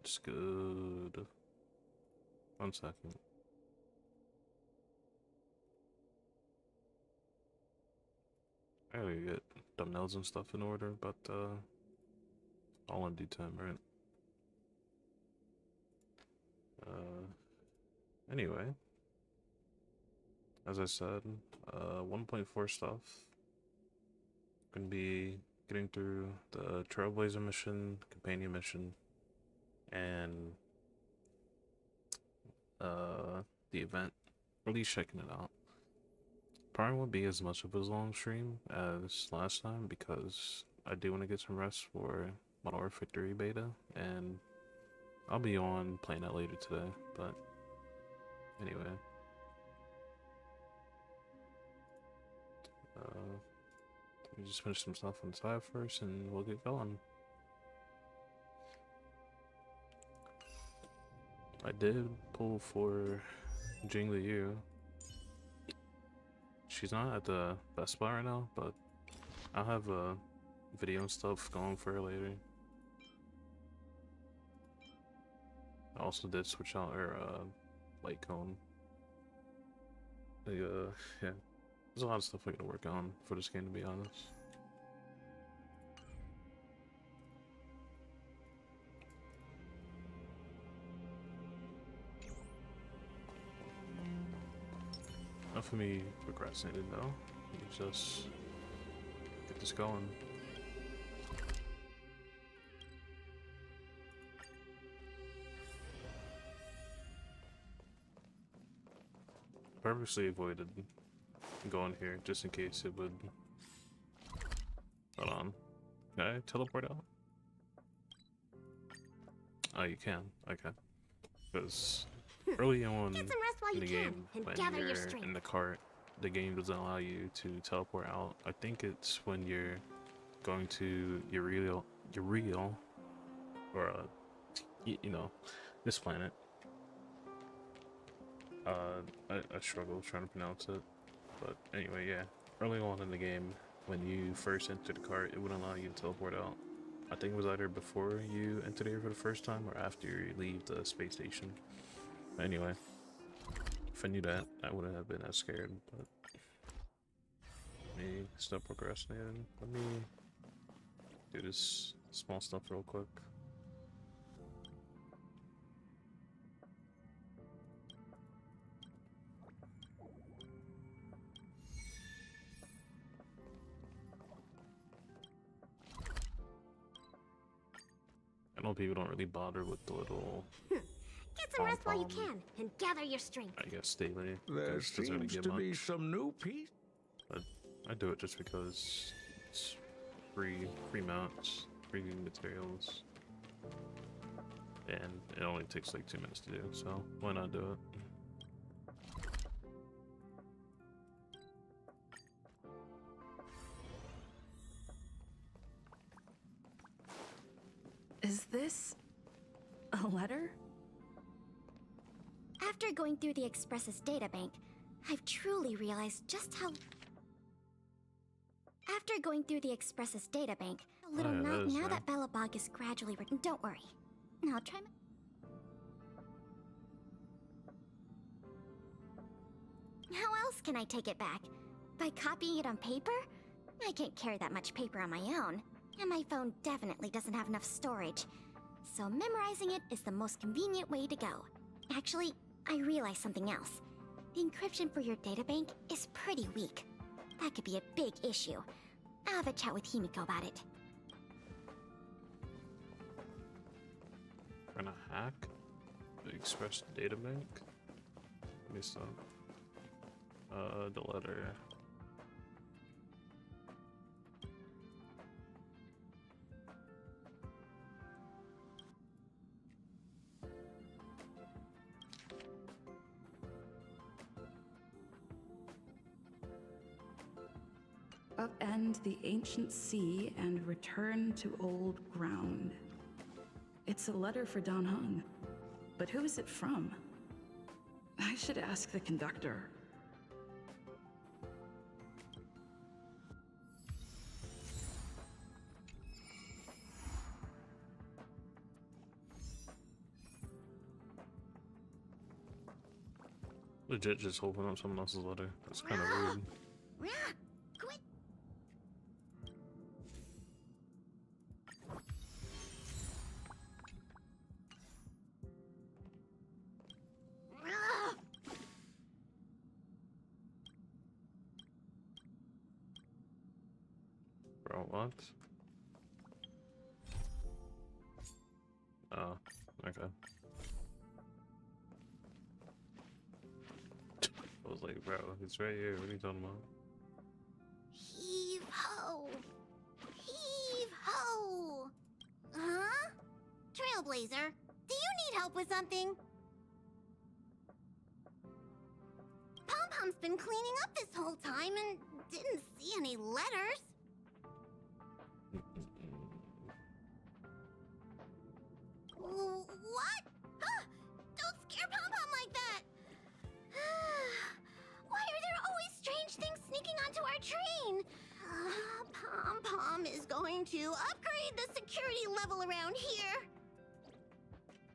What's good? 1 second. I gotta get thumbnails and stuff in order, but all in D10, right? Anyway, as I said, 1.4 stuff. Gonna be getting through the Trailblazer mission, companion mission, and the event. At least checking it out. Probably won't be as much of a long stream as last time because I do want to get some rest for Modern Warfare 3 beta, and I'll be on playing that later today. But anyway, let me just finish some stuff on the side first, and we'll get going. I did pull for Jingliu. She's not at the best spot right now, but I'll have a video and stuff going for her later. I also did switch out her light cone. Yeah, there's a lot of stuff I gotta work on for this game, to be honest. Enough of me procrastinating though. Let me just get this going. Purposely avoided going here just in case it would. Hold on. Can I teleport out? Oh, you can. Okay. Because early on in the game, when you're in the cart, the game doesn't allow you to teleport out. I think it's when you're going to your real, or you know, this planet. I struggle trying to pronounce it, but anyway, yeah. Early on in the game, when you first enter the cart, it wouldn't allow you to teleport out. I think it was either before you enter the area for the first time or after you leave the space station. Anyway, if I knew that, I wouldn't have been as scared, but let me stop procrastinating. Let me do this small stuff real quick. I know people don't really bother with the little Get some rest while you can and gather your strength. I guess daily. There seems to be some new piece. But I do it just because it's free mounts, free materials, and it only takes like 2 minutes to do. So why not do it? Is this a letter? After going through the Express's databank, I've truly realized just how... After going through the Express's databank, a little now that Belobog is gradually written. Don't worry. Now try How else can I take it back? By copying it on paper? I can't carry that much paper on my own, and my phone definitely doesn't have enough storage. So memorizing it is the most convenient way to go. Actually, I realized something else. The encryption for your databank is pretty weak. That could be a big issue. I'll have a chat with Himiko about it. Trying to hack the Express databank? Let me stop. The letter. Upend the ancient sea and return to old ground. It's a letter for Dan Heng. But who is it from? I should ask the conductor. Legit just open up someone else's letter. That's kind of weird. Quit. Bro, what? Oh, okay. I was like, bro, it's right here. What are you talking about? Heave ho! Heave ho! Huh? Trailblazer, do you need help with something? Pom-Pom's been cleaning up this whole time and didn't see any letters. What? Huh? Don't scare Pom-Pom like that! Why are there always strange things sneaking onto our train? Pom-Pom is going to upgrade the security level around here.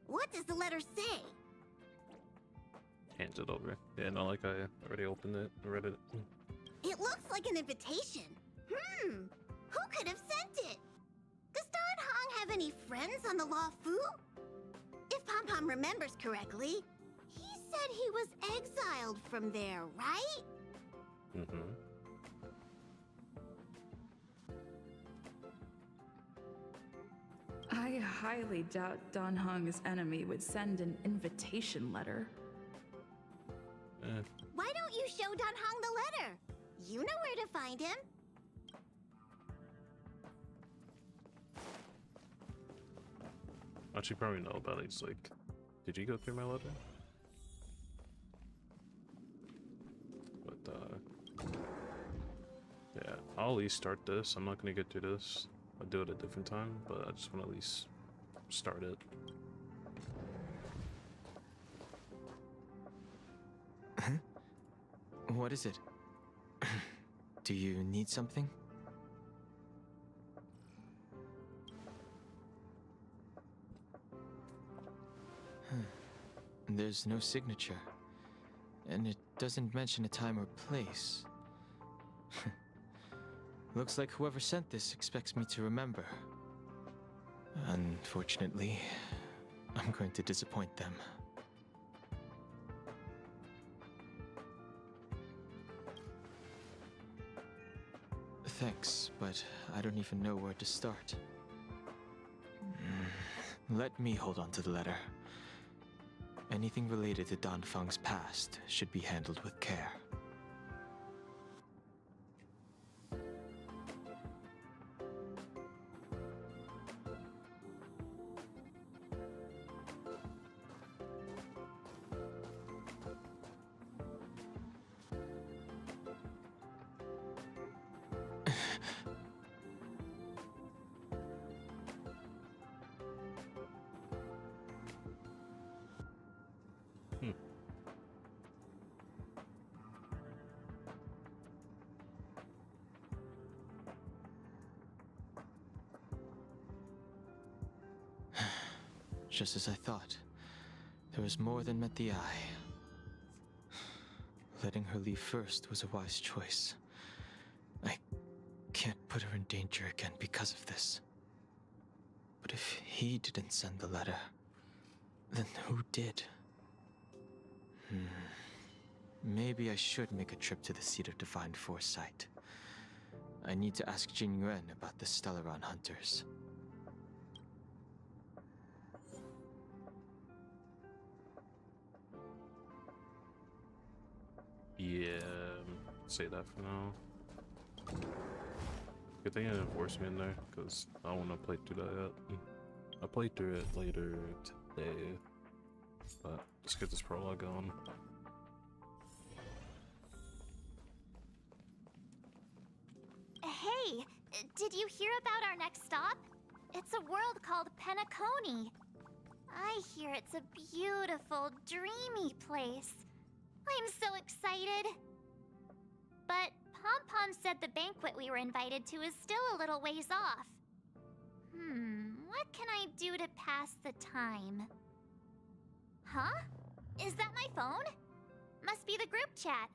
What does the letter say? Hands it over. Yeah, not like I already opened it, read it. It looks like an invitation. Who could have sent it? Does Don Hong have any friends on the Law Fu? If Pom-Pom remembers correctly, he said he was exiled from there, right? Mm-hmm. I highly doubt Don Hong's enemy would send an invitation letter. Why don't you show Don Hong the letter? You know where to find him. Actually, probably know about it. He's like, did you go through my letter? But, yeah, I'll at least start this. I'm not gonna get through this. I'll do it a different time, but I just want to at least start it. Huh? What is it? Do you need something? There's no signature, and it doesn't mention a time or place. Looks like whoever sent this expects me to remember. Unfortunately, I'm going to disappoint them. Thanks, but I don't even know where to start. Let me hold on to the letter. Anything related to Dan Feng's past should be handled with care. Just as I thought, there was more than met the eye. Letting her leave first was a wise choice. I can't put her in danger again because of this. But if he didn't send the letter, then who did? Maybe I should make a trip to the Seat of Divine Foresight. I need to ask Jingliu about the Stellaron hunters. Yeah, say that for now. Good thing I didn't force me in there, because I don't want to play through that yet. I'll play through it later today, but let's get this prologue going. Hey, did you hear about our next stop? It's a world called Penacony. I hear it's a beautiful, dreamy place. I'm so excited. But Pom-Pom said the banquet we were invited to is still a little ways off. What can I do to pass the time? Huh? Is that my phone? Must be the group chat.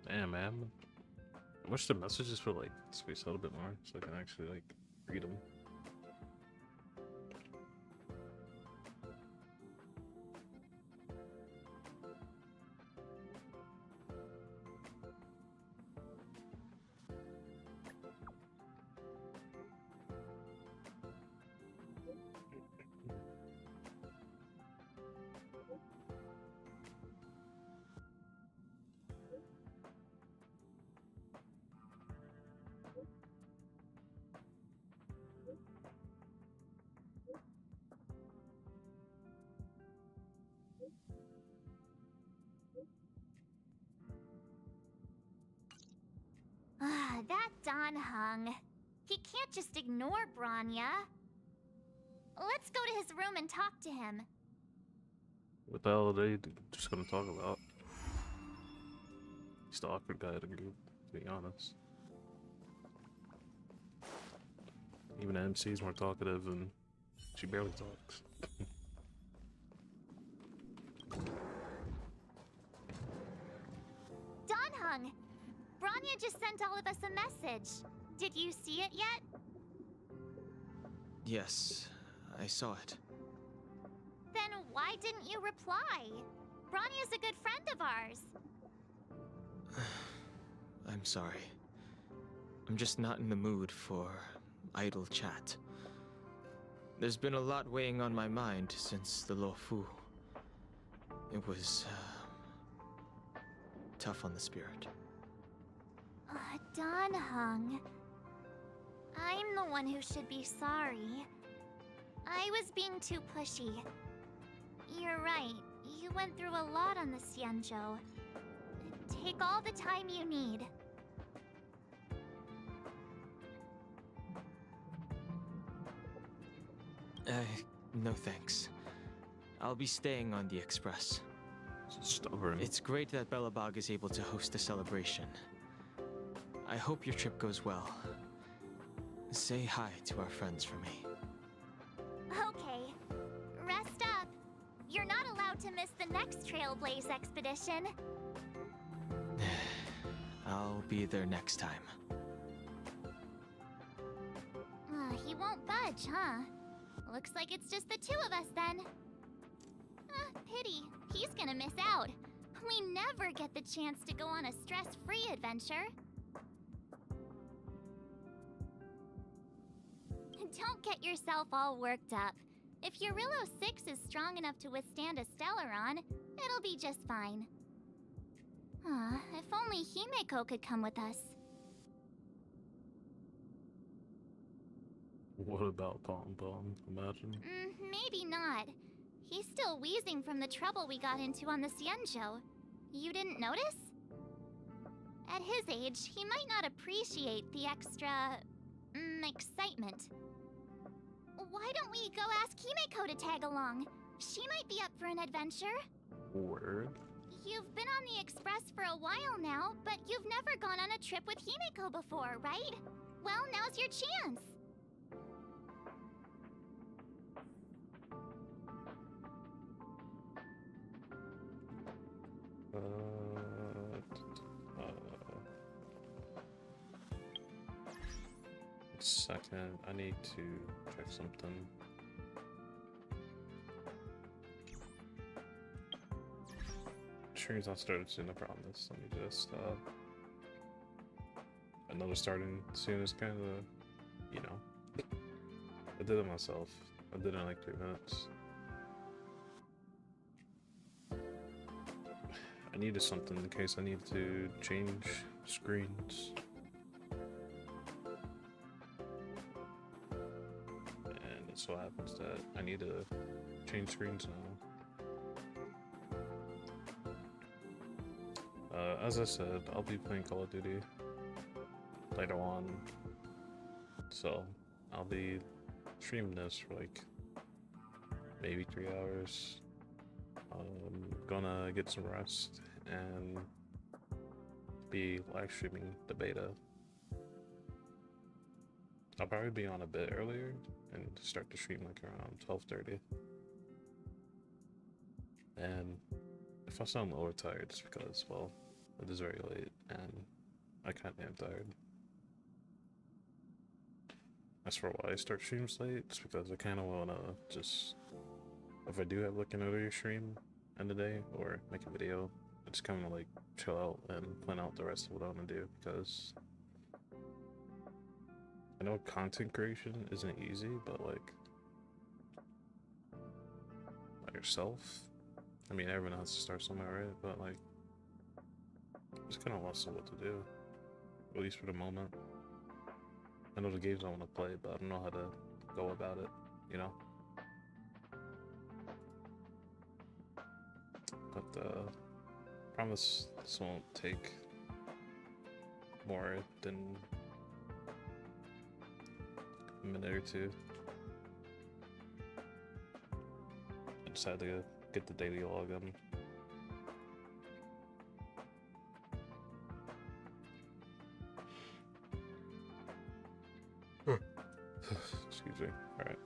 Damn, man. I wish the messages were like spaced out a bit more so I can actually like read them. Ah, that Don Hung. He can't just ignore Branya. Let's go to his room and talk to him. What the hell are they just gonna talk about? He's the awkward guy of the group, to be honest. Even the MC's more talkative and she barely talks. Don Hung, Branya just sent all of us a message. Did you see it yet? Yes, I saw it. Then why didn't you reply? Branya's a good friend of ours. I'm sorry. I'm just not in the mood for idle chat. There's been a lot weighing on my mind since the Lo Fu. It was tough on the spirit. Don Hung. I'm the one who should be sorry. I was being too pushy. You're right. You went through a lot on the Xianzhou. Take all the time you need. No thanks. I'll be staying on the Express. Stubborn. It's great that Belobog is able to host a celebration. I hope your trip goes well. Say hi to our friends for me. Okay. Rest up. You're not allowed to miss the next Trailblaze expedition. I'll be there next time. He won't budge, huh? Looks like it's just the two of us then. Pity. He's gonna miss out. We never get the chance to go on a stress-free adventure. Don't get yourself all worked up. If Eurillo 6 is strong enough to withstand a Stellaron, it'll be just fine. If only Himeko could come with us. What about Pom Pom? Imagine. Maybe not. He's still wheezing from the trouble we got into on the Xianzhou. You didn't notice? At his age, he might not appreciate the extra... excitement. Why don't we go ask Himeko to tag along? She might be up for an adventure. Word? You've been on the Express for a while now, but you've never gone on a trip with Himeko before, right? Well, now's your chance. Second, I need to check something. Stream's not started soon, I promise. Let me just, another starting soon is kind of, you know, I did it myself. I did it in like 3 minutes. I needed something in case I need to change screens. And it so happens that I need to change screens now. As I said, I'll be playing Call of Duty later on, so I'll be streaming this for like maybe 3 hours. Gonna get some rest and be live streaming the beta. I'll probably be on a bit earlier and start the stream like around 12:30. And if I sound overtired, it's because, well, it is very late and I kinda am tired. As for why I start streams late, it's because I kinda wanna just, if I do have like an earlier stream in the day or make a video, I just kinda like chill out and plan out the rest of what I wanna do, because I know content creation isn't easy, but like by yourself, I mean, everyone has to start somewhere, right? But like, I'm just kind of lost on what to do, at least for the moment. I know the games I want to play, but I don't know how to go about it, you know? But promise this won't take more than a minute or two. I just had to get the daily log on. Excuse me. Alright.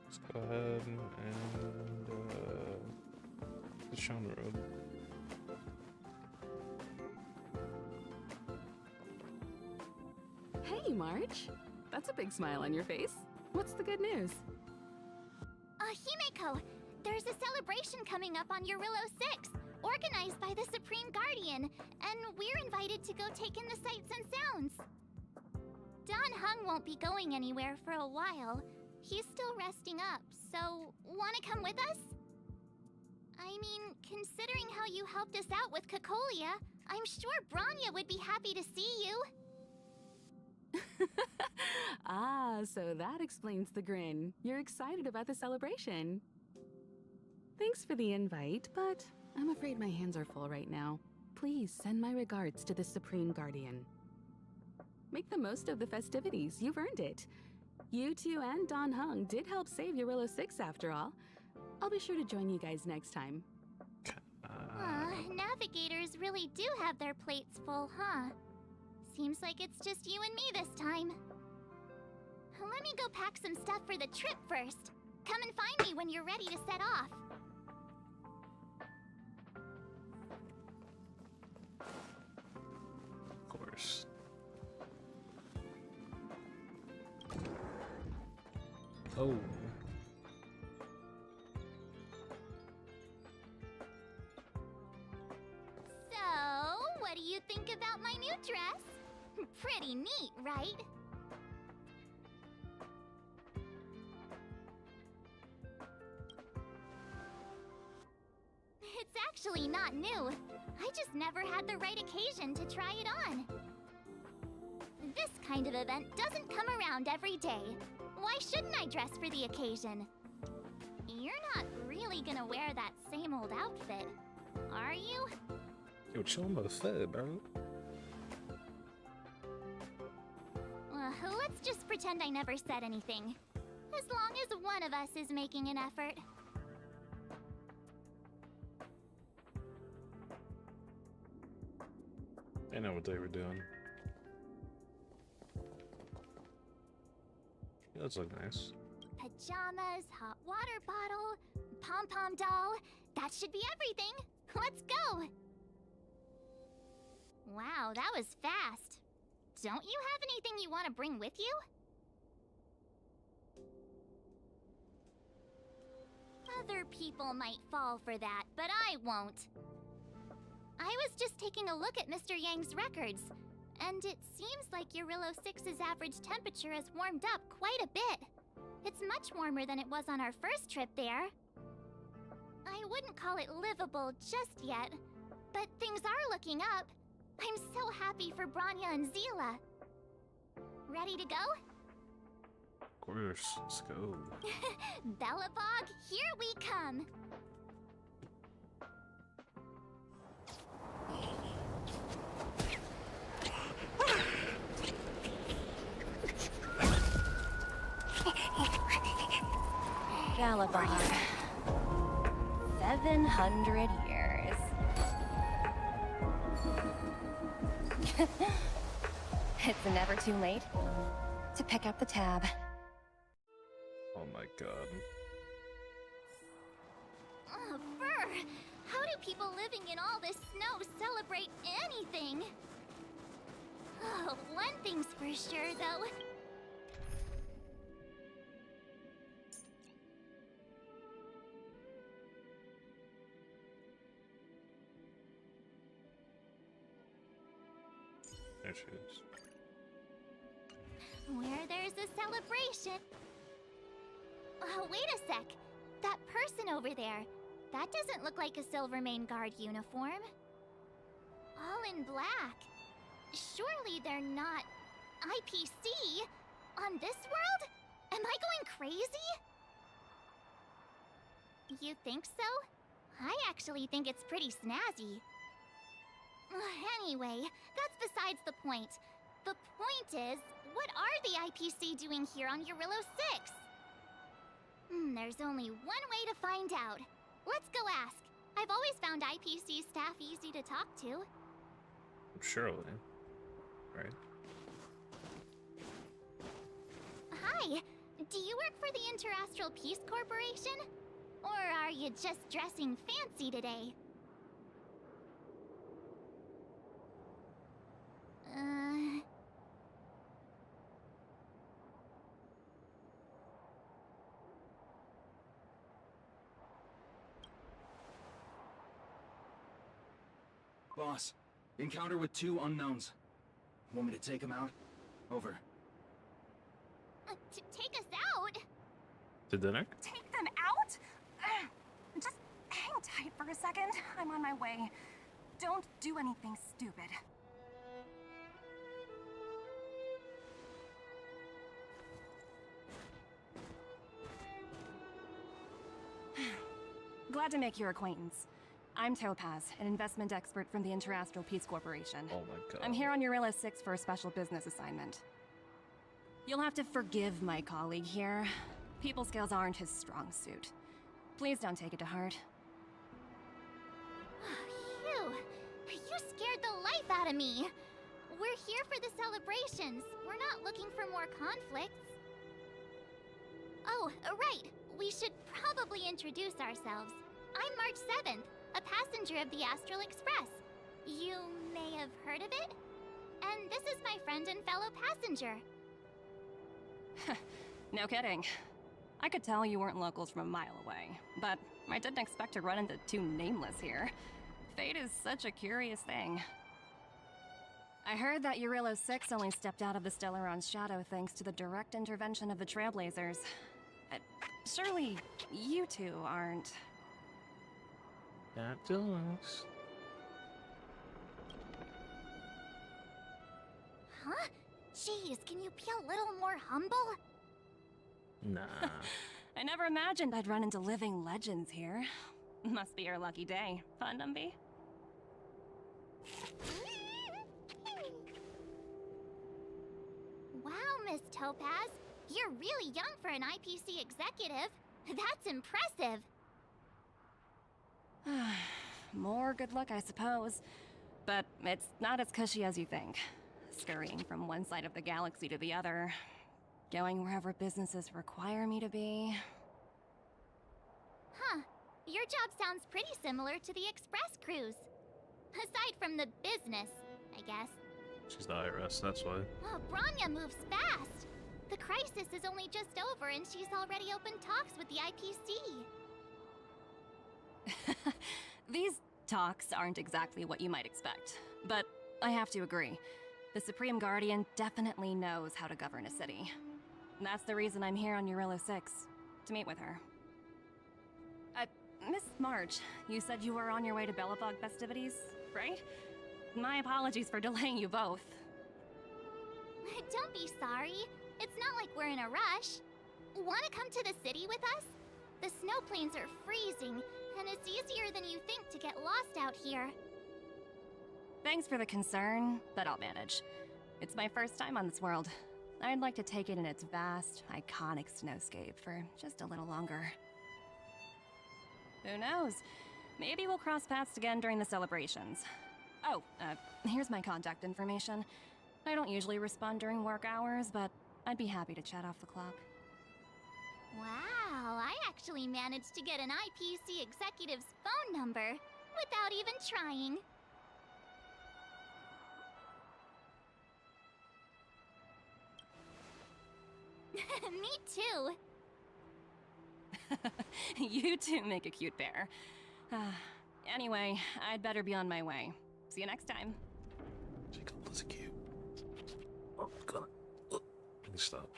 Let's go ahead and just show on the road. Hey, March. That's a big smile on your face. What's the good news? Himeko, there's a celebration coming up on Eurillo 6, organized by the Supreme Guardian, and we're invited to go take in the sights and sounds. Don Hung won't be going anywhere for a while. He's still resting up, so wanna come with us? I mean, considering how you helped us out with Cocolia, I'm sure Branya would be happy to see you. Ah, so that explains the grin. You're excited about the celebration. Thanks for the invite, but I'm afraid my hands are full right now. Please send my regards to the Supreme Guardian. Make the most of the festivities. You've earned it. You two and Don Hung did help save Eurillo 6 after all. I'll be sure to join you guys next time. Navigators really do have their plates full, huh? Seems like it's just you and me this time. Let me go pack some stuff for the trip first. Come and find me when you're ready to set off. Of course. Oh. So, what do you think about my new dress? Pretty neat, right? It's actually not new. I just never had the right occasion to try it on. This kind of event doesn't come around every day. Why shouldn't I dress for the occasion? You're not really gonna wear that same old outfit, are you? Yo, chill on the fed, bro. Let's just pretend I never said anything. As long as one of us is making an effort. They know what they were doing. Yeah, those look nice. Pajamas, hot water bottle, pom-pom doll. That should be everything. Let's go! Wow, that was fast. Don't you have anything you want to bring with you? Other people might fall for that, but I won't. I was just taking a look at Mr. Yang's records, and it seems like Eurillo 6's average temperature has warmed up quite a bit. It's much warmer than it was on our first trip there. I wouldn't call it livable just yet, but things are looking up. I'm so happy for Branya and Zila. Ready to go? course, let's go. Belobog, here we come! Belobog. 700 years. It's never too late to pick up the tab. Oh my god. Oh, brr! How do people living in all this snow celebrate anything? Oh, one thing's for sure, though. There she is. Where there's a celebration. Oh, wait a sec. That person over there. That doesn't look like a Silvermane Guard uniform. All in black. Surely they're not IPC on this world? Am I going crazy? You think so? I actually think it's pretty snazzy. Anyway, that's besides the point. The point is, what are the IPC doing here on Eurillo 6? There's only one way to find out. Let's go ask. I've always found IPC staff easy to talk to. Surely. Right? Hi, do you work for the Interastral Peace Corporation? Or are you just dressing fancy today? Boss, encounter with 2 unknowns. Want me to take them out? Over. Take us out? To dinner? Take them out? Just hang tight for a second. I'm on my way. Don't do anything stupid. Glad to make your acquaintance. I'm Topaz, an investment expert from the Interastral Peace Corporation. Oh my god. I'm here on Eurillo 6 for a special business assignment. You'll have to forgive my colleague here. People skills aren't his strong suit. Please don't take it to heart. Phew! You scared the life out of me! We're here for the celebrations. We're not looking for more conflicts. Oh, right. We should probably introduce ourselves. I'm March 7th, a passenger of the Astral Express. You may have heard of it? And this is my friend and fellow passenger. No kidding. I could tell you weren't locals from a mile away, but I didn't expect to run into 2 nameless here. Fate is such a curious thing. I heard that Eurillo 6 only stepped out of the Stellaron's shadow thanks to the direct intervention of the Trailblazers. Surely you 2 aren't... That does. Huh? Jeez, can you be a little more humble? Nah. I never imagined I'd run into living legends here. Must be your lucky day, huh, Newbie? Wow, Miss Topaz. You're really young for an IPC executive. That's impressive. More good luck, I suppose. But it's not as cushy as you think. Scurrying from one side of the galaxy to the other. Going wherever businesses require me to be. Huh. Your job sounds pretty similar to the Express cruise. Aside from the business, I guess. She's the IRS, that's why. Oh, Branya moves fast. The crisis is only just over and she's already opened talks with the IPC. These talks aren't exactly what you might expect. But I have to agree. The Supreme Guardian definitely knows how to govern a city. That's the reason I'm here on Eurillo 6, to meet with her. Miss March, you said you were on your way to Belobog festivities, right? My apologies for delaying you both. Don't be sorry. It's not like we're in a rush. wanna come to the city with us? The snow plains are freezing, and it's easier than you think to get lost out here. Thanks for the concern, but I'll manage. It's my first time on this world. I'd like to take it in its vast, iconic snowscape for just a little longer. Who knows? Maybe we'll cross paths again during the celebrations. Oh, here's my contact information. I don't usually respond during work hours, but I'd be happy to chat off the clock. Wow, I actually managed to get an IPC executive's phone number without even trying. Me too. You two make a cute pair. Anyway, I'd better be on my way. See you next time. Jacob was cute. Oh god. Oh, stop.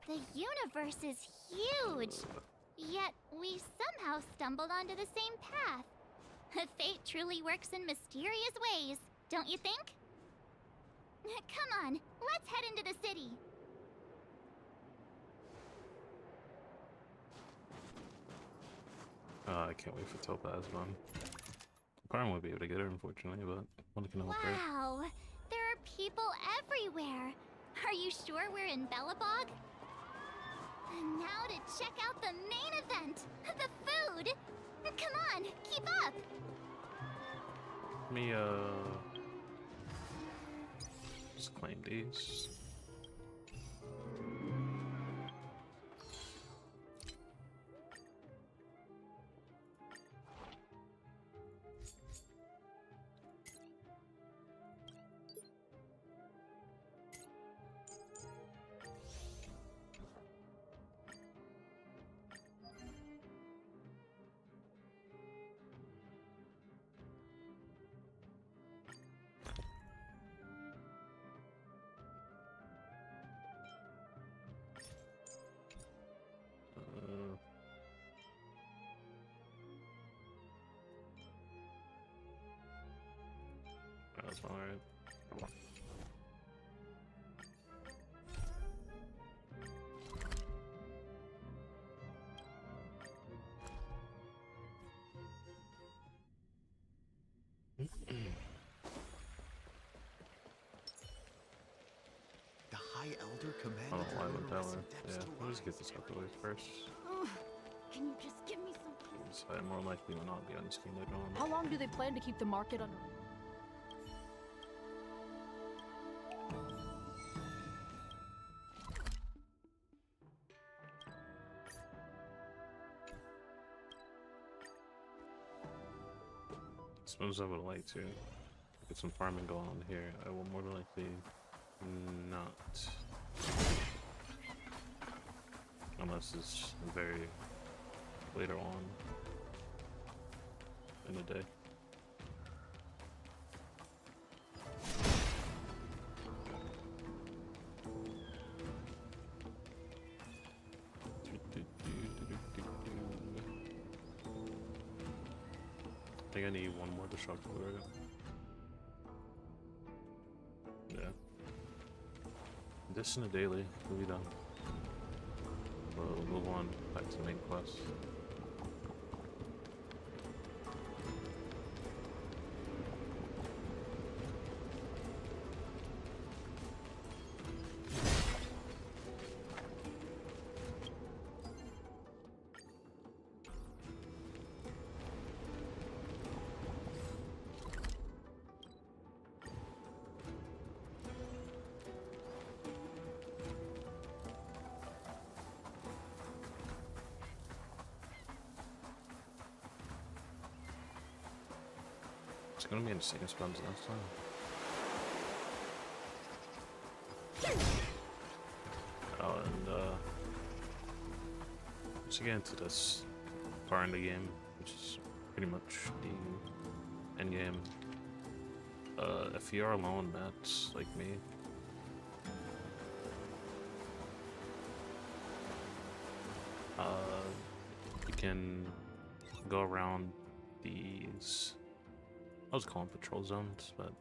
The universe is huge, yet we somehow stumbled onto the same path. Fate truly works in mysterious ways, don't you think? Come on, let's head into the city. I can't wait for Topaz, man. Probably won't be able to get her, unfortunately, but one can hope, right? Wow, there are people everywhere. Are you sure we're in Bellabog? And now to check out the main event, the food. Come on, keep up. Let me, just claim these. That's alright. The High Elder commanded Oh, her Island to Tower. arrest Yeah, Dexter we'll just get this out the way first. Can you just give me some peace? So I more likely will not be on this game later on. How long do they plan to keep the market under? Suppose I would like to get some farming going on here. I will more than likely not. Unless it's very later on in the day. I think I need one more destructible right? Yeah. This in a daily, we'll be done. We'll move on back to the main quest. It's gonna be in the same spawns last time. Oh, and let's get into this part in the game, which is pretty much the end game. If you are alone, that's like me. You can go around these. I was calling patrol zones, but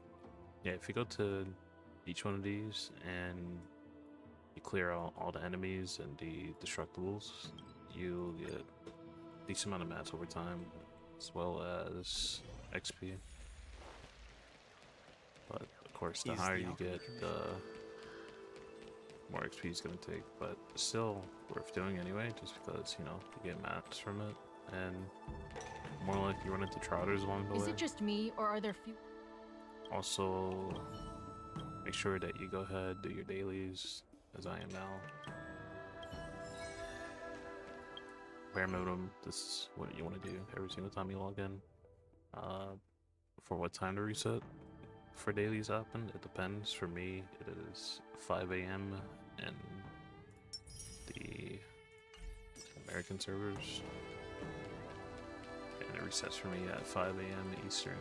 yeah, if you go to each one of these and you clear out all the enemies and the destructibles, you'll get a decent amount of mats over time, as well as XP. But of course, the higher you get, the more XP it's gonna take. But still worth doing anyway, just because, you know, you get mats from it, and more like you run into trouters along the way. Is it just me, or are there few? Also, make sure that you go ahead, do your dailies, as I am now. Bare minimum, this is what you want to do every single time you log in. For what time to reset for dailies happen, it depends. For me, it is 5 AM in the American servers, and it resets for me at 5 AM Eastern,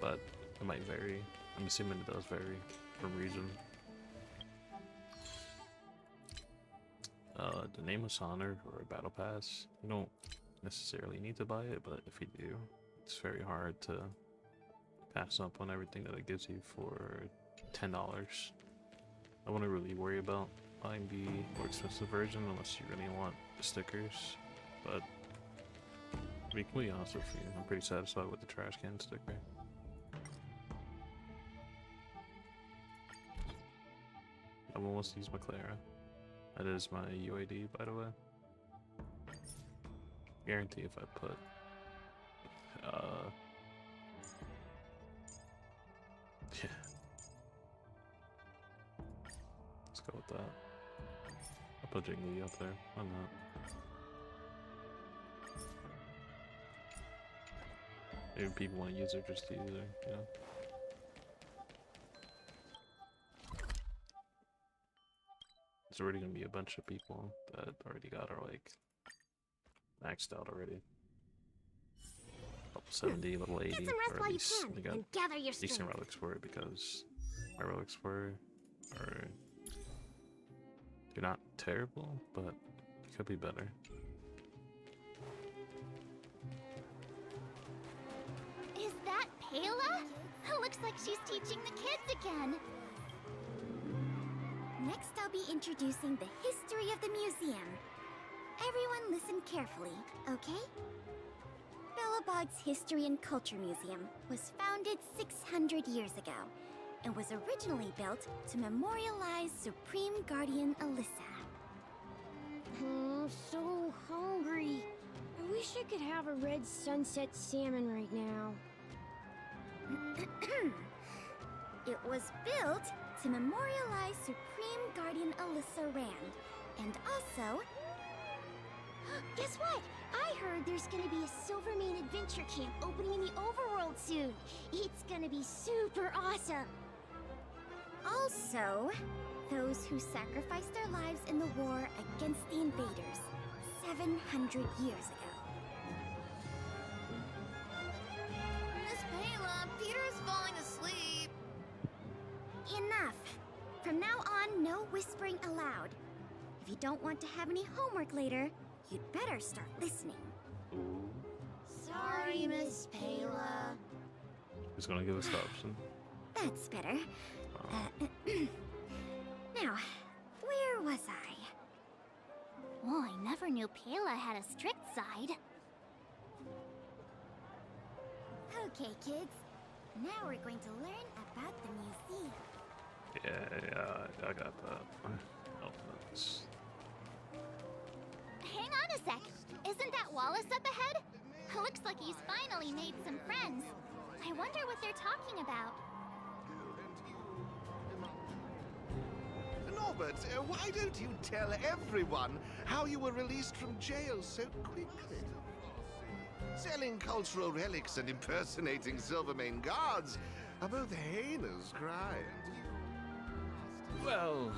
but it might vary. I'm assuming it does vary for reason. The Nameless Honor or a Battle Pass, you don't necessarily need to buy it, but if you do, it's very hard to pass up on everything that it gives you for $10. I wouldn't really worry about buying the more expensive version unless you really want the stickers, but to be completely honest with you, I'm pretty satisfied with the trash can sticker. Everyone wants to use my Clara. That is my UID, by the way. Guarantee if I put yeah. Let's go with that. I'll put jingliu up there. Why not? Maybe people want to use it just to use it, you know? There's already gonna be a bunch of people that already got our, like, maxed out already. Level 70, level 80, Get some rest or while at you least can, they got and gather your decent strength. relics for it, because my relics for are, they're not terrible, but it could be better. Is that Payla? Looks like she's teaching the kids again. Next, I'll be introducing the history of the museum. Everyone listen carefully, okay? Bellabog's History and Culture Museum was founded 600 years ago and was originally built to memorialize Supreme Guardian Alyssa. I'm so hungry. I wish I could have a red sunset salmon right now. It was built to memorialize Supreme Guardian Alyssa Rand, and also... Guess what? I heard there's gonna be a Silvermane adventure camp opening in the overworld soon. It's gonna be super awesome. Also, those who sacrificed their lives in the war against the invaders 700 years ago. Miss Payla, Peter's falling asleep. Enough! From now on, no whispering allowed. If you don't want to have any homework later, you'd better start listening. Sorry, Miss Payla. Who's gonna give us the option? That's better. Now, where was I? Oh, I never knew Payla had a strict side. Okay, kids. Now we're going to learn about the museum. Yeah, I got that. Oh, that's... Hang on a sec. Isn't that Wallace up ahead? Looks like he's finally made some friends. I wonder what they're talking about. Norbert, why don't you tell everyone how you were released from jail so quickly? Selling cultural relics and impersonating Silvermane guards are both heinous crimes. Well,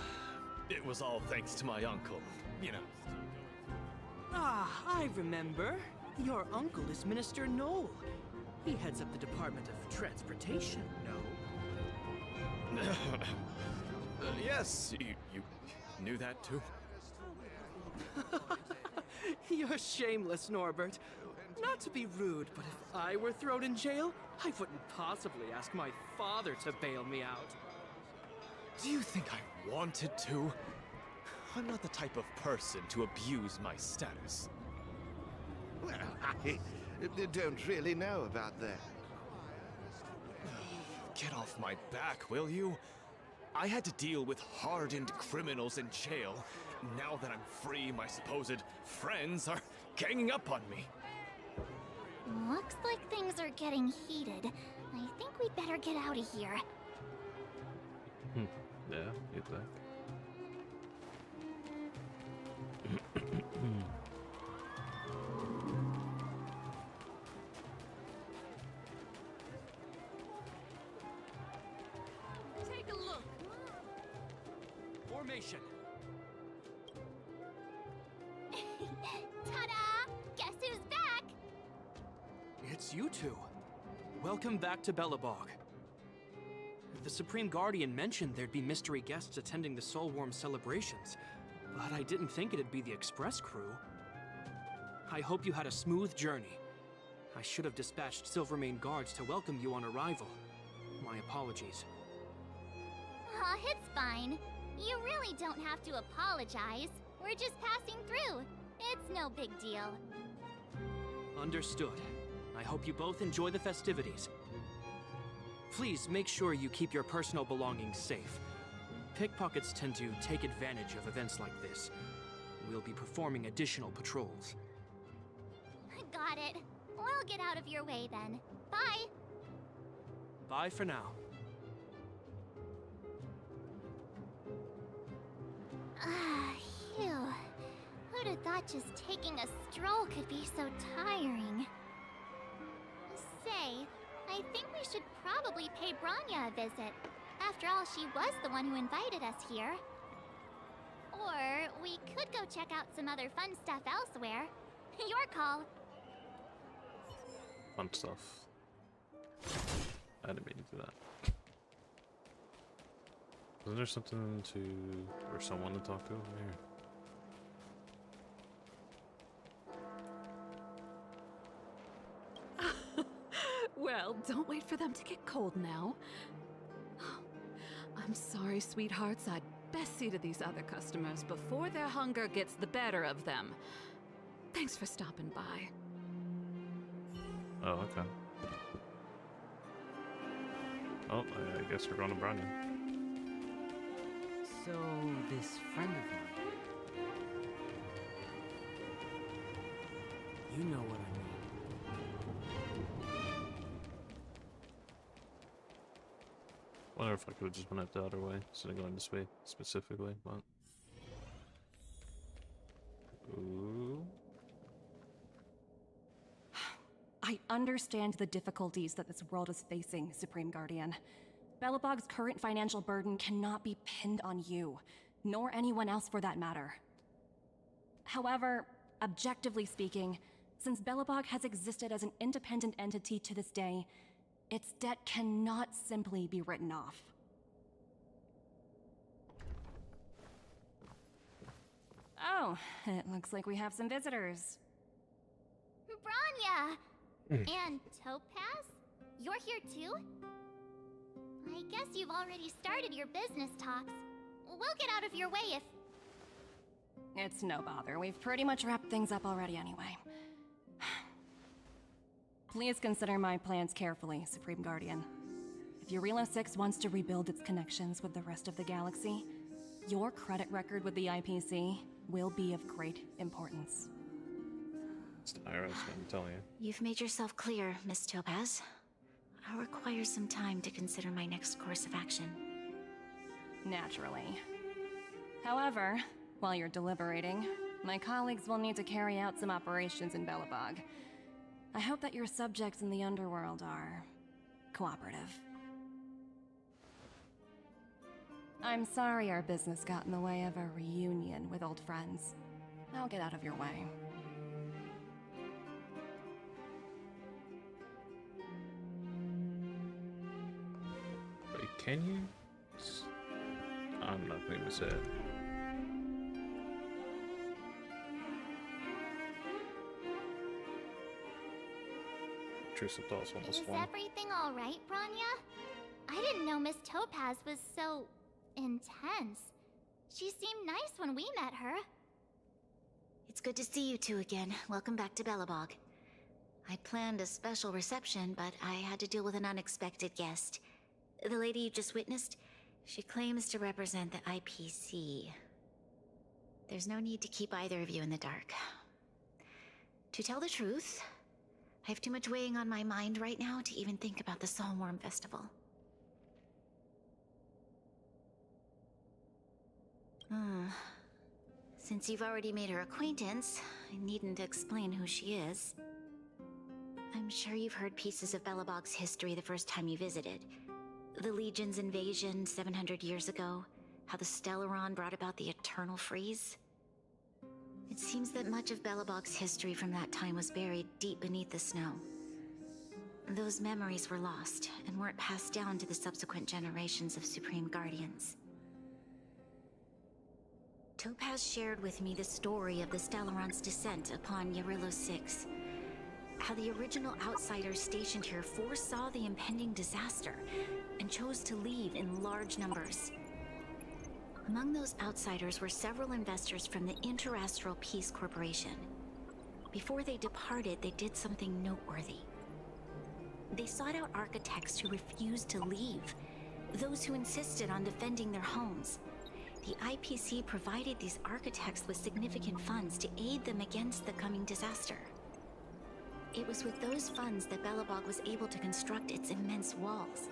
it was all thanks to my uncle, you know. Ah, I remember. Your uncle is Minister Knoll. He heads up the Department of Transportation, no? Yes, you knew that too? You're shameless, Norbert. Not to be rude, but if I were thrown in jail, I wouldn't possibly ask my father to bail me out. Do you think I wanted to. I'm not the type of person to abuse my status. Well, I don't really know about that. Get off my back, will you? I had to deal with hardened criminals in jail. Now that I'm free, my supposed friends are ganging up on me. Looks like things are getting heated. I think we'd better get out of here. Yeah, you think? Take a look. Formation. Ta-da! Guess who's back? It's you two. Welcome back to Belobog. The Supreme Guardian mentioned there'd be mystery guests attending the Soulworm celebrations, but I didn't think it'd be the Express crew. I hope you had a smooth journey. I should have dispatched Silvermane guards to welcome you on arrival. My apologies. Aw, it's fine. You really don't have to apologize. We're just passing through. It's no big deal. Understood. I hope you both enjoy the festivities. Please make sure you keep your personal belongings safe. Pickpockets tend to take advantage of events like this. We'll be performing additional patrols. Got it. We'll get out of your way then. Bye. Bye for now. Phew. Who'd have thought just taking a stroll could be so tiring? Say, I think we should probably pay Branya a visit. After all, she was the one who invited us here. Or we could go check out some other fun stuff elsewhere. Your call. Fun stuff. I didn't mean to do that. Isn't there something to, or someone to talk to over here? Well, don't wait for them to get cold now. I'm sorry, sweethearts. I'd best see to these other customers before their hunger gets the better of them. Thanks for stopping by. Oh, okay. Oh, I guess we're going to Brandon. So, this friend of mine... You know what I mean. Wonder if I could have just went out the other way instead of going this way specifically, but... Ooh. I understand the difficulties that this world is facing, Supreme Guardian. Belobog's current financial burden cannot be pinned on you, nor anyone else for that matter. However, objectively speaking, since Belobog has existed as an independent entity to this day, its debt cannot simply be written off. Oh, it looks like we have some visitors. Branya! And Topaz? You're here too? I guess you've already started your business talks. We'll get out of your way if... It's no bother. We've pretty much wrapped things up already anyway. Please consider my plans carefully, Supreme Guardian. If Eurilo 6 wants to rebuild its connections with the rest of the galaxy, your credit record with the IPC will be of great importance. It's the IRS, I'm telling you. You've made yourself clear, Miss Topaz. I'll require some time to consider my next course of action. Naturally. However, while you're deliberating, my colleagues will need to carry out some operations in Belobog. I hope that your subjects in the underworld are cooperative. I'm sorry our business got in the way of a reunion with old friends. I'll get out of your way. Wait, can you? I'm not going to say it. Intrusive thoughts almost Is one. everything all right, Branya? I didn't know Miss Topaz was so... intense. She seemed nice when we met her. It's good to see you two again. Welcome back to Belobog. I'd planned a special reception, but I had to deal with an unexpected guest. The lady you just witnessed, she claims to represent the IPC. There's no need to keep either of you in the dark. To tell the truth, I have too much weighing on my mind right now to even think about the Soulworm Festival. Since you've already made her acquaintance, I needn't explain who she is. I'm sure you've heard pieces of Belobog's history the first time you visited. The Legion's invasion 700 years ago, how the Stellaron brought about the Eternal Freeze. It seems that much of Belobog's history from that time was buried deep beneath the snow. Those memories were lost and weren't passed down to the subsequent generations of Supreme Guardians. Topaz shared with me the story of the Stellaron's descent upon Yarillo 6. How the original outsiders stationed here foresaw the impending disaster and chose to leave in large numbers. Among those outsiders were several investors from the Interastral Peace Corporation. Before they departed, they did something noteworthy. They sought out architects who refused to leave, those who insisted on defending their homes. The IPC provided these architects with significant funds to aid them against the coming disaster. It was with those funds that Belobog was able to construct its immense walls.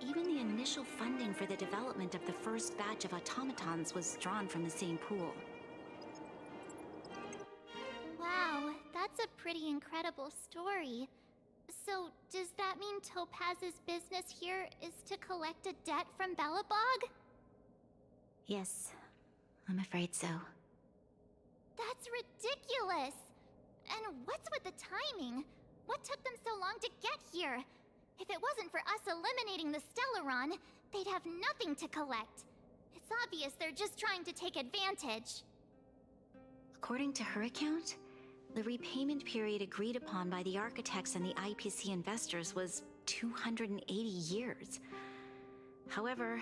Even the initial funding for the development of the first batch of automatons was drawn from the same pool. Wow, that's a pretty incredible story. So, does that mean Topaz's business here is to collect a debt from Belobog? Yes, I'm afraid so. That's ridiculous! And what's with the timing? What took them so long to get here? If it wasn't for us eliminating the Stellaron, they'd have nothing to collect. It's obvious they're just trying to take advantage. According to her account, the repayment period agreed upon by the architects and the IPC investors was 280 years. However,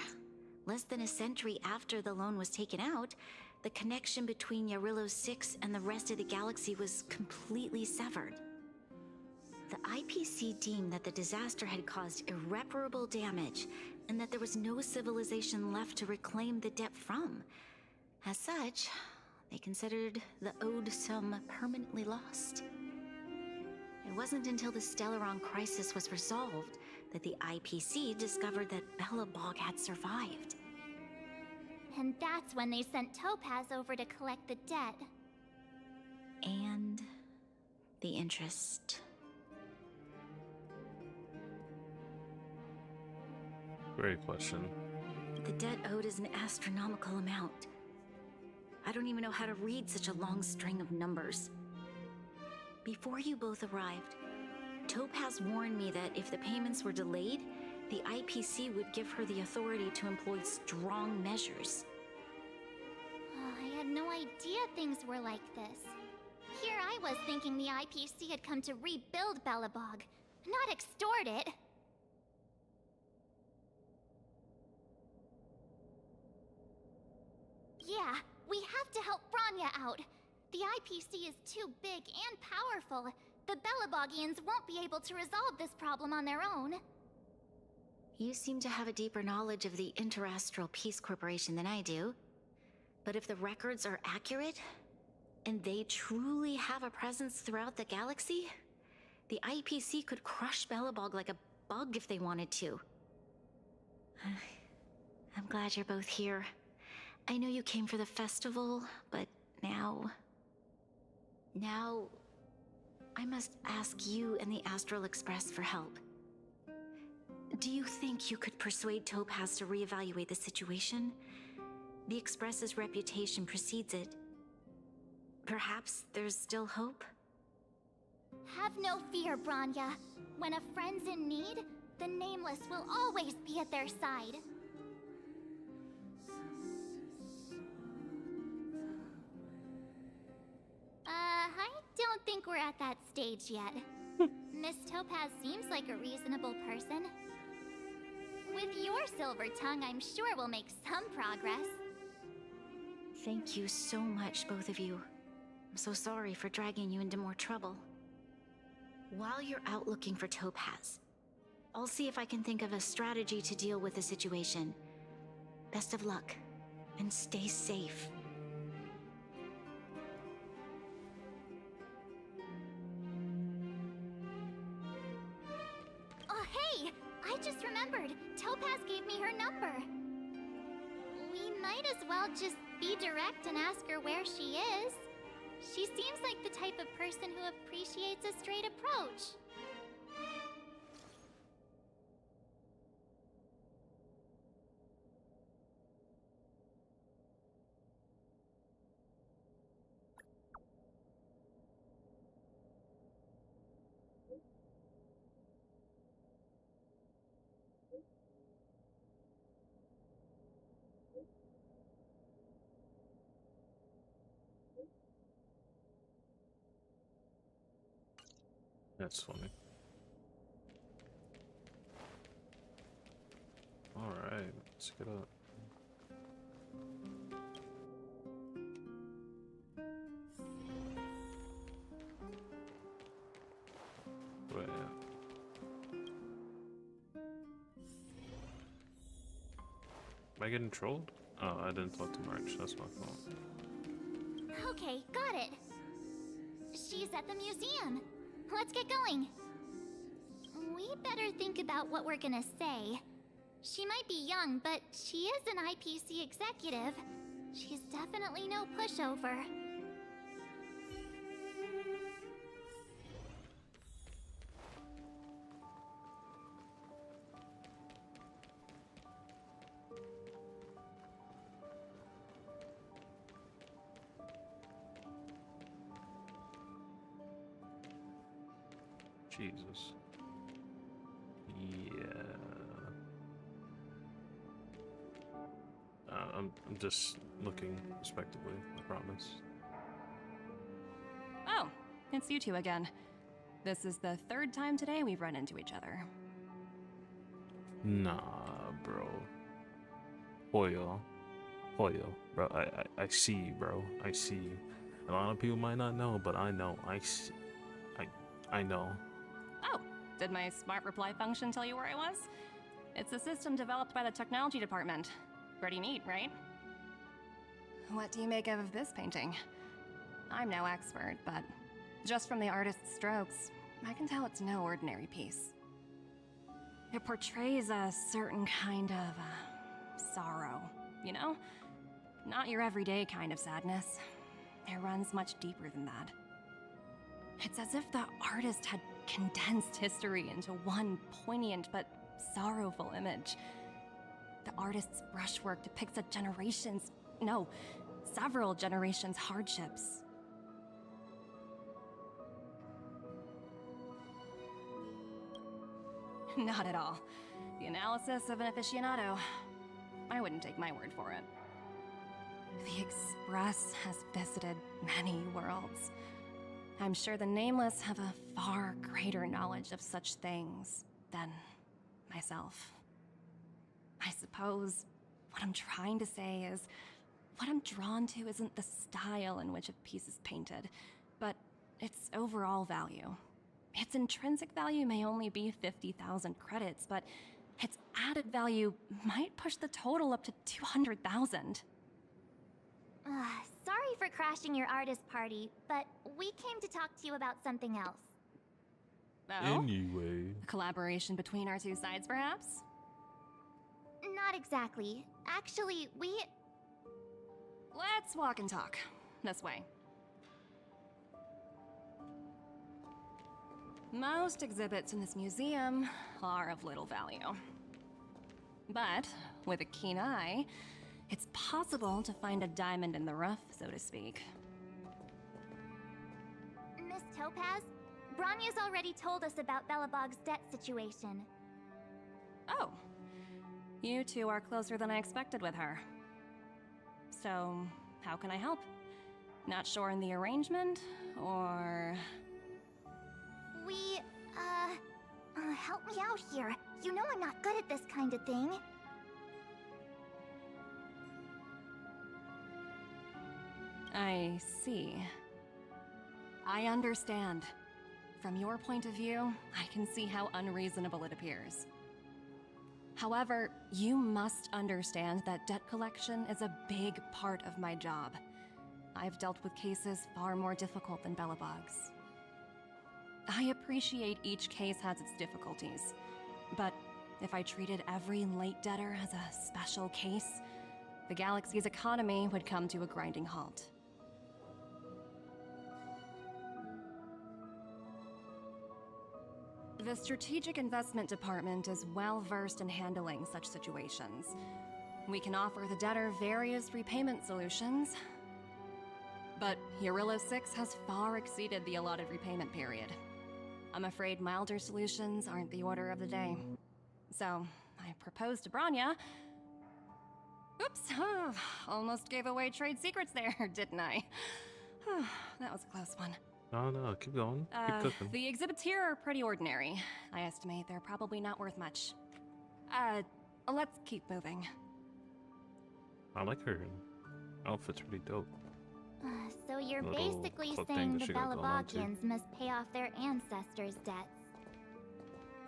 less than a century after the loan was taken out, the connection between Yarillo 6 and the rest of the galaxy was completely severed. The IPC deemed that the disaster had caused irreparable damage and that there was no civilization left to reclaim the debt from. As such, they considered the owed sum permanently lost. It wasn't until the Stellaron crisis was resolved that the IPC discovered that Belobog had survived. And that's when they sent Topaz over to collect the debt. And the interest. Great question. The debt owed is an astronomical amount. I don't even know how to read such a long string of numbers. Before you both arrived, Topaz warned me that if the payments were delayed, the IPC would give her the authority to employ strong measures. I had no idea things were like this. Here I was thinking the IPC had come to rebuild Belobog, not extort it. Yeah, we have to help Bronya out. The IPC is too big and powerful. The Belobogians won't be able to resolve this problem on their own. You seem to have a deeper knowledge of the Interastral Peace Corporation than I do. But if the records are accurate, and they truly have a presence throughout the galaxy, the IPC could crush Belobog like a bug if they wanted to. I'm glad you're both here. I know you came for the festival, but now I must ask you and the Astral Express for help. Do you think you could persuade Topaz to reevaluate the situation? The Express's reputation precedes it. Perhaps there's still hope? Have no fear, Bronya. When a friend's in need, the Nameless will always be at their side. I don't think we're at that stage yet. Miss Topaz seems like a reasonable person. With your silver tongue, I'm sure we'll make some progress. Thank you so much, both of you. I'm so sorry for dragging you into more trouble. While you're out looking for Topaz, I'll see if I can think of a strategy to deal with the situation. Best of luck, and stay safe. Oh, hey! I just remembered. Topaz gave me her number. We might as well just be direct and ask her where she is. She seems like the type of person who appreciates a straight approach. That's funny. Alright, let's get up. Where at? Am I getting trolled? Oh, I didn't talk to March. That's my fault. Okay, got it. She's at the museum. Let's get going. We better think about what we're gonna say. She might be young, but she is an IPC executive. She's definitely no pushover. Jesus. Yeah. I'm just looking respectively, I promise. Oh, it's you two again. This is the third time today we've run into each other. Nah, bro. Hoyo. Bro, I see you, bro. I see you. A lot of people might not know, but I know. I know. Oh, did my smart reply function tell you where I was? It's a system developed by the technology department. Pretty neat, right? What do you make of this painting? I'm no expert, but just from the artist's strokes, I can tell it's no ordinary piece. It portrays a certain kind of sorrow, you know? Not your everyday kind of sadness. It runs much deeper than that. It's as if the artist had condensed history into one poignant but sorrowful image. The artist's brushwork depicts several generations' hardships. Not at all. The analysis of an aficionado. I wouldn't take my word for it. The Express has visited many worlds. I'm sure the Nameless have a far greater knowledge of such things than myself. I suppose what I'm trying to say is, what I'm drawn to isn't the style in which a piece is painted, but its overall value. Its intrinsic value may only be 50,000 credits, but its added value might push the total up to 200,000. Sorry for crashing your artist party, but we came to talk to you about something else. Oh? Anyway. A collaboration between our two sides, perhaps? Not exactly. Actually, Let's walk and talk. This way. Most exhibits in this museum are of little value. But with a keen eye, it's possible to find a diamond in the rough, so to speak. Miss Topaz, Bronya's already told us about Belobog's debt situation. Oh. You two are closer than I expected with her. So, how can I help? Not sure in the arrangement, or... Help me out here. You know I'm not good at this kind of thing. I see. I understand. From your point of view, I can see how unreasonable it appears. However, you must understand that debt collection is a big part of my job. I've dealt with cases far more difficult than Belobog's. I appreciate each case has its difficulties, but if I treated every late debtor as a special case, the galaxy's economy would come to a grinding halt. The Strategic Investment Department is well versed in handling such situations. We can offer the debtor various repayment solutions, but Eurillo 6 has far exceeded the allotted repayment period. I'm afraid milder solutions aren't the order of the day. So, I proposed to Bronya. Oops, almost gave away trade secrets there, didn't I? That was a close one. No, keep going. Keep cooking. The exhibits here are pretty ordinary. I estimate they're probably not worth much. Let's keep moving. I like her outfit's pretty dope. So you're Little basically cloak thing saying that the she got going on, too. Belabogians must pay off their ancestors' debts.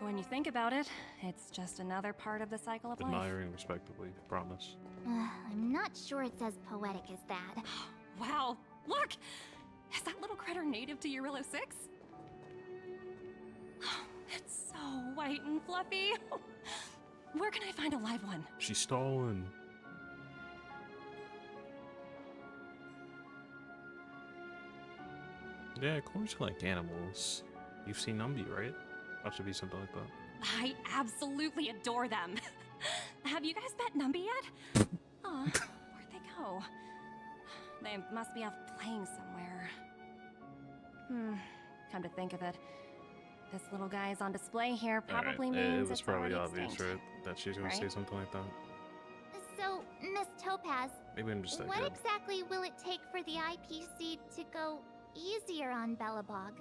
When you think about it, it's just another part of the cycle of life. Admiring respectively, promise. I'm not sure it's as poetic as that. Wow, look! Is that little critter native to Eurillo 6? It's so white and fluffy. Where can I find a live one? She's stolen. Yeah, of course you like animals. You've seen Newbie, right? That should be something like that. I absolutely adore them. Have you guys met Newbie yet? Aw, where'd they go? They must be off playing somewhere. Come to think of it, this little guy's on display here probably means it was it's probably already obvious, extinct. right? That she's gonna say Right? something like that. So, Miss Topaz, Maybe I'm just that what good. exactly will it take for the IPC to go easier on Belobog?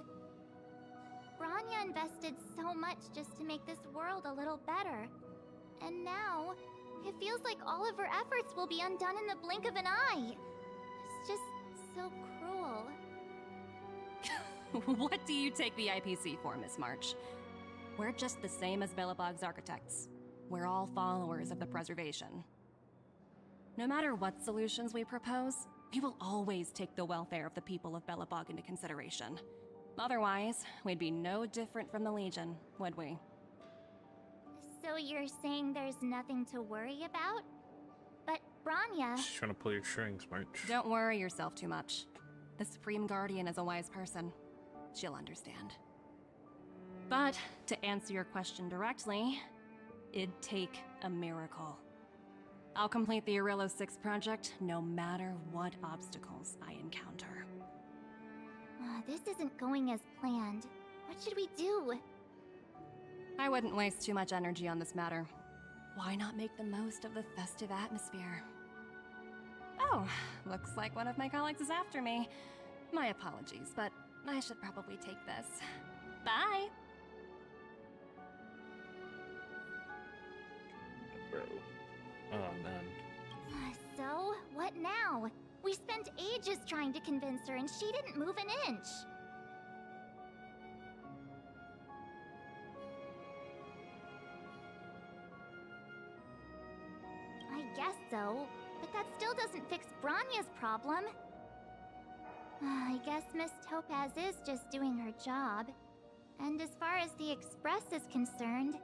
Bronya invested so much just to make this world a little better. And now, it feels like all of her efforts will be undone in the blink of an eye. It's just so cruel. What do you take the IPC for, Miss March? We're just the same as Belobog's architects. We're all followers of the preservation. No matter what solutions we propose, we will always take the welfare of the people of Belobog into consideration. Otherwise, we'd be no different from the Legion, would we? So you're saying there's nothing to worry about? But Bronya... She's trying to pull your strings, March. Don't worry yourself too much. The Supreme Guardian is a wise person. She'll understand. But, to answer your question directly, it'd take a miracle. I'll complete the Eurillo 6 project no matter what obstacles I encounter. This isn't going as planned. What should we do? I wouldn't waste too much energy on this matter. Why not make the most of the festive atmosphere? Oh, looks like one of my colleagues is after me. My apologies, but I should probably take this. Bye! Bro. Oh, man. So, what now? We spent ages trying to convince her and she didn't move an inch. I guess so, but that still doesn't fix Bronya's problem. I guess Miss Topaz is just doing her job. And as far as the Express is concerned,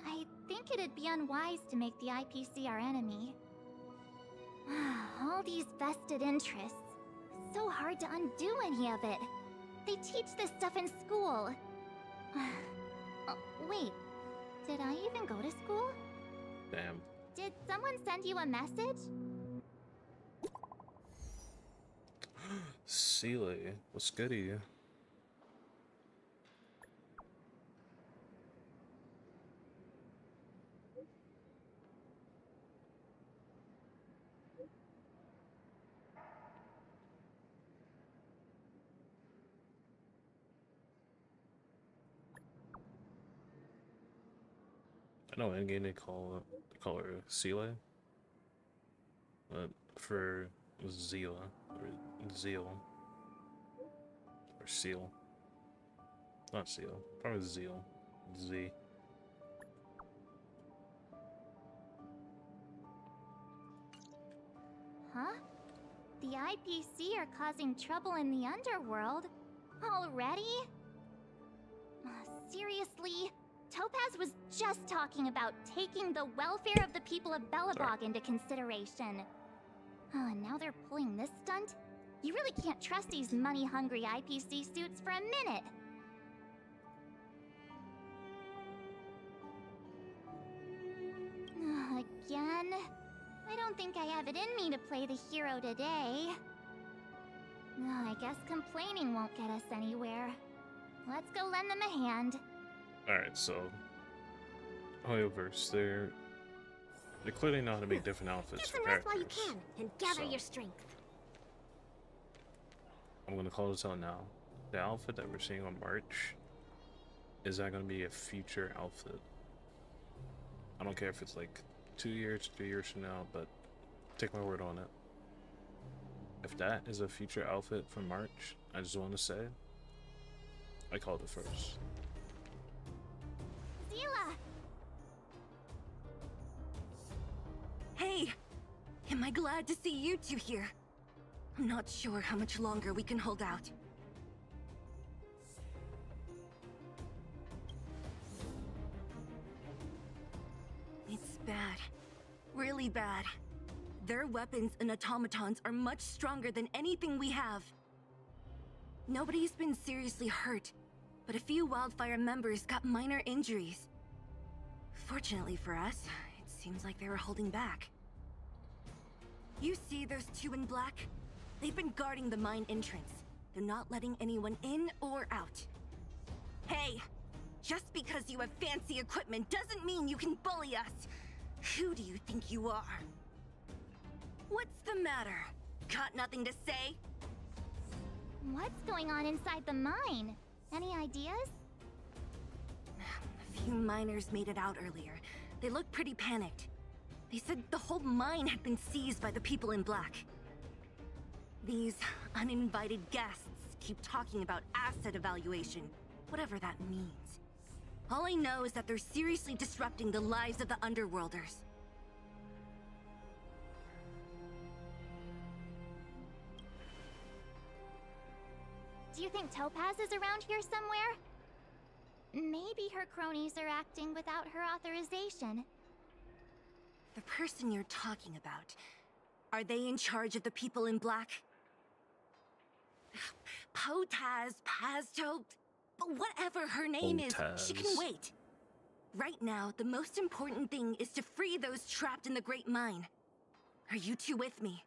I think it'd be unwise to make the IPC our enemy. All these vested interests. So hard to undo any of it. They teach this stuff in school. Oh, wait, did I even go to school? Damn. Did someone send you a message? Sealy, what's goody? I know in game they call her Sela, but for Zila or Zeal or Seal, not Seal, probably Zeal, Z. Huh? The IPC are causing trouble in the underworld? Already? Seriously? Topaz was just talking about taking the welfare of the people of Belobog into consideration. Oh, and now they're pulling this stunt? You really can't trust these money-hungry IPC suits for a minute. Again? I don't think I have it in me to play the hero today. I guess complaining won't get us anywhere. Let's go lend them a hand. Alright, so Hoyoverse, they're clearly know how to make different outfits Get for some rest while characters. you can, and gather So, your strength. I'm gonna call this out now. The outfit that we're seeing on March is not gonna be a future outfit. I don't care if it's like 2 years, 3 years from now, but take my word on it. If that is a future outfit from March, I just want to say, I called it first. Zila! Hey! Am I glad to see you two here? I'm not sure how much longer we can hold out. It's bad. Really bad. Their weapons and automatons are much stronger than anything we have. Nobody's been seriously hurt, but a few Wildfire members got minor injuries. Fortunately for us, it seems like they were holding back. You see those two in black? They've been guarding the mine entrance. They're not letting anyone in or out. Hey! Just because you have fancy equipment doesn't mean you can bully us! Who do you think you are? What's the matter? Got nothing to say? What's going on inside the mine? Any ideas? A few miners made it out earlier. They looked pretty panicked. They said the whole mine had been seized by the people in black. These uninvited guests keep talking about asset evaluation, whatever that means. All I know is that they're seriously disrupting the lives of the Underworlders. Do you think Topaz is around here somewhere? Maybe her cronies are acting without her authorization. The person you're talking about, are they in charge of the people in black? Potaz, Pazto, whatever her name is, she can wait. Right now, the most important thing is to free those trapped in the Great Mine. Are you two with me?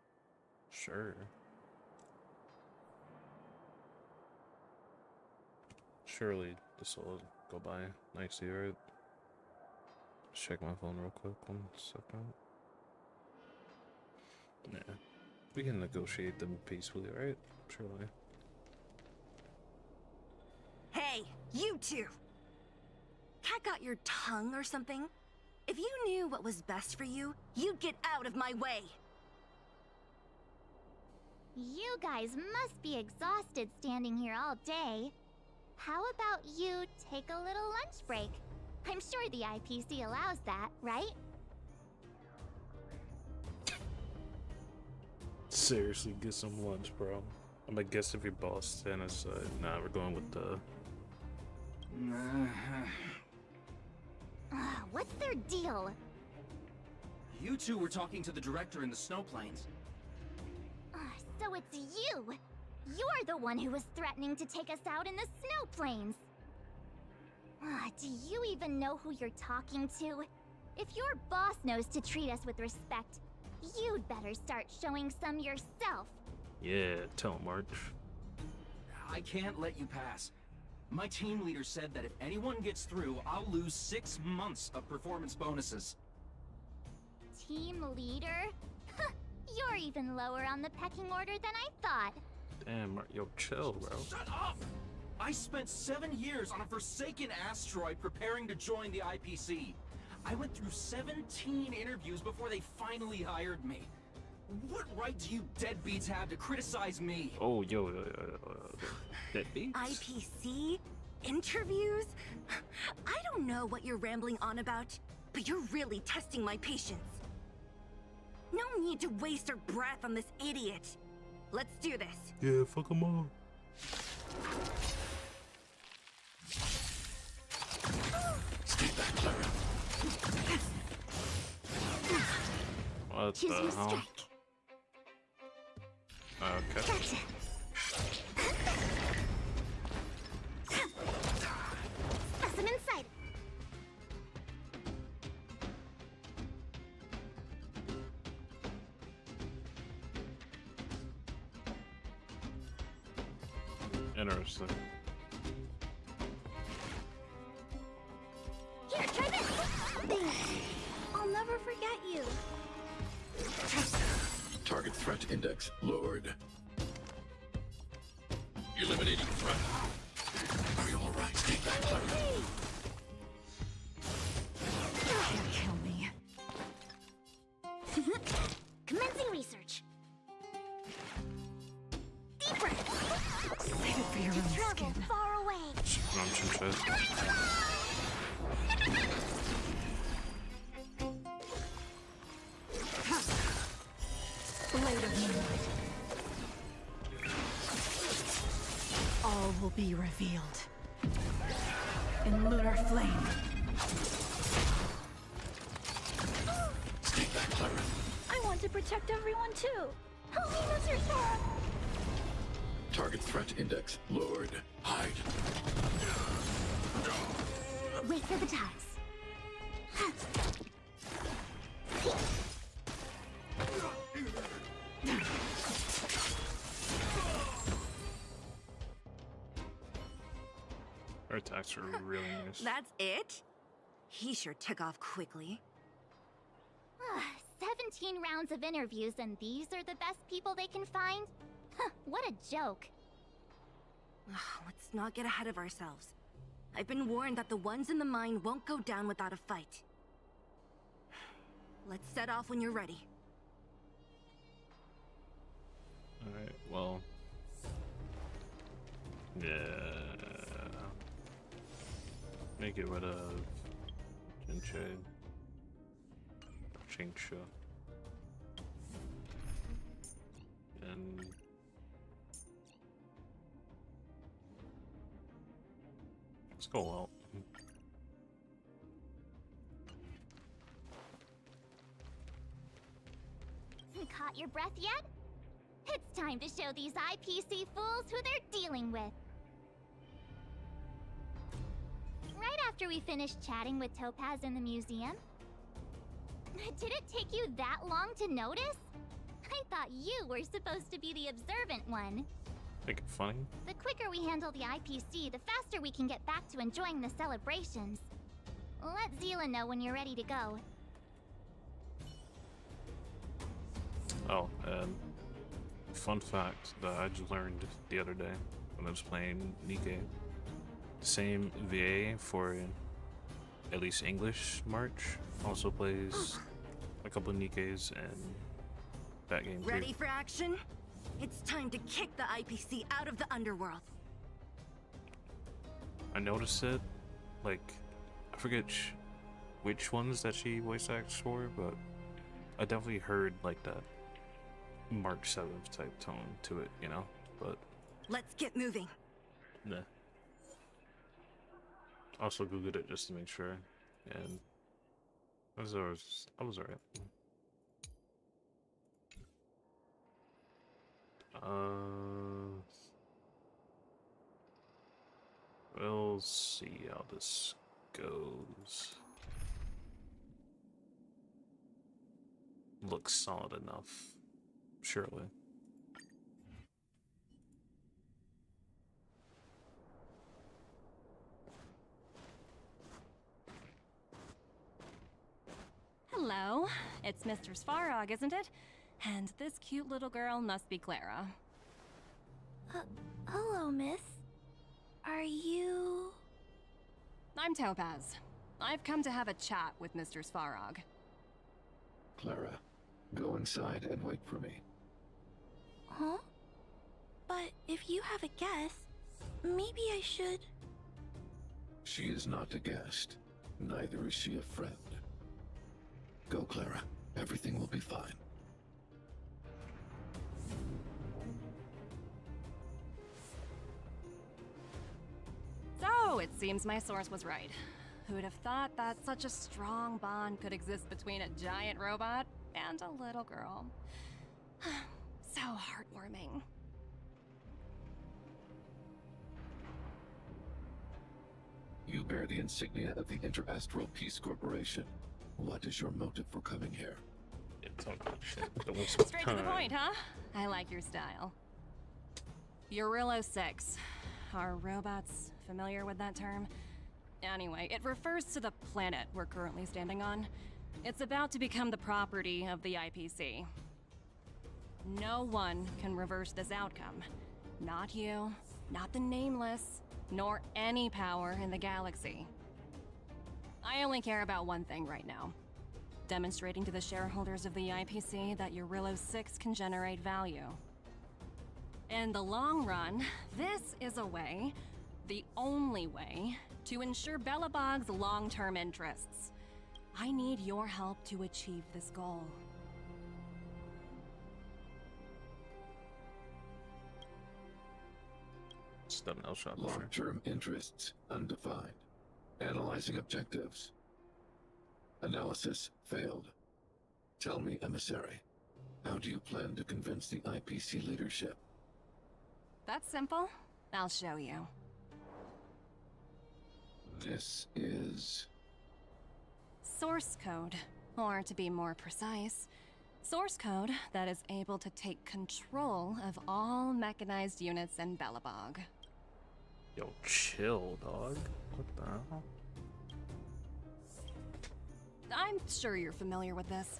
Sure. Surely this will go by nicely, right? Let's check my phone real quick, 1 second. Yeah. We can negotiate them peacefully, right? Surely. Hey, you two! Cat got your tongue or something? If you knew what was best for you, you'd get out of my way! You guys must be exhausted standing here all day. How about you take a little lunch break? I'm sure the IPC allows that, right? Seriously, get some lunch, bro. I'm gonna guess if your boss then is nah, we're going with the What's their deal? You two were talking to the director in the snow plains. So it's you! You're the one who was threatening to take us out in the snow plains! Do you even know who you're talking to? If your boss knows to treat us with respect, you'd better start showing some yourself. Yeah, tell him, March. I can't let you pass. My team leader said that if anyone gets through, I'll lose 6 months of performance bonuses. Team leader? You're even lower on the pecking order than I thought. Damn, March, yo, chill, bro. Shut up! I spent 7 years on a forsaken asteroid preparing to join the IPC. I went through 17 interviews before they finally hired me. What right do you deadbeats have to criticize me? Oh, yo, deadbeats? IPC? Interviews? I don't know what you're rambling on about, but you're really testing my patience. No need to waste our breath on this idiot. Let's do this. Yeah, fuck 'em all. Stay back, Clara. What Choose the your hell? strike. Okay. Gotcha. Specimen sighted. Interesting. Here, try this. Thanks. I'll never forget you. Target threat index lowered. Eliminating threat. Are you all right? Stay back, Clara. Can't kill me. Commencing research. Deep breath. Save it for your To own travel skin. far away. Some shit. Blade of moonlight. All will be revealed. In lunar flame. Stay back, Clara. I want to protect everyone too. Help me, Mr. Sora. Target threat index lowered. Hide. Wait for the tides. Her attacks are really nice. That's it? He sure took off quickly. 17 rounds of interviews and these are the best people they can find? Huh, what a joke. Let's not get ahead of ourselves. I've been warned that the ones in the mine won't go down without a fight. Let's set off when you're ready. Alright, well. Yeah. Make it rid of Chingsha. And let's go out. Caught your breath yet? It's time to show these IPC fools who they're dealing with. Right after we finished chatting with Topaz in the museum. Did it take you that long to notice? I thought you were supposed to be the observant one. Make it funny. The quicker we handle the IPC, the faster we can get back to enjoying the celebrations. Let Zila know when you're ready to go. Oh, and fun fact that I just learned the other day when I was playing Nikkei. Same VA for at least English March also plays a couple of Nikkeis and that game too. Ready for action? It's time to kick the IPC out of the underworld. I noticed it, like, I forget which ones that she voice acts for, but I definitely heard like that March 7th type tone to it, you know, but Let's get moving. nah. Also googled it just to make sure, and I was alright. We'll see how this goes. Looks solid enough, surely. Hello, it's Mr. Svarog, isn't it? And this cute little girl must be Clara. Hello, miss. Are you... I'm Topaz. I've come to have a chat with Mr. Svarog. Clara, go inside and wait for me. Huh? But if you have a guest, maybe I should... She is not a guest. Neither is she a friend. Go, Clara. Everything will be fine. So, it seems my source was right. Who would have thought that such a strong bond could exist between a giant robot and a little girl? So heartwarming. You bear the insignia of the Interastral Peace Corporation. What is your motive for coming here? Straight to the point, huh? I like your style. Eurillo 6. Are robots familiar with that term? Anyway, it refers to the planet we're currently standing on. It's about to become the property of the IPC. No one can reverse this outcome. Not you, not the Nameless, nor any power in the galaxy. I only care about one thing right now. Demonstrating to the shareholders of the IPC that Eurillo 6 can generate value. In the long run, this is a way, the only way, to ensure Belobog's long-term interests. I need your help to achieve this goal. Long-term interests undefined. Analyzing objectives. Analysis failed. Tell me, emissary, how do you plan to convince the IPC leadership? That's simple. I'll show you. This is... Source code, or to be more precise, source code that is able to take control of all mechanized units in Belobog. Yo, chill, dog. What the hell? I'm sure you're familiar with this.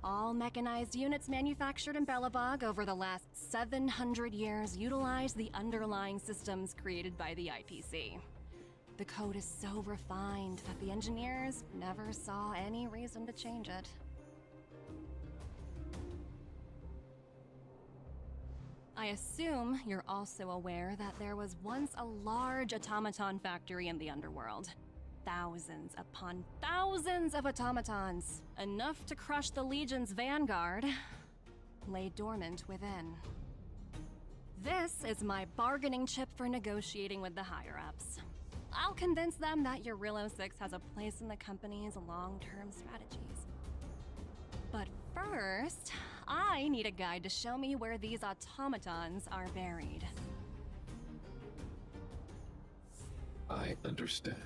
All mechanized units manufactured in Belobog over the last 700 years utilize the underlying systems created by the IPC. The code is so refined that the engineers never saw any reason to change it. I assume you're also aware that there was once a large automaton factory in the underworld. Thousands upon thousands of automatons, enough to crush the Legion's vanguard, lay dormant within. This is my bargaining chip for negotiating with the higher-ups. I'll convince them that Eurillo 6 has a place in the company's long-term strategies. But first, I need a guide to show me where these automatons are buried. I understand.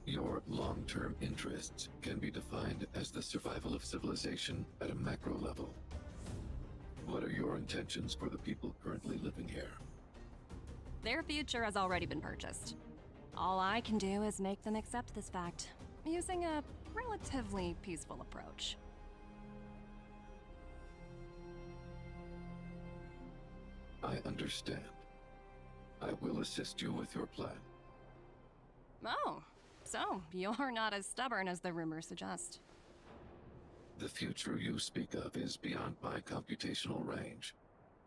Your long-term interests can be defined as the survival of civilization at a macro level. What are your intentions for the people currently living here? Their future has already been purchased. All I can do is make them accept this fact, using a relatively peaceful approach. I understand. I will assist you with your plan. Oh, so you're not as stubborn as the rumors suggest. The future you speak of is beyond my computational range,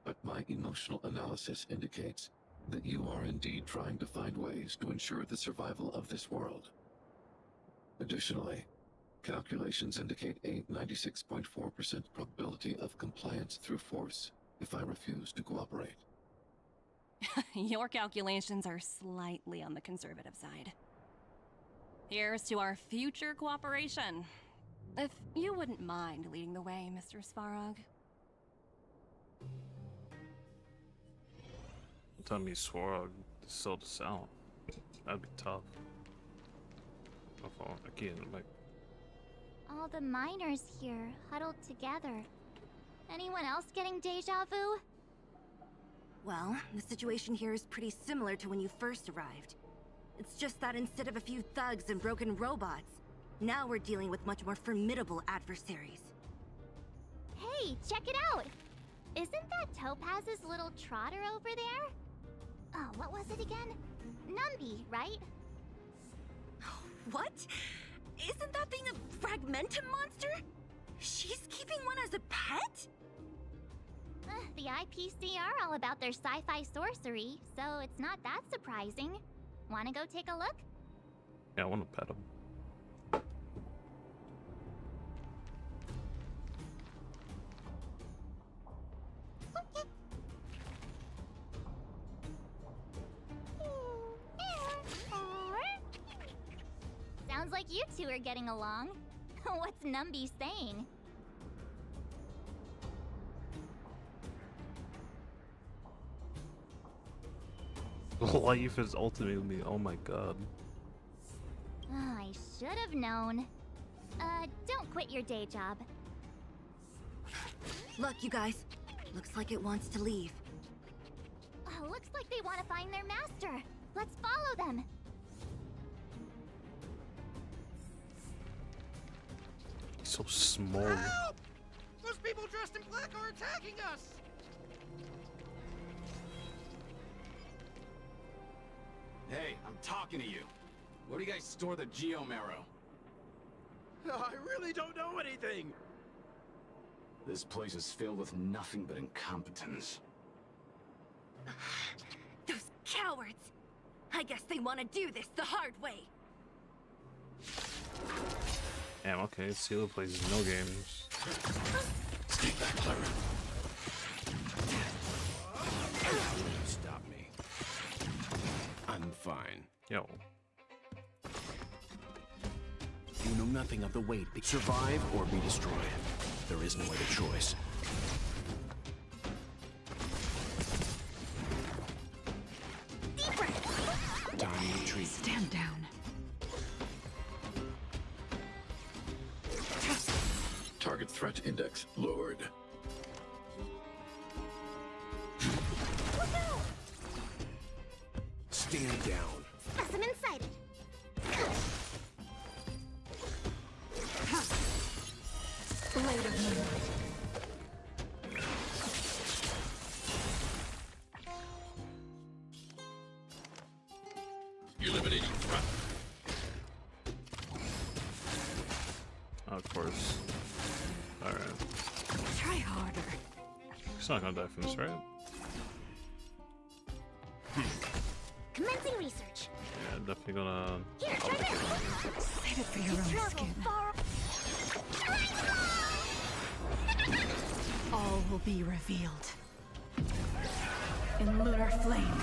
but my emotional analysis indicates that you are indeed trying to find ways to ensure the survival of this world. Additionally, calculations indicate a 96.4% probability of compliance through force if I refuse to cooperate. Your calculations are slightly on the conservative side. Here's to our future cooperation. If you wouldn't mind leading the way, Mr. Svarog. Tell me Svarog to sell this out. That'd be tough. My fault. I can't, like... All the miners here, huddled together. Anyone else getting deja vu? Well, the situation here is pretty similar to when you first arrived. It's just that instead of a few thugs and broken robots, now we're dealing with much more formidable adversaries. Hey, check it out! Isn't that Topaz's little trotter over there? Oh, what was it again? Newbie, right? What? Isn't that thing a fragmentum monster? She's keeping one as a pet? The IPC are all about their sci-fi sorcery, so it's not that surprising. Wanna go take a look? Yeah, I want to pet him. Sounds like you two are getting along. What's Newbie saying? Life is ultimately, oh my god. Oh, I should have known. Don't quit your day job. Look, you guys. Looks like it wants to leave. Looks like they want to find their master. Let's follow them. He's so small. Help! Those people dressed in black are attacking us! Hey, I'm talking to you. Where do you guys store the geomarrow? I really don't know anything! This place is filled with nothing but incompetence. Those cowards! I guess they want to do this the hard way. Damn, okay, Seal plays no games. Stay back, Clara. Stop me. I'm fine. Yo. You know nothing of the weight. Survive or be destroyed. There is no other choice. Time to retreat. Stand down. Target threat index lowered. Stand down. Specimen sighted. Blade of moonlight. Eliminating threat. Of course. Alright. Try harder. He's not gonna die from this, right? Commencing research. Yeah, definitely gonna... Here, try this. Save it for your own skin. All will be revealed. In lunar flame.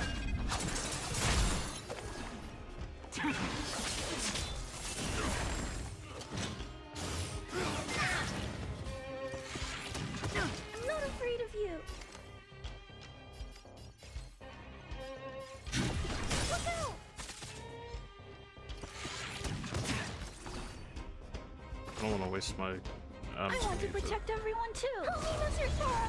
I'm not afraid of you. Look out! I don't want to waste my... I want to protect everyone too. Help me, Mr. Sora.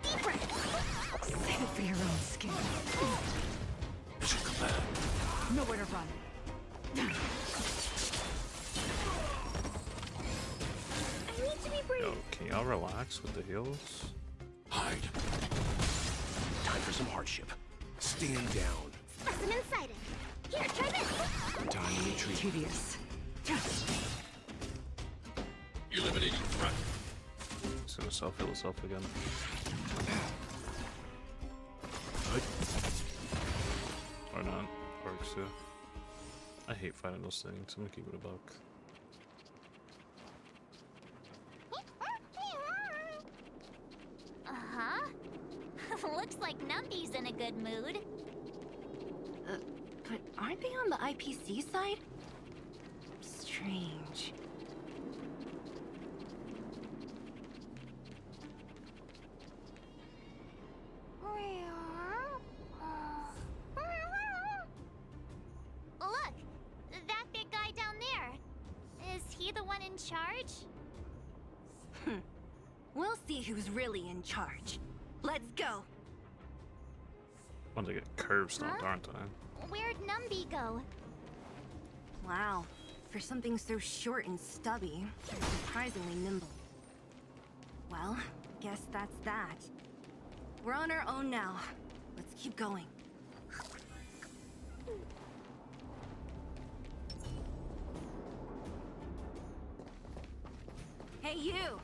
Deep breath. Save it for your own skin. Mission command. Nowhere to run. I need to be brave. Yo, can y'all relax with the heals? Hide. Time for some hardship. Stand down. Specimen sighted. Here, try this. Time to retreat. Tedious. Eliminating threat. It's gonna self-heal itself again. Or not. Works too. I hate fighting those things. I'm gonna keep it a buck. Looks like Newbie's in a good mood. But aren't they on the IPC side? Strange. Look! That big guy down there. Is he the one in charge? We'll see who's really in charge. Let's go. Want to get curb stomped, aren't I? Where'd Newbie go? Wow. For something so short and stubby, surprisingly nimble. Well, guess that's that. We're on our own now. Let's keep going. Hey, you!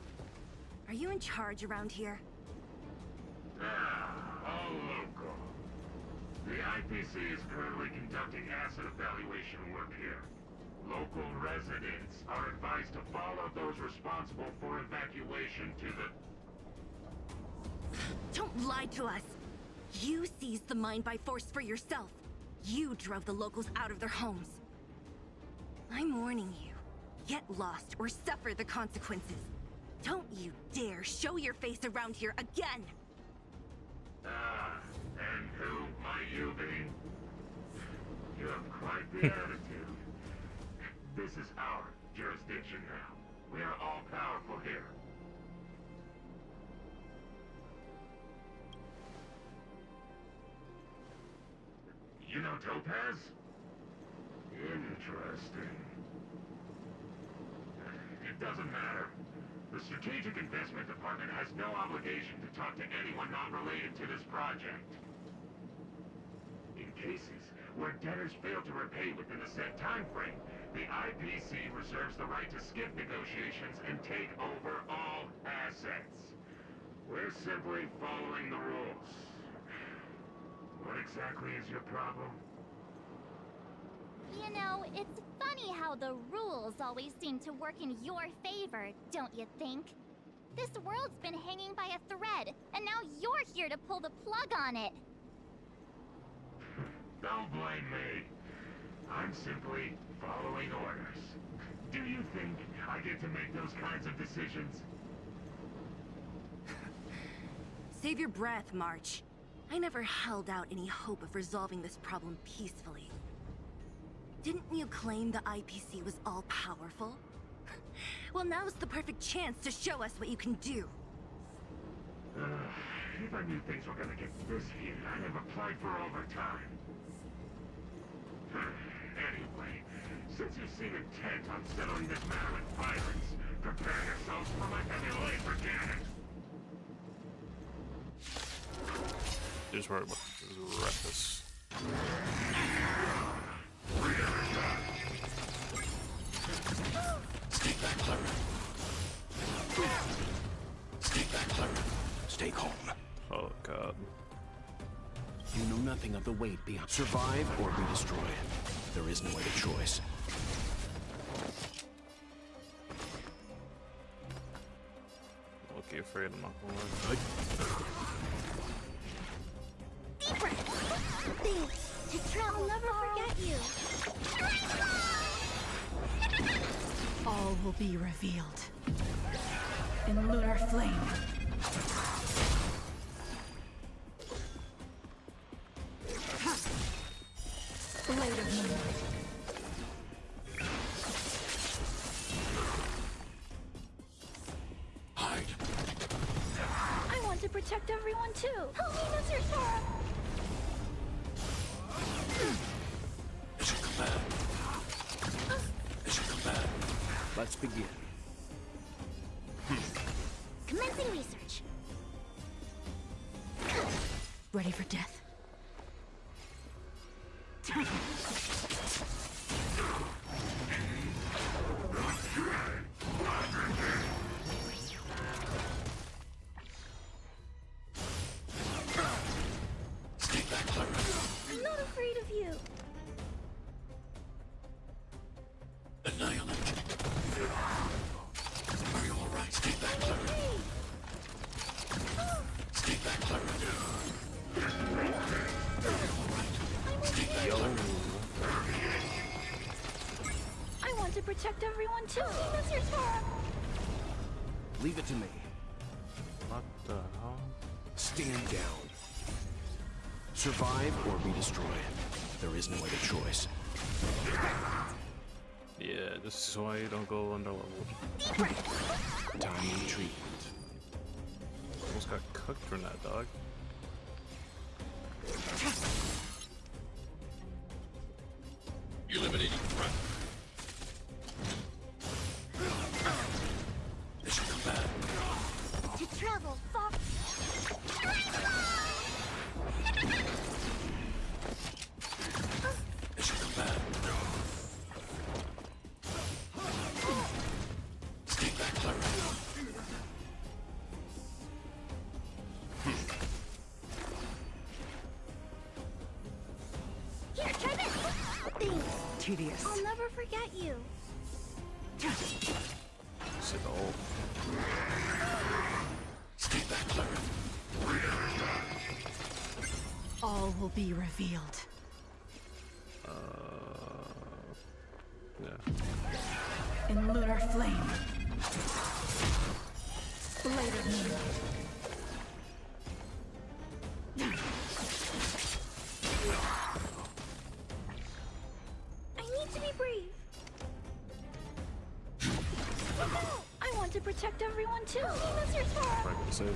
Are you in charge around here? All local. The IPC is currently conducting asset evaluation work here. Local residents are advised to follow those responsible for evacuation to the... Don't lie to us! You seized the mine by force for yourself. You drove the locals out of their homes. I'm warning you. Get lost or suffer the consequences. Don't you dare show your face around here again! And who might you be? You have quite the attitude. This is our jurisdiction now. We are all powerful here. You know Topaz? Interesting. It doesn't matter. The Strategic Investment Department has no obligation to talk to anyone not related to this project. In cases where debtors fail to repay within a set time frame, the IPC reserves the right to skip negotiations and take over all assets. We're simply following the rules. What exactly is your problem? You know, it's funny how the rules always seem to work in your favor, don't you think? This world's been hanging by a thread, and now you're here to pull the plug on it. Don't blame me. I'm simply following orders. Do you think I get to make those kinds of decisions? Save your breath, March. I never held out any hope of resolving this problem peacefully. Didn't you claim the IPC was all-powerful? Well, now's the perfect chance to show us what you can do. If I knew things were gonna get this heated, I'd have applied for overtime. Anyway, since you seem intent on settling this matter with violence, prepare yourselves for my heavy laser cannon. Just worry about this reckless. Stay back, Clara. Stay back, Clara. Stay calm. Oh god. You know nothing of the weight beyond. Survive or be destroyed. There is no other choice. Okay, afraid I'm not gonna lie. Deep breath. Thanks. To travel, I'll never forget you. All will be revealed in lunar flame. Blade of moonlight. Hide. I want to protect everyone too. Help me, Mr. Sora. Mission command. Mission command. Let's begin. Commencing research. Ready for death. Stay back, Clara. I'm not afraid of you. Annihilate. Are you all right? Stay back, Clara. Stay back, Clara. Are you all right? Stay back, Clara. I want to protect everyone too. Help me, Mr. Sora. Leave it to me. What the hell? Stand down. Survive or be destroyed. There is no other choice. Yeah, this is why you don't go underleveled. Timely treatment. Almost got cooked from that, dog. Eliminating threat. Mission command. To travel far. Mission command. Stay back, Clara. Tedious. I'll never forget you. Sit all. Stay back, Clara. All will be revealed. Yeah. In lunar flame. Blade of moonlight. I need to be brave. Look out! I want to protect everyone too. Mima's your I'm not gonna say that.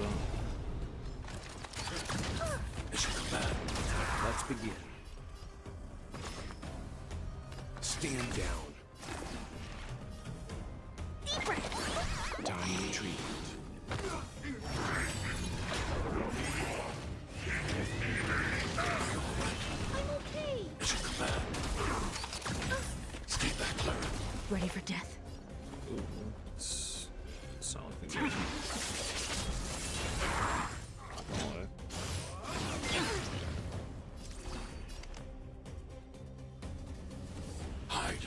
Mission command. Let's begin. Stand down. Deep breath. Time retreat. I'm okay. Mission command. Stay back, Clara. Ready for death? Ooh, sound like a good. Boy. Hide.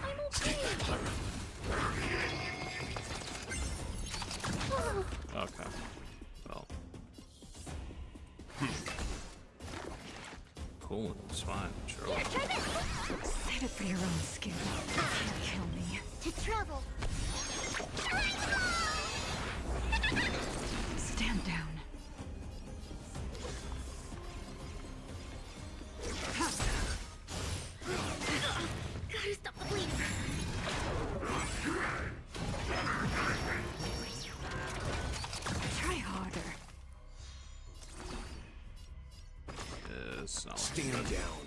I'm Stay okay. back, Clara. Okay. Well. Cool and it's fine, sure. Here, try this. Save it for your own skin. Can't kill me. To travel. Stand down. Gotta stop the bleeding. Try harder. Yeah, it's not like Stand good. down.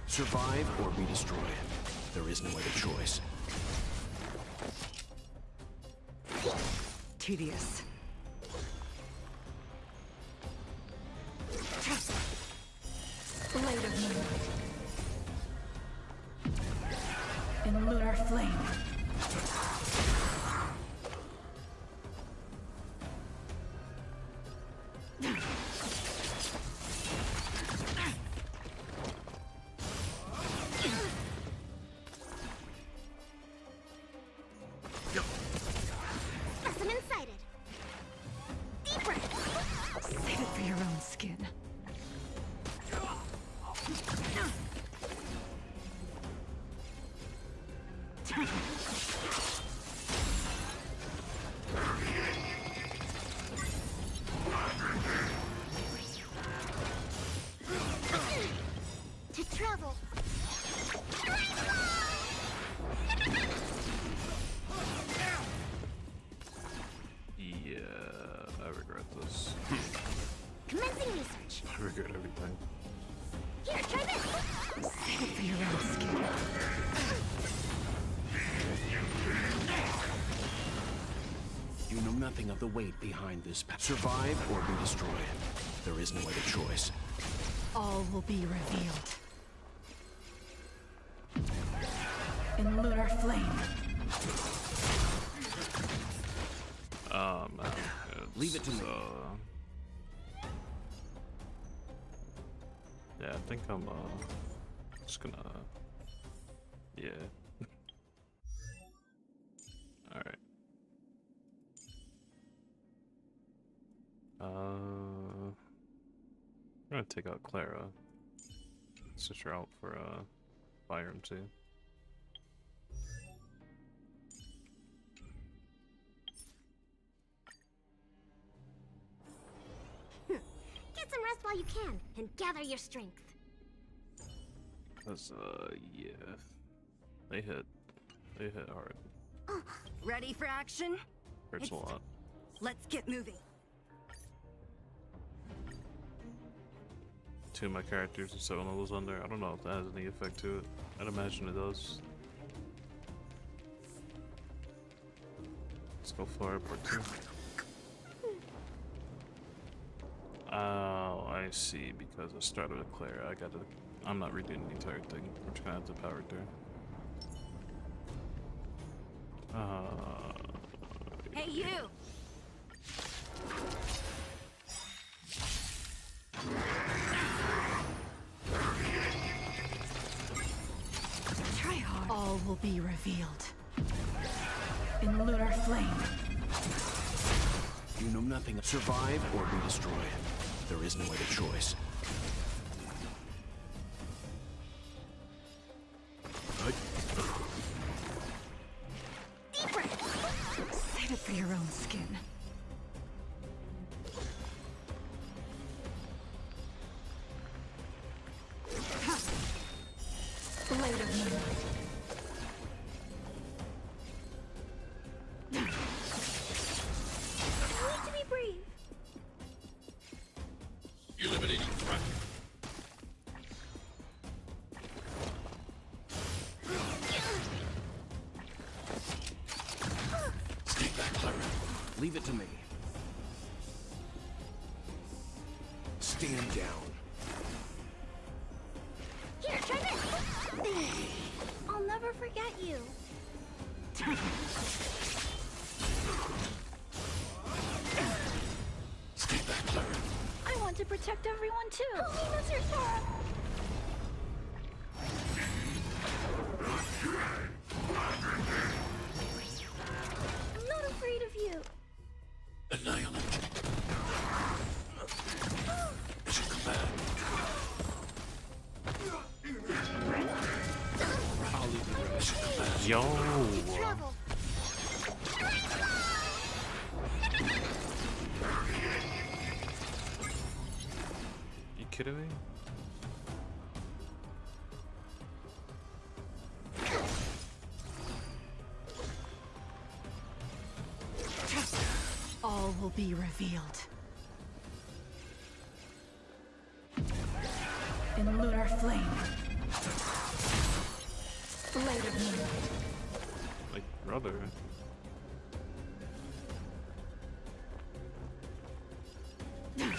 Survive or be destroyed. There is no other choice. Tedious. Blade of moonlight. In lunar flame. Specimen sighted. Deep breath. Save it for your own skin. To travel. Yeah, I regret this. Commencing research. I regret everything. Here, try this. Save it for your own skin. You know nothing of the weight behind this path. Survive or be destroyed. There is no other choice. All will be revealed. In lunar flame. Man, Leave it to me. Yeah, I think I'm just gonna. Yeah. All right. I'm gonna take out Clara. Switch her out for Byram too. Get some rest while you can, and gather your strength. Cause yeah, they hit hard. Ready for action? Hurts a lot. Let's get moving. Two of my characters are 7 levels under. I don't know if that has any effect to it. I'd imagine it does. Let's go for part 2. Oh, I see. Because I started with Clara, I'm not redoing the entire thing. I'm just gonna have to power through. Hey, you! be revealed. In lunar flame. You know nothing. Survive or be destroyed. There is no other choice. Save it for your own skin. Blade of moonlight. I need to be brave. Eliminating threat. Stay back, Clara. Leave it to me. Stand down. Here, try this. I'll never forget you. Stay back, Clara. I want to protect everyone too. Help me, Mr. Sora. I'm not afraid of you. Annihilate. Mission command. I'll leave the mission command. Yo. Travel. You kidding me? All will be revealed. In lunar flame. Blade of moonlight. Like, brother. I need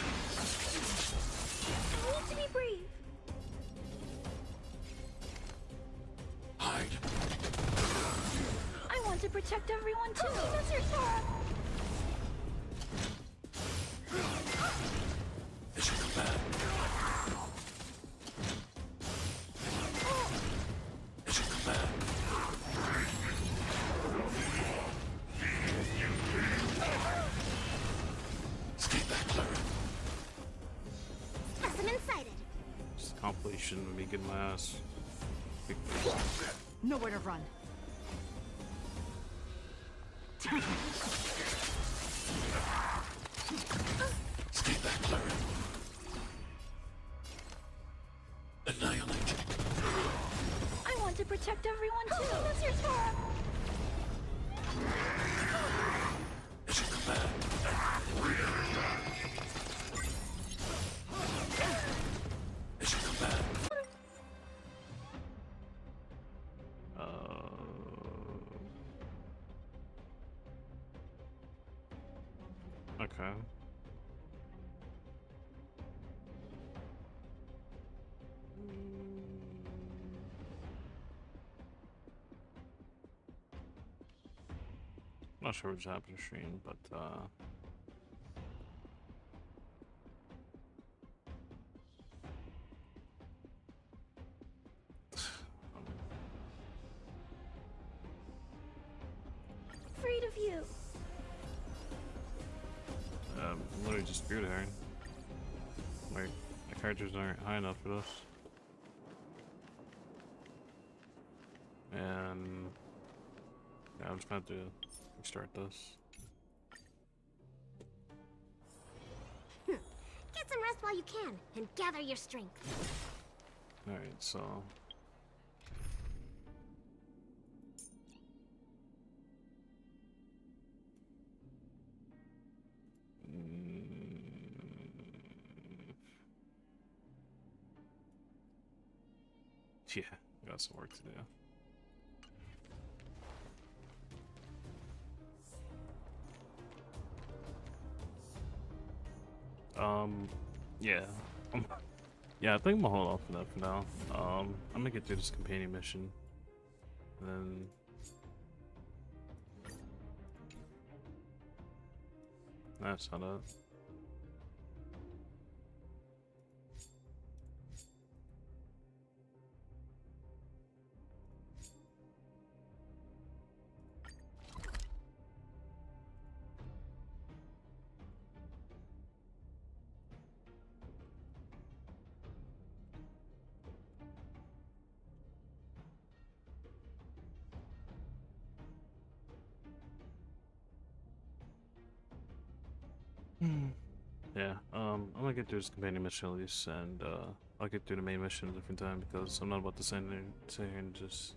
to be brave. Hide. I want to protect everyone too. Help me, Mr. Sora. Mission command. Mission command. Stay back, Clara. Specimen sighted. Just compilation of me getting my ass. Nowhere to run. Stay back, Clara. Annihilate. I want to protect everyone too. Help me, Mr. Sora. Mission command. Mission command. Okay. Not sure what just happened to stream, but Afraid of you. literally just spearheading. Like, the characters aren't high enough for this. And yeah, I'm just gonna have to restart this. Get some rest while you can, and gather your strength. Alright, so yeah, got some work to do. Yeah. Yeah, I think I'm gonna hold off on that for now. I'm gonna get through this companion mission. And then that's not it. Yeah, I'm gonna get through this companion mission at least, and I'll get through the main mission a different time because I'm not about to sit here and just.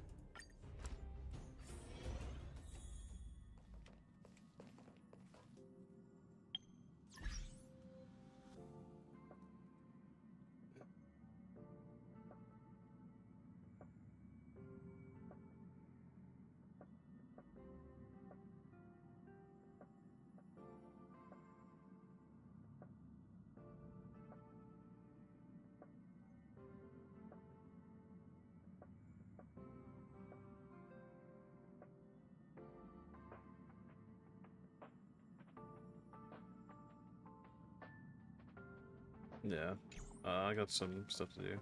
Yeah, I got some stuff to do.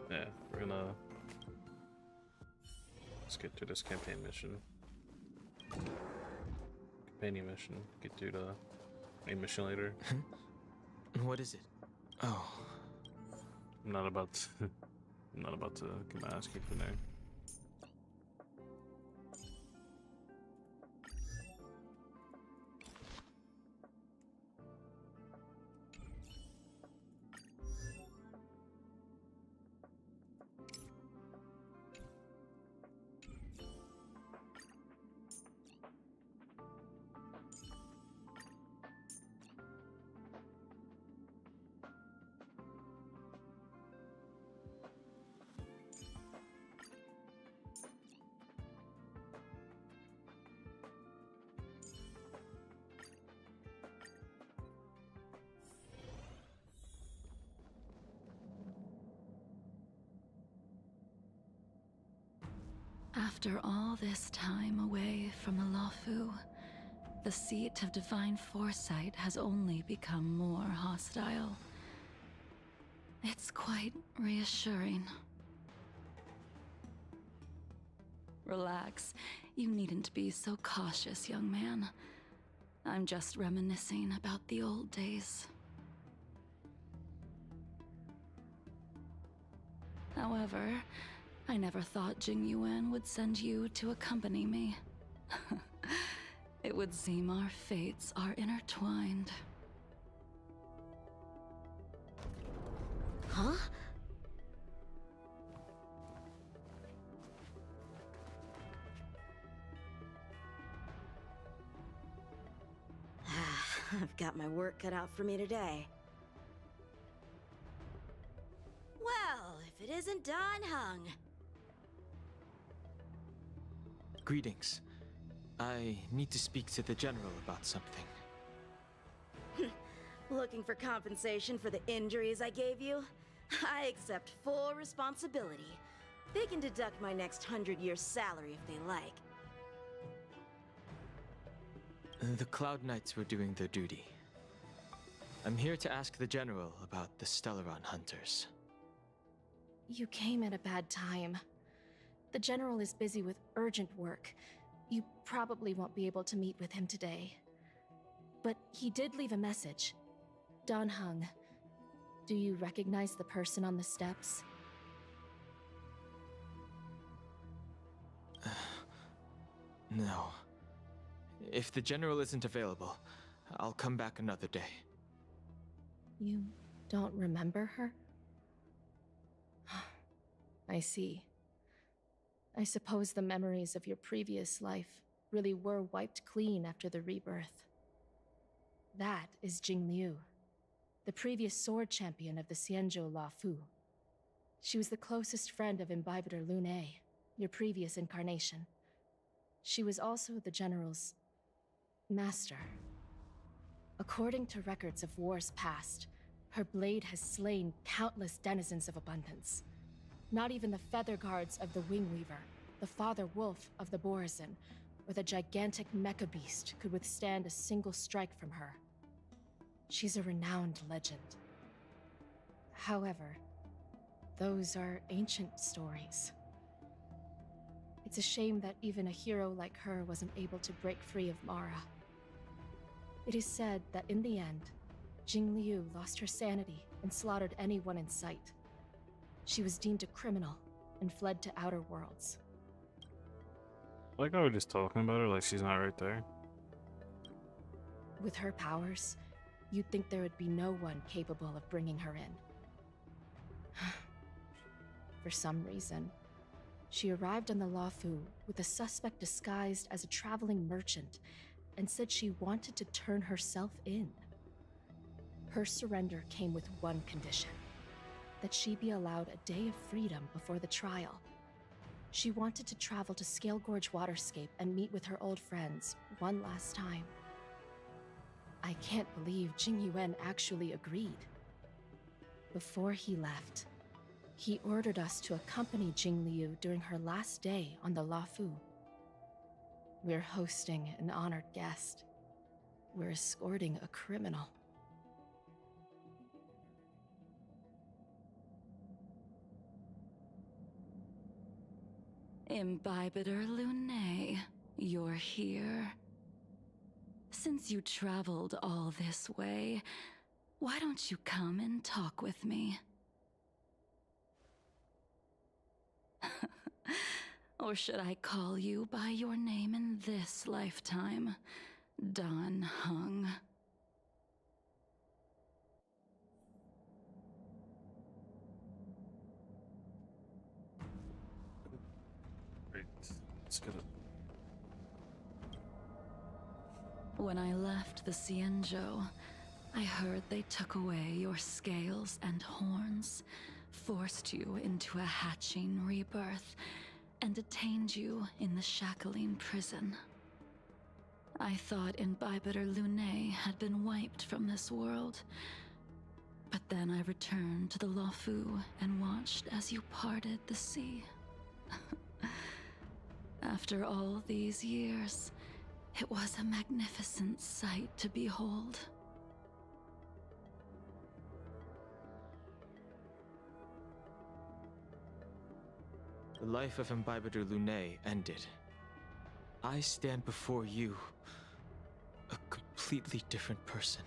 Yeah, we're gonna let's get through this campaign mission. Companion mission. Get through the main mission later. What is it? Oh. I'm not about to I'm not about to get my ass kicked in there. After all this time away from Alafu, the seat of divine foresight has only become more hostile. It's quite reassuring. Relax. You needn't be so cautious, young man. I'm just reminiscing about the old days. However, I never thought Jingliu would send you to accompany me. It would seem our fates are intertwined. Huh? I've got my work cut out for me today. Well, if it isn't Dan Heng. Greetings. I need to speak to the General about something. Looking for compensation for the injuries I gave you? I accept full responsibility. They can deduct my next 100-year salary if they like. The Cloud Knights were doing their duty. I'm here to ask the General about the Stellaron Hunters. You came at a bad time. The General is busy with urgent work. You probably won't be able to meet with him today. But he did leave a message. Dan Heng, do you recognize the person on the steps? No. If the General isn't available, I'll come back another day. You don't remember her? I see. I suppose the memories of your previous life really were wiped clean after the rebirth. That is Jingliu, the previous sword champion of the Xianzhou La Fu. She was the closest friend of Imbibitor Lune, your previous incarnation. She was also the General's master. According to records of wars past, her blade has slain countless denizens of abundance. Not even the feather guards of the Wingweaver, the father wolf of the Borazon, or the gigantic mecha beast could withstand a single strike from her. She's a renowned legend. However, those are ancient stories. It's a shame that even a hero like her wasn't able to break free of Mara. It is said that in the end, Jingliu lost her sanity and slaughtered anyone in sight. She was deemed a criminal and fled to outer worlds. Like I was just talking about her like she's not right there. With her powers, you'd think there would be no one capable of bringing her in. For some reason, she arrived on the Luofu with a suspect disguised as a traveling merchant and said she wanted to turn herself in. Her surrender came with one condition: that she be allowed a day of freedom before the trial. She wanted to travel to Scale Gorge Waterscape and meet with her old friends one last time. I can't believe Jing Yuan actually agreed. Before he left, he ordered us to accompany Jingliu during her last day on the Luofu. We're hosting an honored guest. We're escorting a criminal. Imbibitor Lunae, you're here. Since you traveled all this way, why don't you come and talk with me? Or should I call you by your name in this lifetime? Dan Heng. Great. Let's get it. When I left the Xianzhou, I heard they took away your scales and horns, forced you into a hatching rebirth, and detained you in the shackling prison. I thought Imbibitor Lunae had been wiped from this world, but then I returned to the Luofu and watched as you parted the sea. After all these years, it was a magnificent sight to behold. The life of Imbibitor Lunae ended. I stand before you, a completely different person.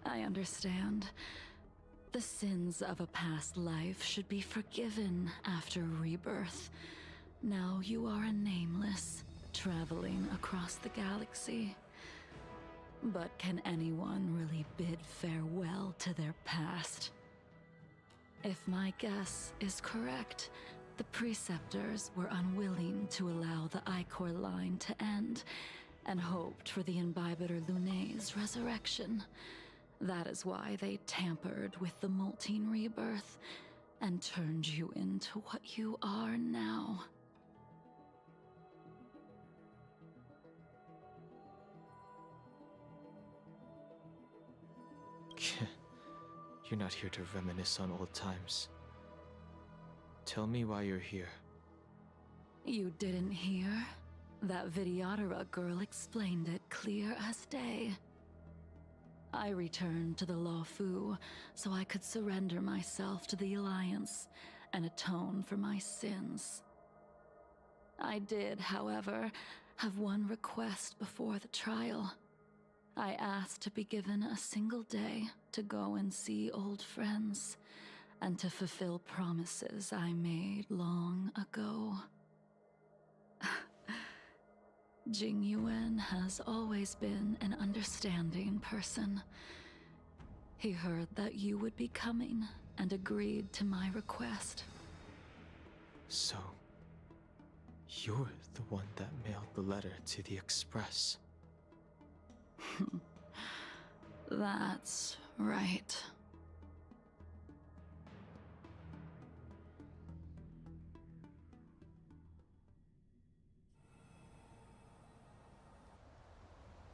I understand. The sins of a past life should be forgiven after rebirth. Now you are a nameless, traveling across the galaxy. But can anyone really bid farewell to their past? If my guess is correct, the Preceptors were unwilling to allow the Ichor line to end, and hoped for the Imbibitor Lunae's resurrection. That is why they tampered with the molting rebirth, and turned you into what you are now. You're not here to reminisce on old times. Tell me why you're here. You didn't hear? That Vidyadhara girl explained it clear as day. I returned to the Luofu so I could surrender myself to the Alliance and atone for my sins. I did, however, have one request before the trial. I asked to be given a single day to go and see old friends, and to fulfill promises I made long ago. Jing Yuan has always been an understanding person. He heard that you would be coming and agreed to my request. So, you're the one that mailed the letter to the Express. That's right.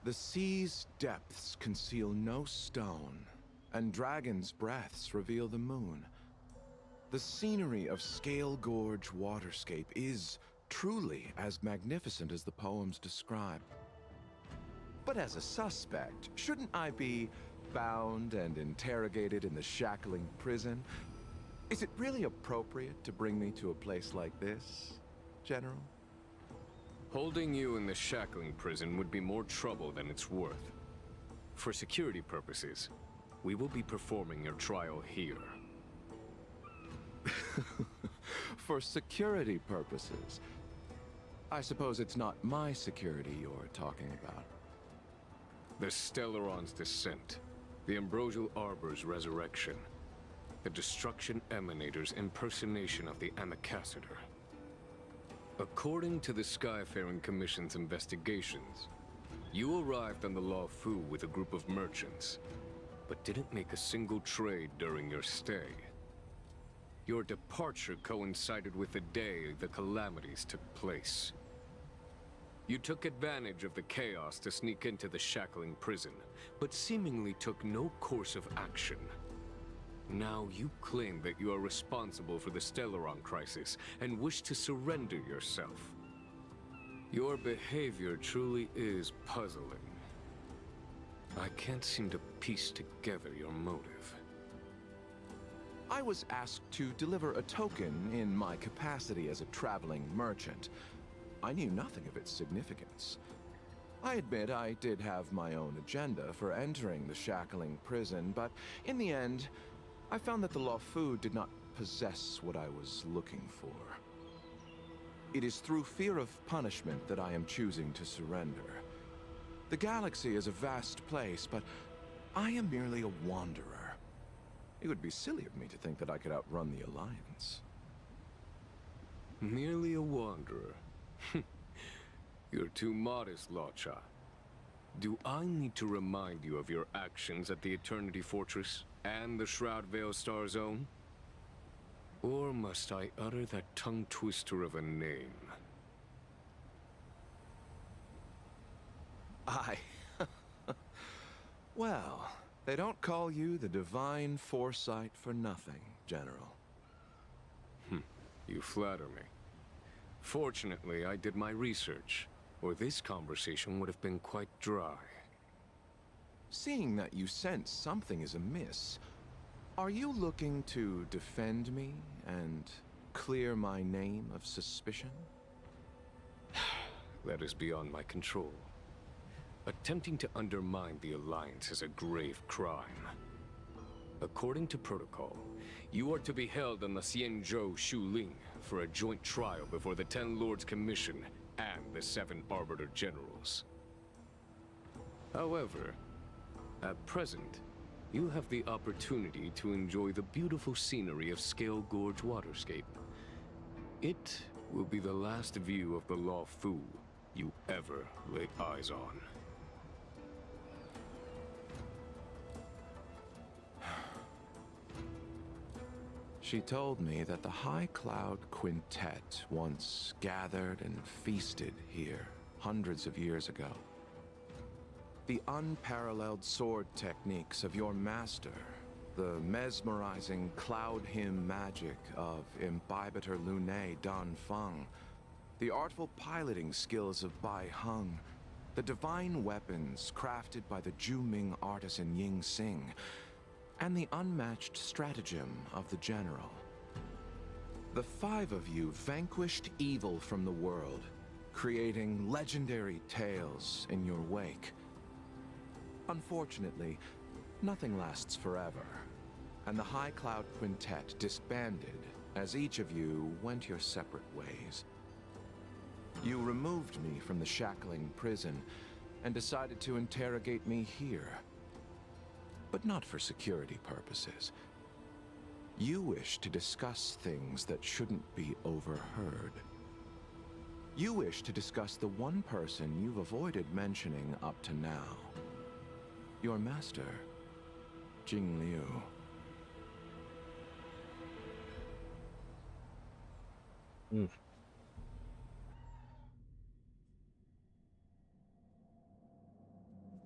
The sea's depths conceal no stone, and dragons' breaths reveal the moon. The scenery of Scale Gorge Waterscape is truly as magnificent as the poems describe. But as a suspect, shouldn't I be bound and interrogated in the shackling prison? Is it really appropriate to bring me to a place like this, General? Holding you in the shackling prison would be more trouble than it's worth. For security purposes, we will be performing your trial here. For security purposes? I suppose it's not my security you're talking about. The Stellaron's descent, the Ambrosial Arbor's resurrection, the Destruction Emanator's impersonation of the Amicassator. According to the Skyfaring Commission's investigations, you arrived on the Law Fu with a group of merchants, but didn't make a single trade during your stay. Your departure coincided with the day the calamities took place. You took advantage of the chaos to sneak into the shackling prison, but seemingly took no course of action. Now you claim that you are responsible for the Stellaron crisis and wish to surrender yourself. Your behavior truly is puzzling. I can't seem to piece together your motive. I was asked to deliver a token in my capacity as a traveling merchant. I knew nothing of its significance. I admit I did have my own agenda for entering the shackling prison, but in the end, I found that the Law Fu did not possess what I was looking for. It is through fear of punishment that I am choosing to surrender. The galaxy is a vast place, but I am merely a wanderer. It would be silly of me to think that I could outrun the Alliance. Merely a wanderer? You're too modest, Lotcha. Do I need to remind you of your actions at the Eternity Fortress and the Shroud Veil Star Zone? Or must I utter that tongue twister of a name? Well, they don't call you the Divine Foresight for nothing, General. You flatter me. Fortunately, I did my research, or this conversation would have been quite dry. Seeing that you sense something is amiss, are you looking to defend me and clear my name of suspicion? That is beyond my control. Attempting to undermine the Alliance is a grave crime. According to protocol, you are to be held on the Xianzhou Shuling for a joint trial before the Ten Lords Commission and the 7 Arbiter Generals. However, at present, you have the opportunity to enjoy the beautiful scenery of Scale Gorge Waterscape. It will be the last view of the Law Fu you ever lay eyes on. She told me that the High Cloud Quintet once gathered and feasted here hundreds of years ago. The unparalleled sword techniques of your master, the mesmerizing cloud hymn magic of Imbibitor Lunae Dan Feng, the artful piloting skills of Bai Heng, the divine weapons crafted by the Juming artisan Ying Xing, and the unmatched stratagem of the General. The 5 of you vanquished evil from the world, creating legendary tales in your wake. Unfortunately, nothing lasts forever, and the High Cloud Quintet disbanded as each of you went your separate ways. You removed me from the shackling prison and decided to interrogate me here. But not for security purposes. You wish to discuss things that shouldn't be overheard. You wish to discuss the one person you've avoided mentioning up to now. Your master, Jingliu.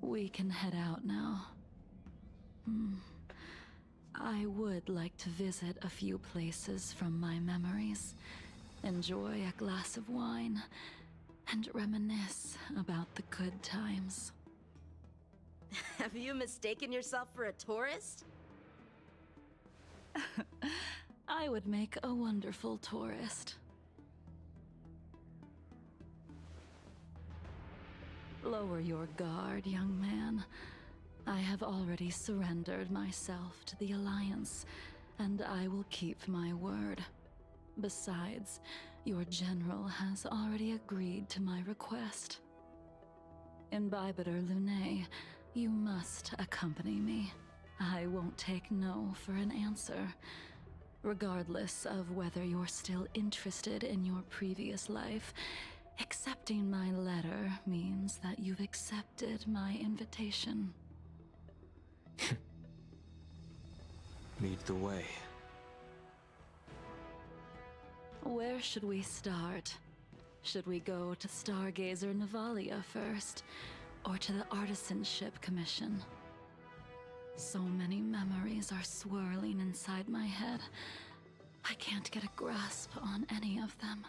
We can head out now. I would like to visit a few places from my memories, enjoy a glass of wine, and reminisce about the good times. Have you mistaken yourself for a tourist? I would make a wonderful tourist. Lower your guard, young man. I have already surrendered myself to the Alliance, and I will keep my word. Besides, your general has already agreed to my request. Imbibitor Lunae, you must accompany me. I won't take no for an answer. Regardless of whether you're still interested in your previous life, accepting my letter means that you've accepted my invitation. Lead the way. Where should we start? Should we go to Stargazer Navalia first, or to the Artisanship Commission? So many memories are swirling inside my head. I can't get a grasp on any of them.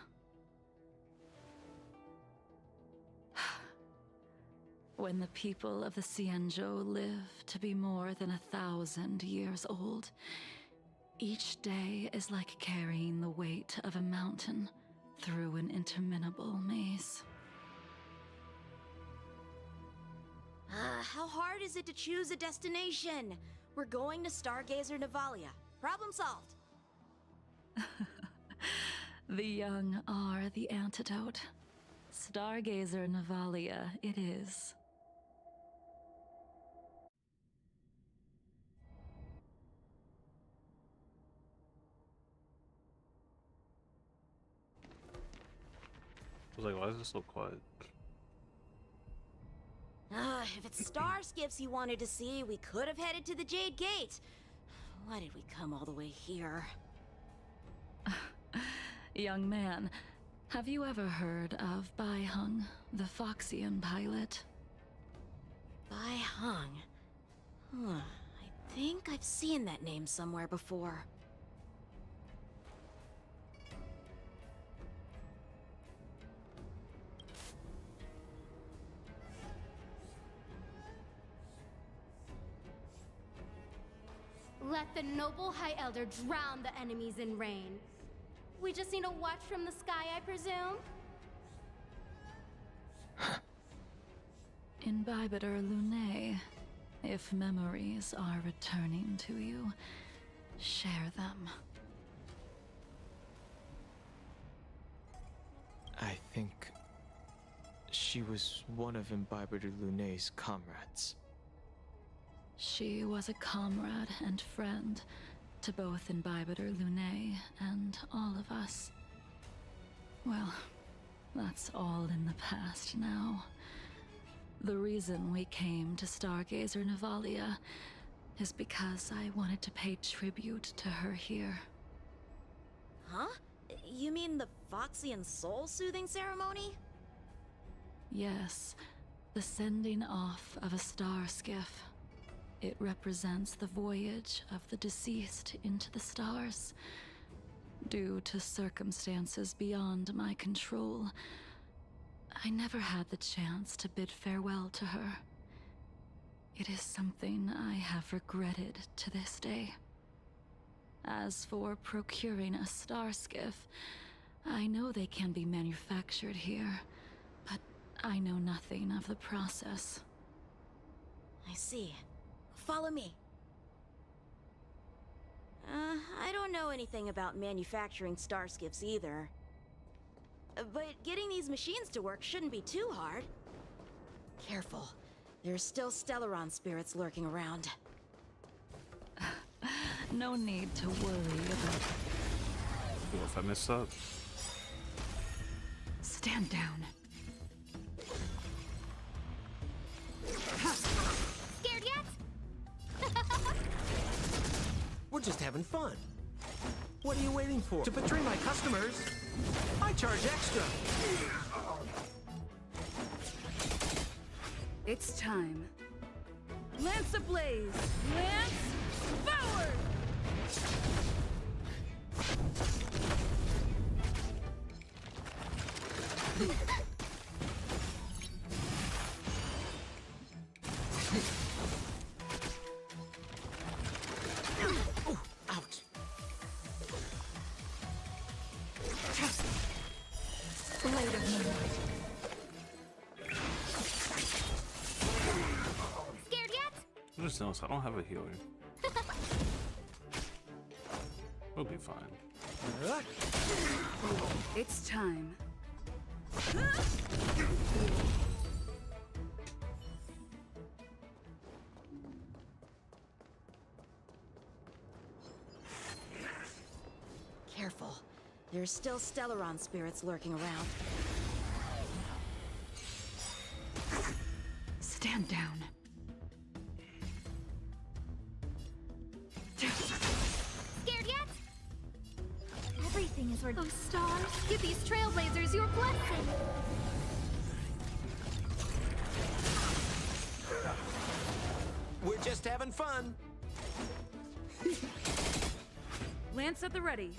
When the people of the Xianzhou live to be more than 1,000 years old, each day is like carrying the weight of a mountain through an interminable maze. How hard is it to choose a destination? We're going to Stargazer Navalia. Problem solved. The young are the antidote. Stargazer Navalia it is. I was like, why is it so quiet? If it's star skiffs you wanted to see, we could have headed to the Jade Gate. Why did we come all the way here? Young man, have you ever heard of Bai Hung, the Foxian pilot? Bai Hung? I think I've seen that name somewhere before. Let the noble High Elder drown the enemies in rain. We just need a watch from the sky, I presume? Imbibitor Lunae, if memories are returning to you, share them. I think she was one of Imbibitor Lunae's comrades. She was a comrade and friend to both Imbibitor Lunae and all of us. Well, that's all in the past now. The reason we came to Stargazer Navalia is because I wanted to pay tribute to her here. Huh? You mean the Foxian soul-soothing ceremony? Yes, the sending off of a star skiff. It represents the voyage of the deceased into the stars. Due to circumstances beyond my control, I never had the chance to bid farewell to her. It is something I have regretted to this day. As for procuring a star skiff, I know they can be manufactured here, but I know nothing of the process. I see. Follow me. I don't know anything about manufacturing star skiffs either. But getting these machines to work shouldn't be too hard. Careful. There's still Stellaron spirits lurking around. No need to worry about... What if I mess up? Stand down. Scared yet? We're just having fun. What are you waiting for? To betray my customers, I charge extra. It's time. Lance ablaze! Lance forward! Oh, ouch. Blade of Moonlight. Scared yet? I just noticed I don't have a healer. We'll be fine. It's time. Careful. There's still Stellaron spirits lurking around. Stand down. Scared yet? Everything is worth. Oh, stars, give these trailblazers your blessing. We're just having fun. Lance at the ready.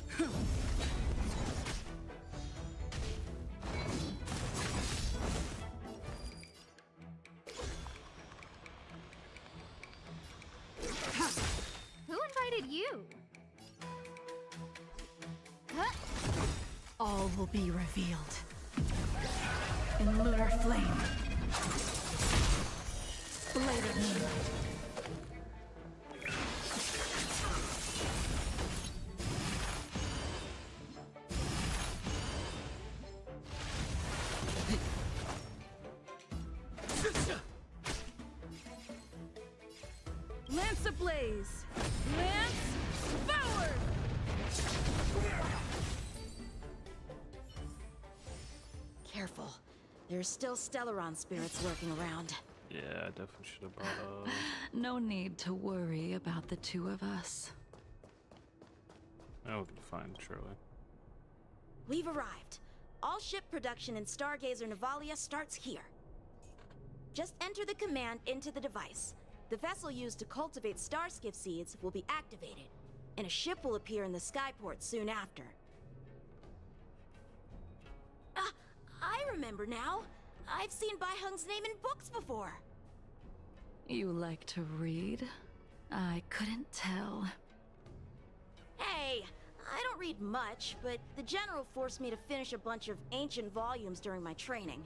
Who invited you? All will be revealed. In lunar flame. Blade of Moonlight. Lance ablaze! Lance forward! Careful. There's still Stellaron spirits lurking around. Yeah, I definitely should have brought No need to worry about the two of us. That would be fine, surely. We've arrived. All ship production in Stargazer Navalia starts here. Just enter the command into the device. The vessel used to cultivate starskiff seeds will be activated, and a ship will appear in the skyport soon after. I remember now. I've seen Bai Hung's name in books before. You like to read? I couldn't tell. Hey, I don't read much, but the General forced me to finish a bunch of ancient volumes during my training.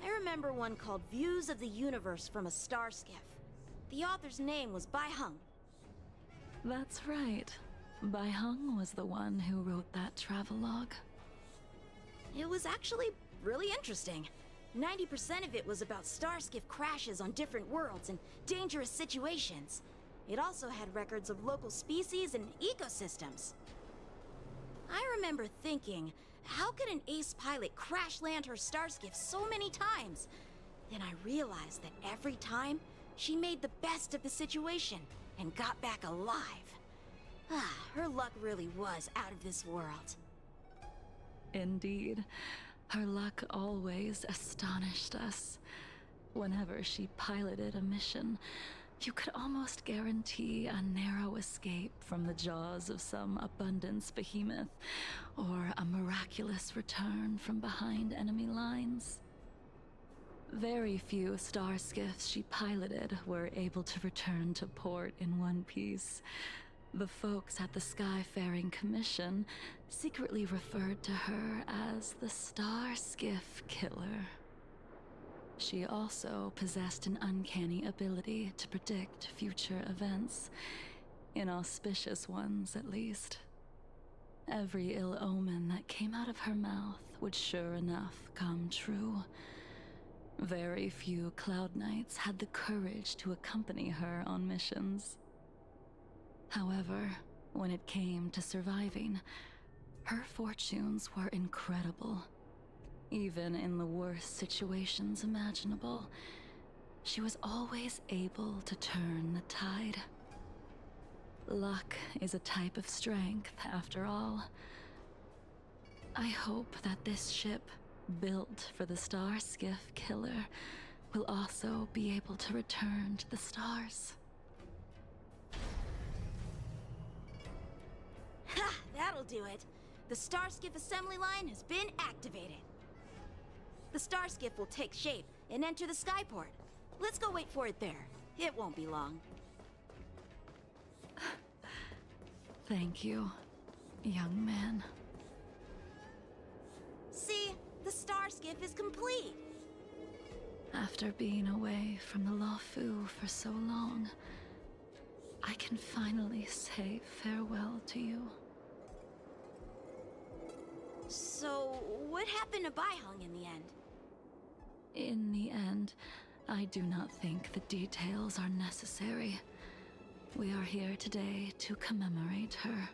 I remember one called Views of the Universe from a Starskiff. The author's name was Bai Hung. That's right. Bai Hung was the one who wrote that travelogue. It was actually really interesting. 90% of it was about starskiff crashes on different worlds and dangerous situations. It also had records of local species and ecosystems. I remember thinking, how could an ace pilot crash land her starskiff so many times? Then I realized that every time, she made the best of the situation and got back alive. Her luck really was out of this world. Indeed. Her luck always astonished us. Whenever she piloted a mission, you could almost guarantee a narrow escape from the jaws of some abundance behemoth, or a miraculous return from behind enemy lines. Very few starskiffs she piloted were able to return to port in one piece. The folks at the Skyfaring Commission secretly referred to her as the Starskiff Killer. She also possessed an uncanny ability to predict future events, inauspicious ones at least. Every ill omen that came out of her mouth would sure enough come true. Very few Cloud Knights had the courage to accompany her on missions. However, when it came to surviving, her fortunes were incredible. Even in the worst situations imaginable, she was always able to turn the tide. Luck is a type of strength, after all. I hope that this ship, built for the Starskiff Killer, will also be able to return to the stars. Ha! That'll do it. The Starskiff assembly line has been activated. The Starskiff will take shape and enter the skyport. Let's go wait for it there. It won't be long. Thank you, young man. See? The Starskiff is complete. After being away from the Lawfu for so long, I can finally say farewell to you. So, what happened to Baihung in the end? In the end, I do not think the details are necessary. We are here today to commemorate her.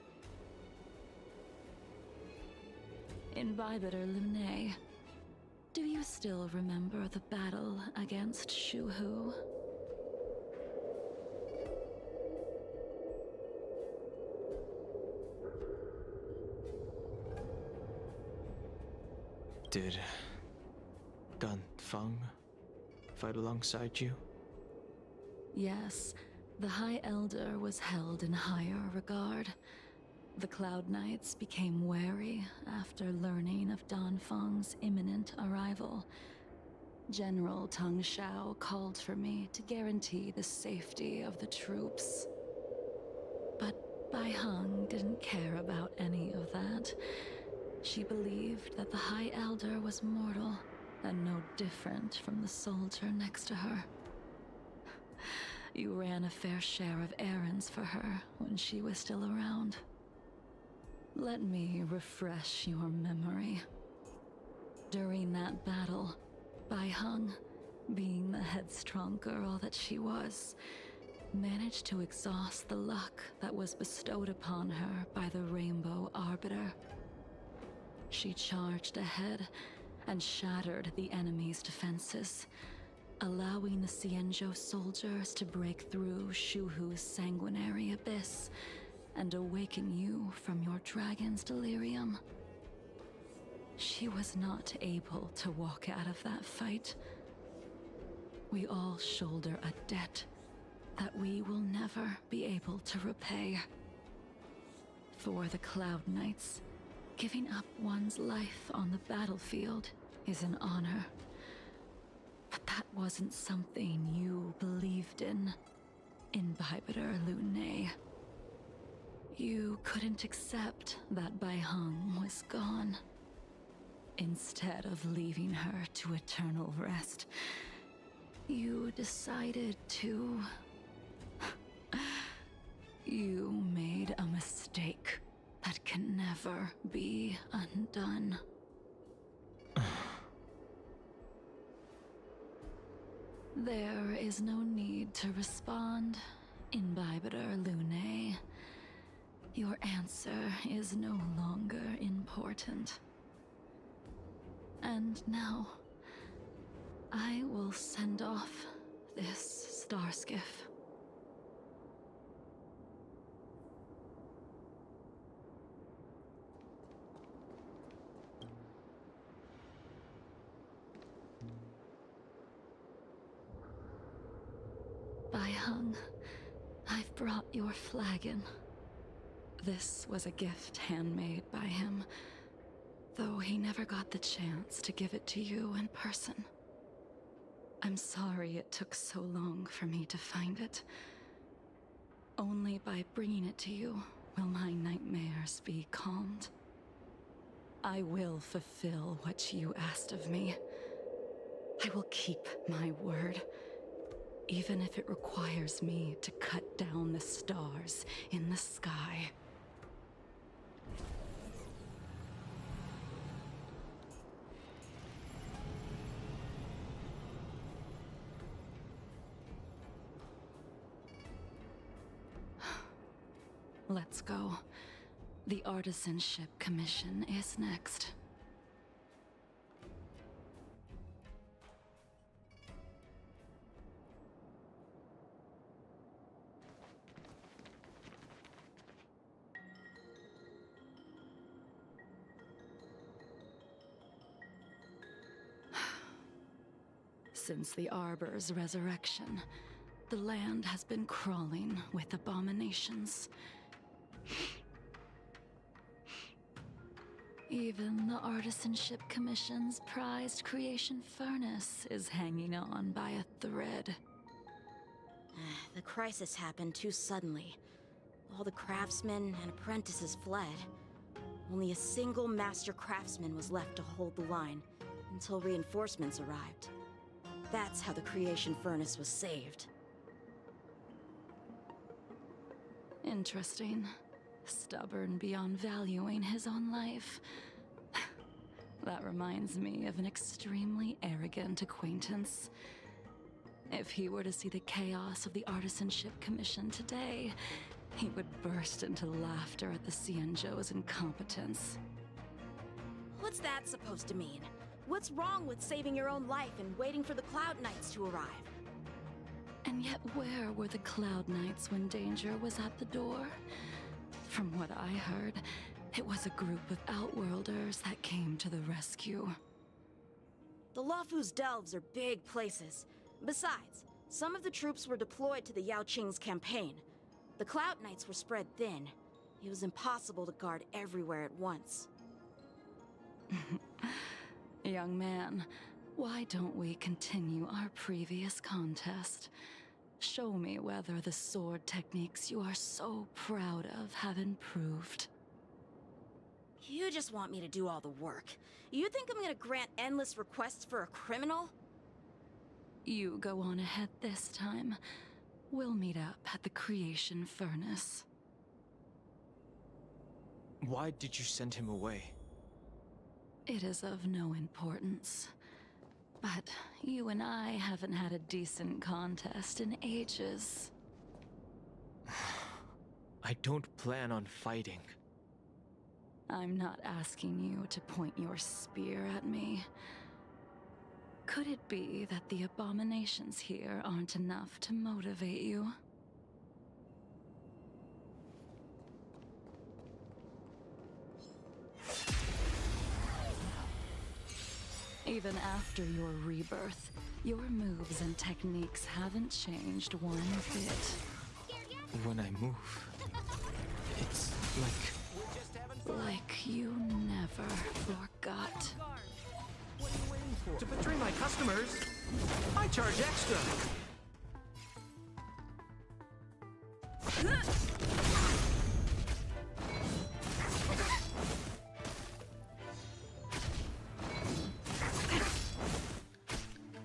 Imbibiter Lune, do you still remember the battle against Shuhu? Did Dan Feng fight alongside you? Yes, the High Elder was held in higher regard. The Cloud Knights became wary after learning of Dan Feng's imminent arrival. General Tang Xiao called for me to guarantee the safety of the troops. But Baihung didn't care about any of that. She believed that the High Elder was mortal and no different from the soldier next to her. You ran a fair share of errands for her when she was still around. Let me refresh your memory. During that battle, Baihung, being the headstrong girl that she was, managed to exhaust the luck that was bestowed upon her by the Rainbow Arbiter. She charged ahead and shattered the enemy's defenses, allowing the Xianzhou soldiers to break through Shuhu's sanguinary abyss and awaken you from your dragon's delirium. She was not able to walk out of that fight. We all shoulder a debt that we will never be able to repay. For the Cloud Knights, giving up one's life on the battlefield is an honor. But that wasn't something you believed in, Imbibiter Lune. You couldn't accept that Baihung was gone. Instead of leaving her to eternal rest, you decided to... You made a mistake that can never be undone. There is no need to respond, Imbibiter Lune. Your answer is no longer important. And now, I will send off this Starskiff. Baihung, I've brought your flagon. This was a gift handmade by him, though he never got the chance to give it to you in person. I'm sorry it took so long for me to find it. Only by bringing it to you will my nightmares be calmed. I will fulfill what you asked of me. I will keep my word, even if it requires me to cut down the stars in the sky. Let's go. The artisanship commission is next. Since the Arbor's resurrection, the land has been crawling with abominations. Even the Artisanship Commission's prized creation furnace is hanging on by a thread. The crisis happened too suddenly. All the craftsmen and apprentices fled. Only a single master craftsman was left to hold the line until reinforcements arrived. That's how the creation furnace was saved. Interesting. Stubborn beyond valuing his own life. That reminds me of an extremely arrogant acquaintance. If he were to see the chaos of the Artisanship Commission today, he would burst into laughter at the Xianzhou's incompetence. What's that supposed to mean? What's wrong with saving your own life and waiting for the Cloud Knights to arrive? And yet where were the Cloud Knights when danger was at the door? From what I heard, it was a group of Outworlders that came to the rescue. The Luofu's delves are big places. Besides, some of the troops were deployed to the Yaoqing's campaign. The Cloud Knights were spread thin. It was impossible to guard everywhere at once. Young man, why don't we continue our previous contest? Show me whether the sword techniques you are so proud of have improved. You just want me to do all the work. You think I'm gonna grant endless requests for a criminal? You go on ahead this time. We'll meet up at the creation furnace. Why did you send him away? It is of no importance. But you and I haven't had a decent contest in ages. I don't plan on fighting. I'm not asking you to point your spear at me. Could it be that the abominations here aren't enough to motivate you? Even after your rebirth, your moves and techniques haven't changed one bit. When I move, it's like you never forgot. What are you waiting for? To betray my customers, I charge extra.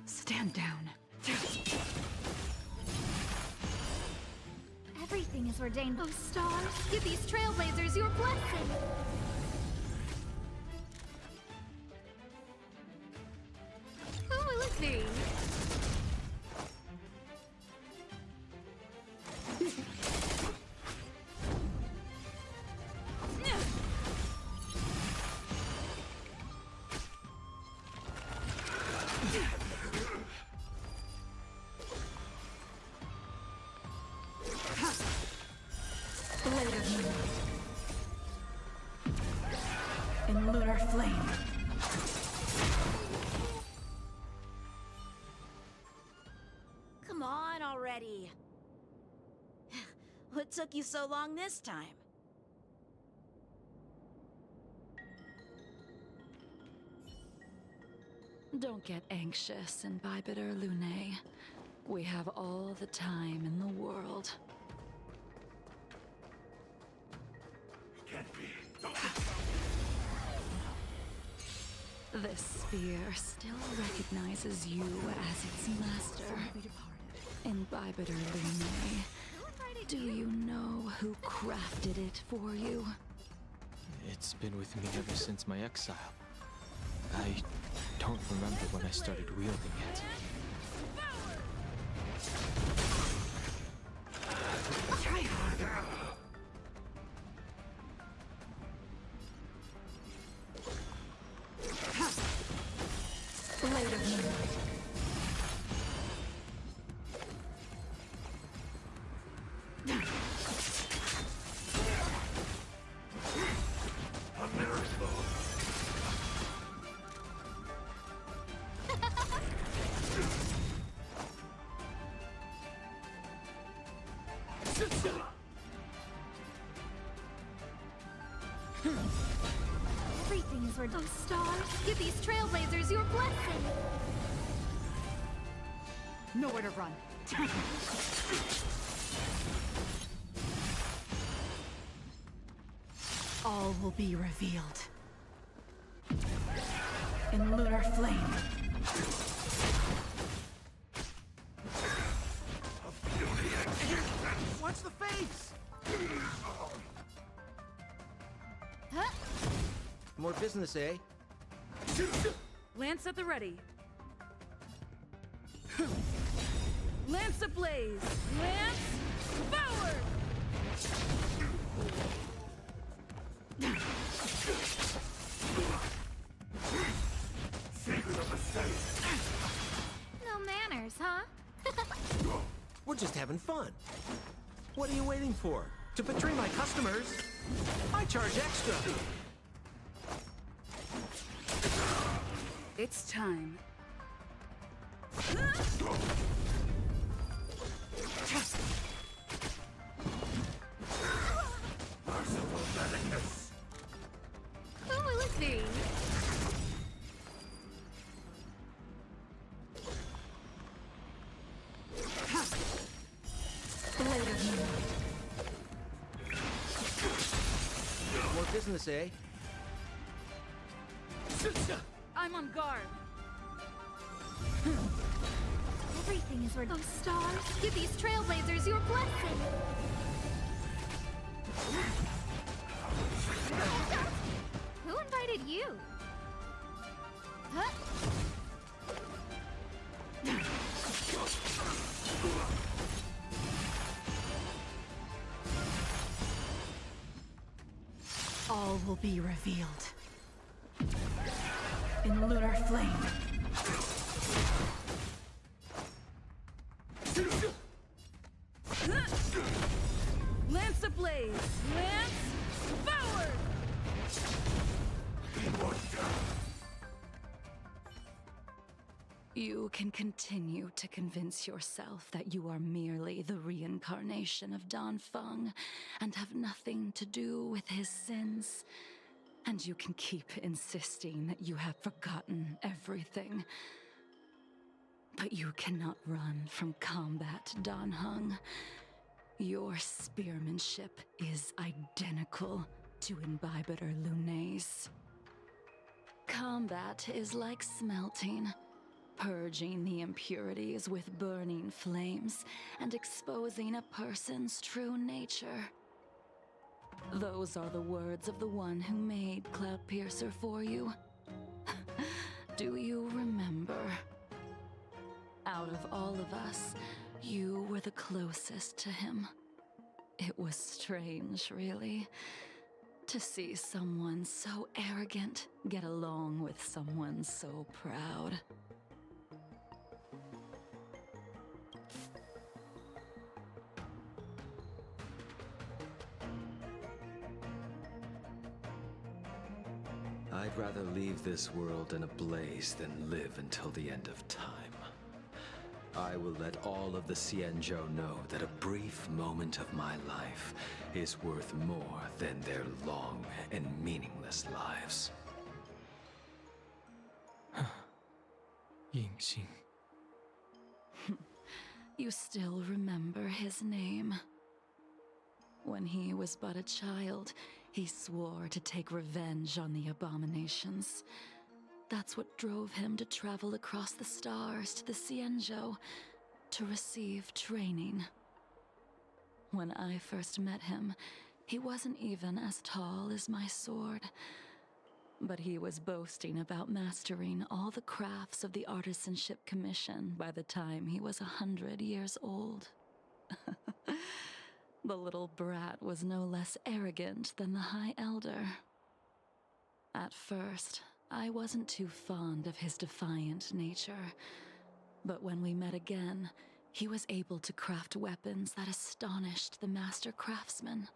Stand down. Everything is ordained. Oh, stars, give these trailblazers your blessing. Oh, let's see. Blade of moonlight. In lunar flame. Come on already. What took you so long this time? Don't get anxious, Imbibiter Lune. We have all the time in the world. This spear still recognizes you as its master. Imbibiter Lune. Do you know who crafted it for you? It's been with me ever since my exile. I don't remember when I started wielding it. Try harder. Blade of moonlight. A miracle. were those stars? Give these trailblazers your blessing! Nowhere to run. All will be revealed. In lunar flame. Watch the face! Huh? More business, eh? Lance at the ready. Lance ablaze! Lance forward! No manners, huh? We're just having fun. What are you waiting for? To betray my customers? I charge extra. It's time. Merciful delicatness. Who will it be? More business, eh? I'm on guard. Everything is where those stars. Give these trailblazers your blessing. Who invited you? Huh? All will be revealed. In lunar flame. Lance ablaze! Lance forward! You can continue to convince yourself that you are merely the reincarnation of Dan Feng and have nothing to do with his sins. And you can keep insisting that you have forgotten everything. But you cannot run from combat, Dan Heng. Your spearmanship is identical to Imbibitor Lunay's. Combat is like smelting, purging the impurities with burning flames and exposing a person's true nature. Those are the words of the one who made Cloudpiercer for you. Do you remember? Out of all of us, you were the closest to him. It was strange, really, to see someone so arrogant get along with someone so proud. I'd rather leave this world in a blaze than live until the end of time. I will let all of the Xianzhou know that a brief moment of my life is worth more than their long and meaningless lives. Yingxing. You still remember his name. When he was but a child, he swore to take revenge on the abominations. That's what drove him to travel across the stars to the Xianzhou to receive training. When I first met him, he wasn't even as tall as my sword. But he was boasting about mastering all the crafts of the Artisanship Commission by the time he was 100 years old. The little brat was no less arrogant than the High Elder. At first, I wasn't too fond of his defiant nature, but when we met again, he was able to craft weapons that astonished the Master Craftsman.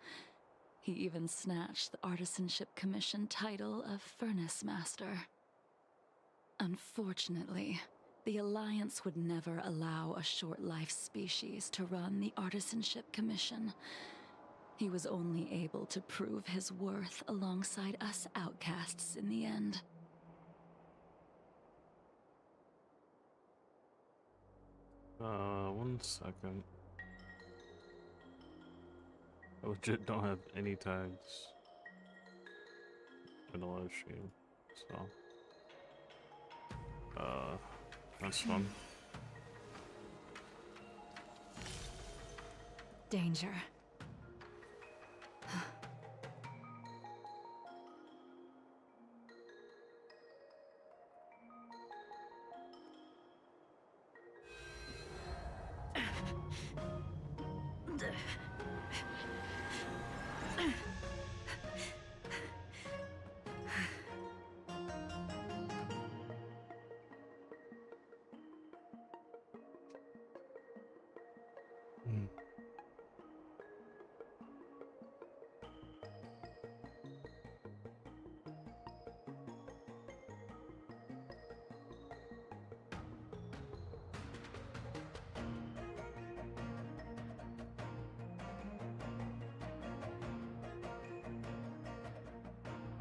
He even snatched the Artisanship Commission title of Furnace Master. Unfortunately, the Alliance would never allow a short-life species to run the Artisanship Commission. he was only able to prove his worth alongside us outcasts in the end. One second. I legit don't have any tags in the live stream, so that's fun. Danger.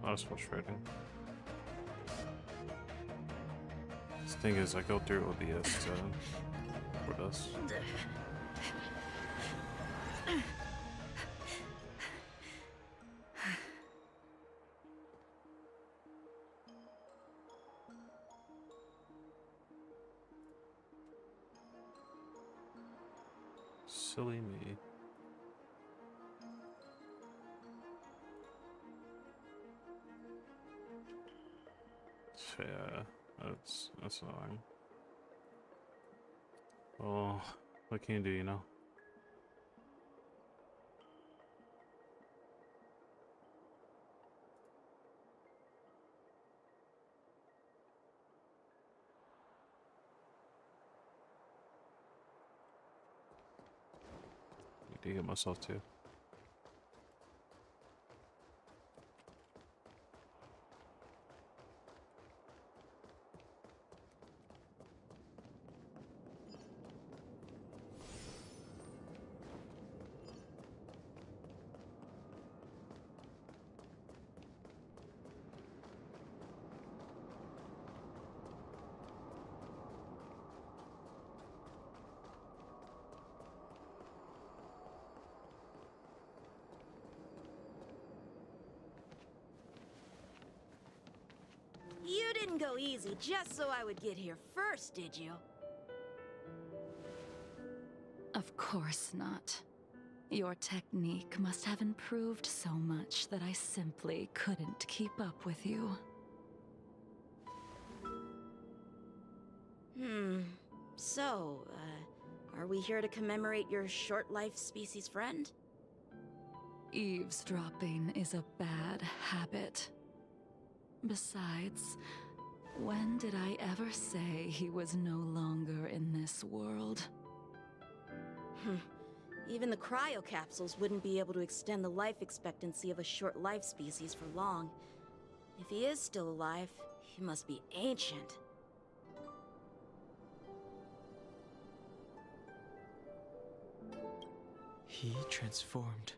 That's frustrating. This thing is, I go through OBS for this. Silly me. Yeah, that's annoying. Well, what can you do, you know? Need to get myself too. You didn't go easy just so I would get here first, did you? Of course not. Your technique must have improved so much that I simply couldn't keep up with you. So, are we here to commemorate your short-life species friend? Eavesdropping is a bad habit. Besides, when did I ever say he was no longer in this world? Even the cryocapsules wouldn't be able to extend the life expectancy of a short-life species for long. If he is still alive, he must be ancient. He transformed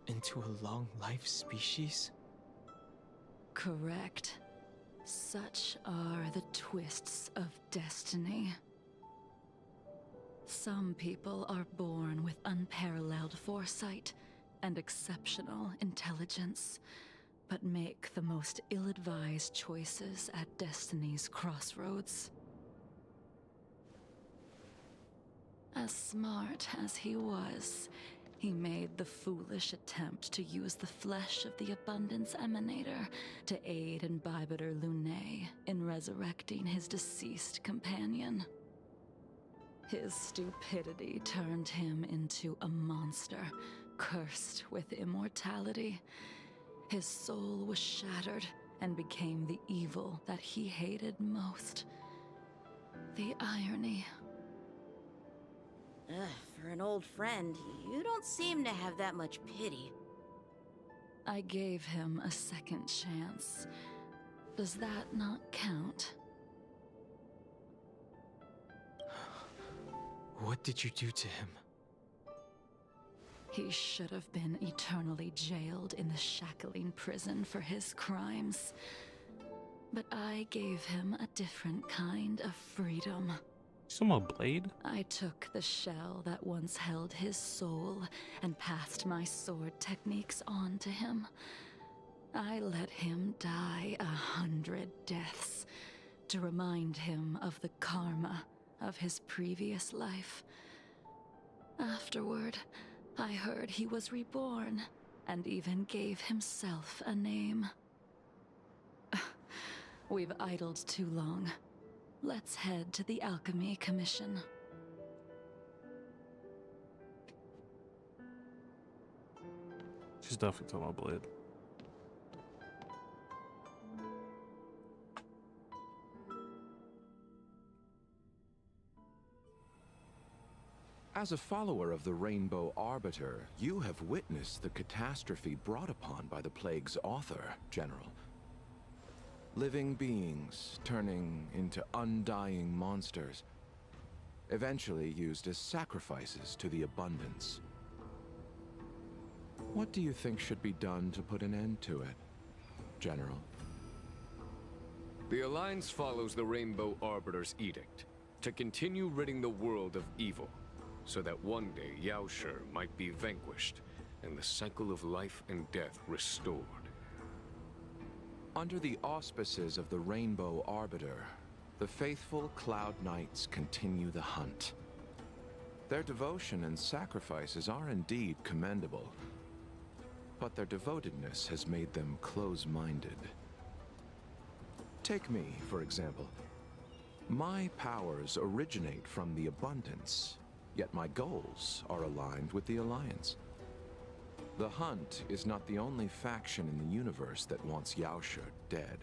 into a long-life species? Correct. Such are the twists of destiny. Some people are born with unparalleled foresight and exceptional intelligence, but make the most ill-advised choices at destiny's crossroads. As smart as he was, he made the foolish attempt to use the flesh of the Abundance Emanator to aid in Bibiter Lunae in resurrecting his deceased companion. His stupidity turned him into a monster, cursed with immortality. His soul was shattered and became the evil that he hated most. The irony. For an old friend, you don't seem to have that much pity. I gave him a second chance. Does that not count? What did you do to him? He should have been eternally jailed in the shackling prison for his crimes. But I gave him a different kind of freedom. Some blade? I took the shell that once held his soul and passed my sword techniques on to him. I let him die 100 deaths to remind him of the karma of his previous life. Afterward, I heard he was reborn and even gave himself a name. We've idled too long. Let's head to the Alchemy Commission. She's definitely talking about blade. As a follower of the Rainbow Arbiter, you have witnessed the catastrophe brought upon by the plague's author, General. Living beings turning into undying monsters, eventually used as sacrifices to the abundance. What do you think should be done to put an end to it, General? The Alliance follows the Rainbow Arbiter's edict to continue ridding the world of evil, so that one day Yaoshi might be vanquished and the cycle of life and death restored. Under the auspices of the Rainbow Arbiter, the faithful Cloud Knights continue the hunt. Their devotion and sacrifices are indeed commendable, but their devotedness has made them close-minded. Take me, for example. My powers originate from the abundance, yet my goals are aligned with the Alliance. The Hunt is not the only faction in the universe that wants Yaoshi dead.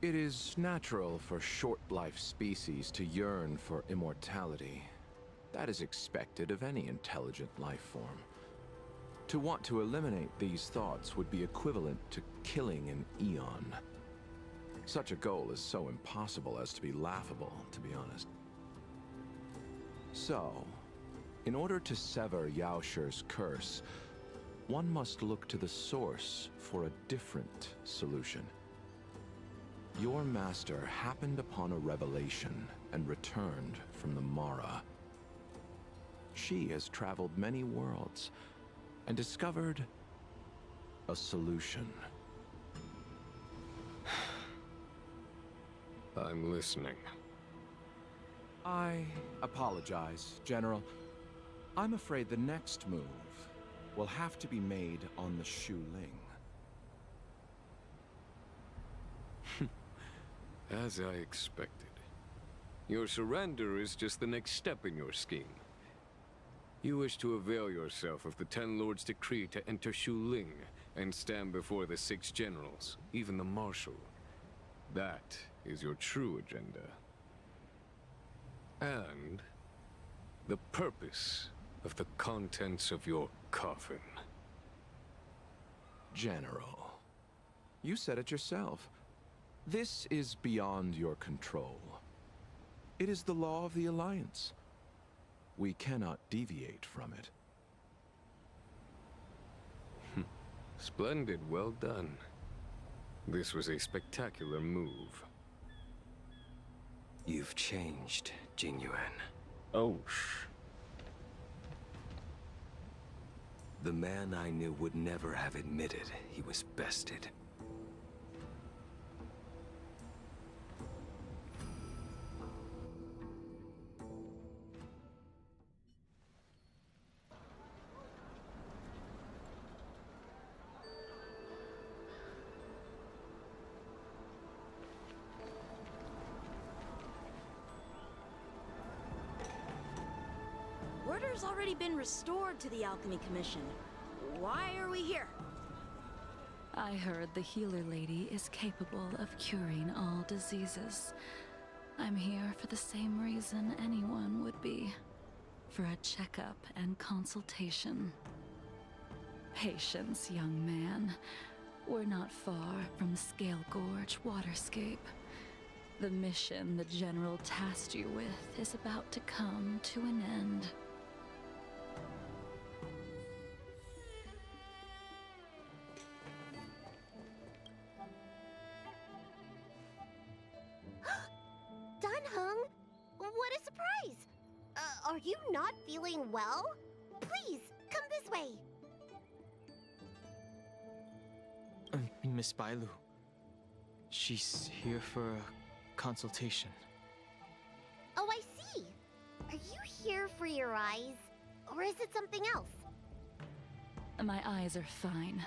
It is natural for short-life species to yearn for immortality. That is expected of any intelligent life form. To want to eliminate these thoughts would be equivalent to killing an eon. Such a goal is so impossible as to be laughable, to be honest. So, in order to sever Yaoshi's curse, one must look to the source for a different solution. Your master happened upon a revelation and returned from the Mara. She has traveled many worlds and discovered a solution. I'm listening. I apologize, General. I'm afraid the next move will have to be made on the Shu Ling. As I expected. Your surrender is just the next step in your scheme. You wish to avail yourself of the Ten Lords' decree to enter Shu Ling and stand before the 6 generals, even the Marshal. That is your true agenda. And the purpose of the contents of your coffin. General, you said it yourself. This is beyond your control. It is the law of the Alliance. We cannot deviate from it. Splendid, well done. This was a spectacular move. You've changed, Jingliu. Oh, The man I knew would never have admitted he was bested. Order's already been restored to the Alchemy Commission. Why are we here? I heard the healer lady is capable of curing all diseases. I'm here for the same reason anyone would be. For a checkup and consultation. Patience, young man. We're not far from Scale Gorge Waterscape. The mission the General tasked you with is about to come to an end. Are you not feeling well? Please, come this way. Miss Bailu. She's here for a consultation. Oh, I see. Are you here for your eyes? Or is it something else? My eyes are fine.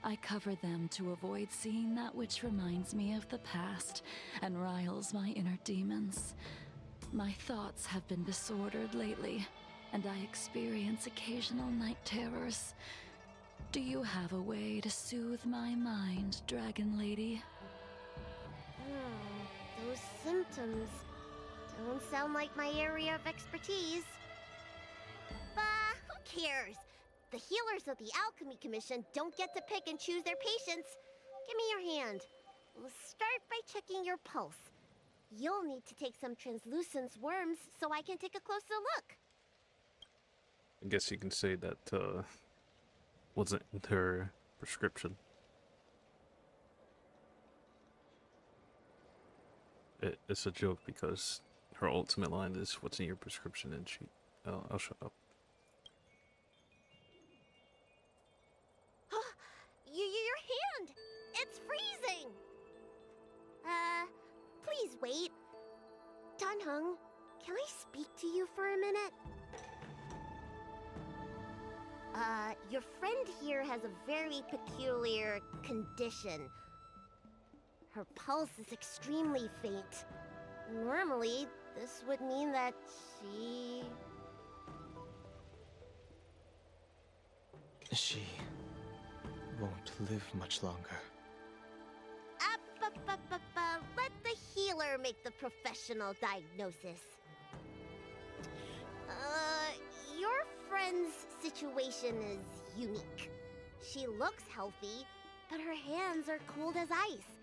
I cover them to avoid seeing that which reminds me of the past and riles my inner demons. My thoughts have been disordered lately, and I experience occasional night terrors. Do you have a way to soothe my mind, Dragon Lady? Those symptoms don't sound like my area of expertise. But who cares? The healers of the Alchemy Commission don't get to pick and choose their patients. Give me your hand. We'll start by checking your pulse. You'll need to take some translucence worms so I can take a closer look. I guess you can say that wasn't her prescription. It's a joke because her ultimate line is, "What's in your prescription?" And she, I'll shut up. Your hand! It's freezing! Please wait. Dunhung, can I speak to you for a minute? Your friend here has a very peculiar condition. Her pulse is extremely faint. Normally, this would mean that She won't live much longer. Let the healer make the professional diagnosis. Your friend's situation is unique. She looks healthy, but her hands are cold as ice.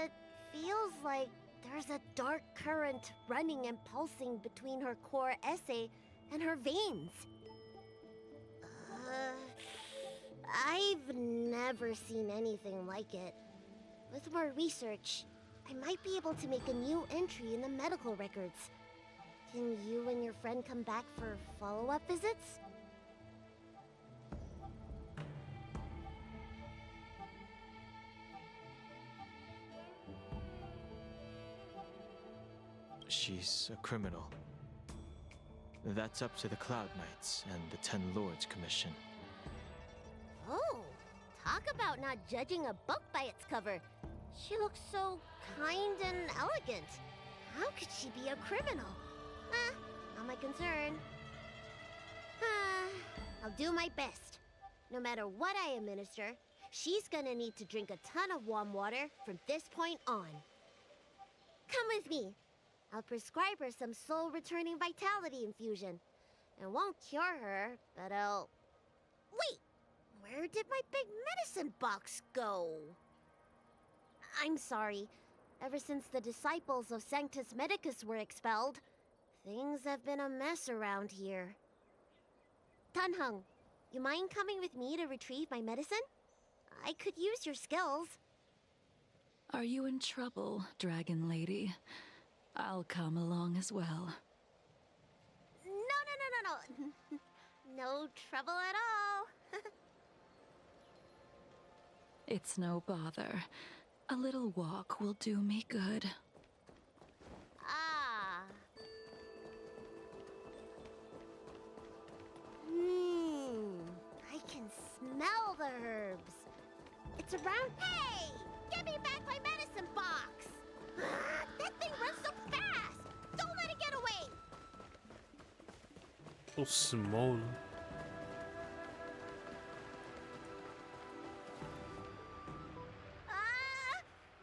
It feels like there's a dark current running and pulsing between her core esse and her veins. I've never seen anything like it. With more research, I might be able to make a new entry in the medical records. Can you and your friend come back for follow-up visits? She's a criminal. That's up to the Cloud Knights and the Ten Lords Commission. Oh, talk about not judging a book by its cover. She looks so kind and elegant. How could she be a criminal? Not my concern. I'll do my best. No matter what I administer, she's gonna need to drink a ton of warm water from this point on. Come with me. I'll prescribe her some soul-returning vitality infusion. It won't cure her, but I'll... Wait! Where did my big medicine box go? I'm sorry. Ever since the disciples of Sanctus Medicus were expelled, things have been a mess around here. Dunhung, you mind coming with me to retrieve my medicine? I could use your skills. Are you in trouble, Dragon Lady? I'll come along as well. No. No trouble at all. It's no bother. A little walk will do me good. I can smell the herbs. It's around... Hey! Give me back my medicine box! That thing runs so fast! Don't let it get away! So small.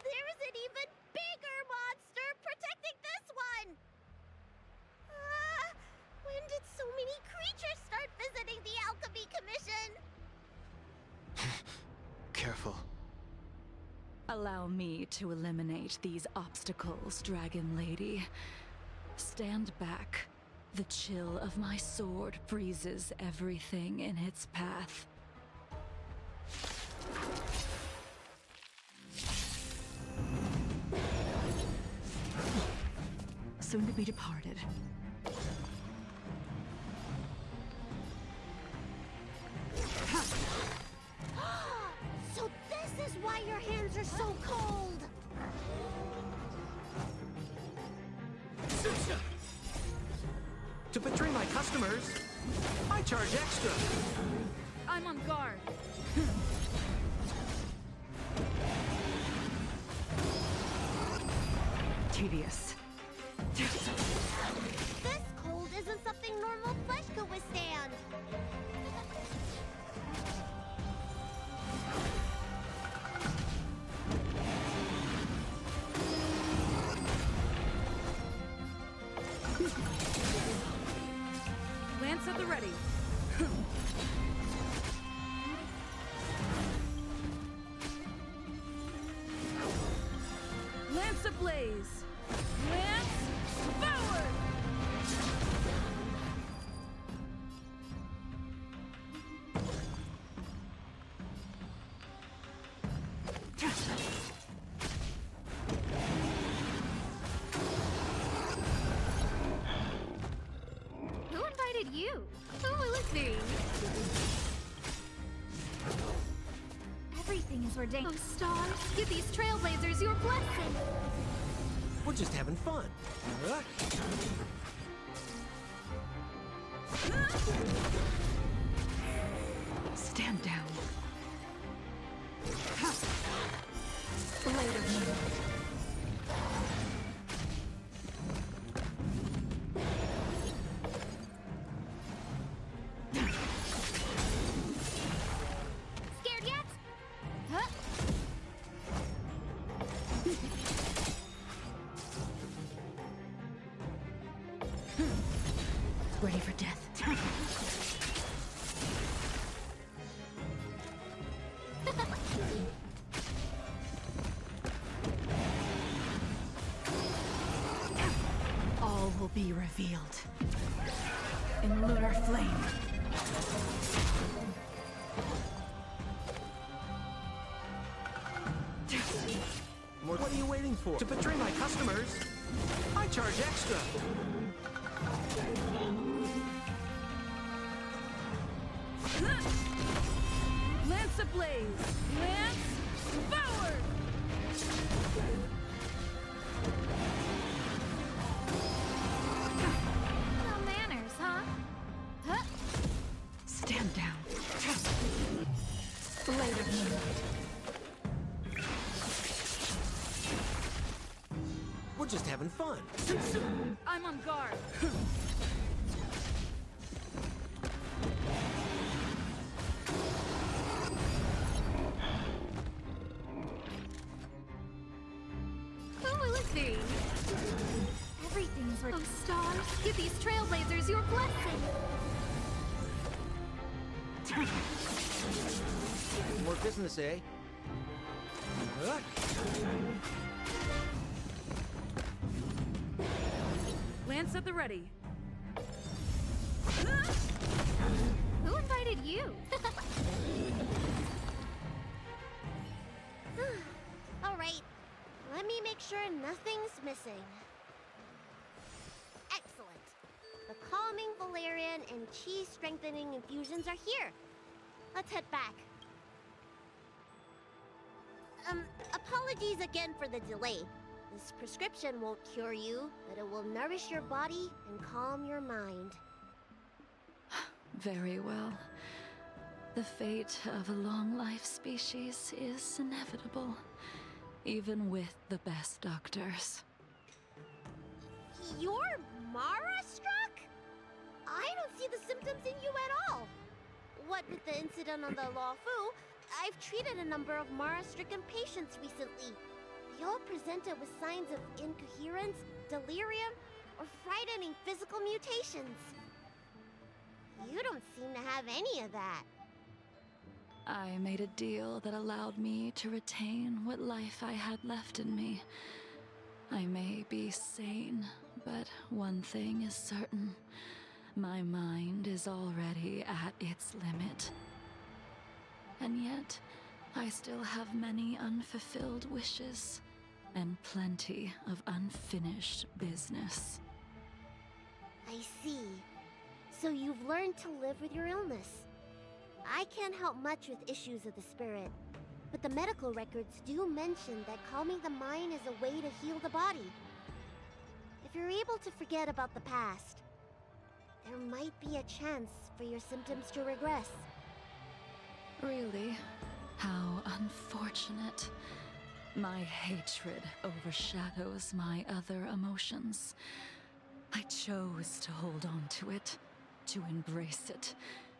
There's an even bigger monster protecting this one! When did so many creatures start visiting the Alchemy Commission? Careful. Allow me to eliminate these obstacles, Dragon Lady. Stand back. The chill of my sword freezes everything in its path. Soon to be departed. To betray my customers, I charge extra. I'm on guard. Tedious. This cold isn't something normal flesh could withstand. Lance at the ready. Lance ablaze. Lance forward. Who invited you? Oh, let's see. Everything is ordained. Oh, stars, give these trailblazers your blessing. We're just having fun. Stand down. Blade of moonlight. Scared yet? Huh? Ready for death. All will be revealed in lunar flame. What are you waiting for? To betray my customers, I charge extra. Lance ablaze! Lance forward! No manners, huh? Huh? Stand down. Blade of moonlight. We're just having fun. I'm on guard. Oh, let's see. Everything's oh, stars, give these trailblazers your blessing. More business, eh? Lance at the ready. Who invited you? All right, let me make sure nothing's missing. Excellent. The calming valerian and chi strengthening infusions are here. Let's head back. Apologies again for the delay. This prescription won't cure you, but it will nourish your body and calm your mind. Very well. The fate of a long-life species is inevitable, even with the best doctors. You're Mara-struck? I don't see the symptoms in you at all. What with the incident on the Law Fu, I've treated a number of Mara-stricken patients recently. They all presented with signs of incoherence, delirium, or frightening physical mutations. You don't seem to have any of that. I made a deal that allowed me to retain what life I had left in me. I may be sane, but one thing is certain. My mind is already at its limit. And yet, I still have many unfulfilled wishes, and plenty of unfinished business. I see. So you've learned to live with your illness. I can't help much with issues of the spirit, but the medical records do mention that calming the mind is a way to heal the body. If you're able to forget about the past, there might be a chance for your symptoms to regress. Really? How unfortunate. My hatred overshadows my other emotions. I chose to hold on to it, to embrace it,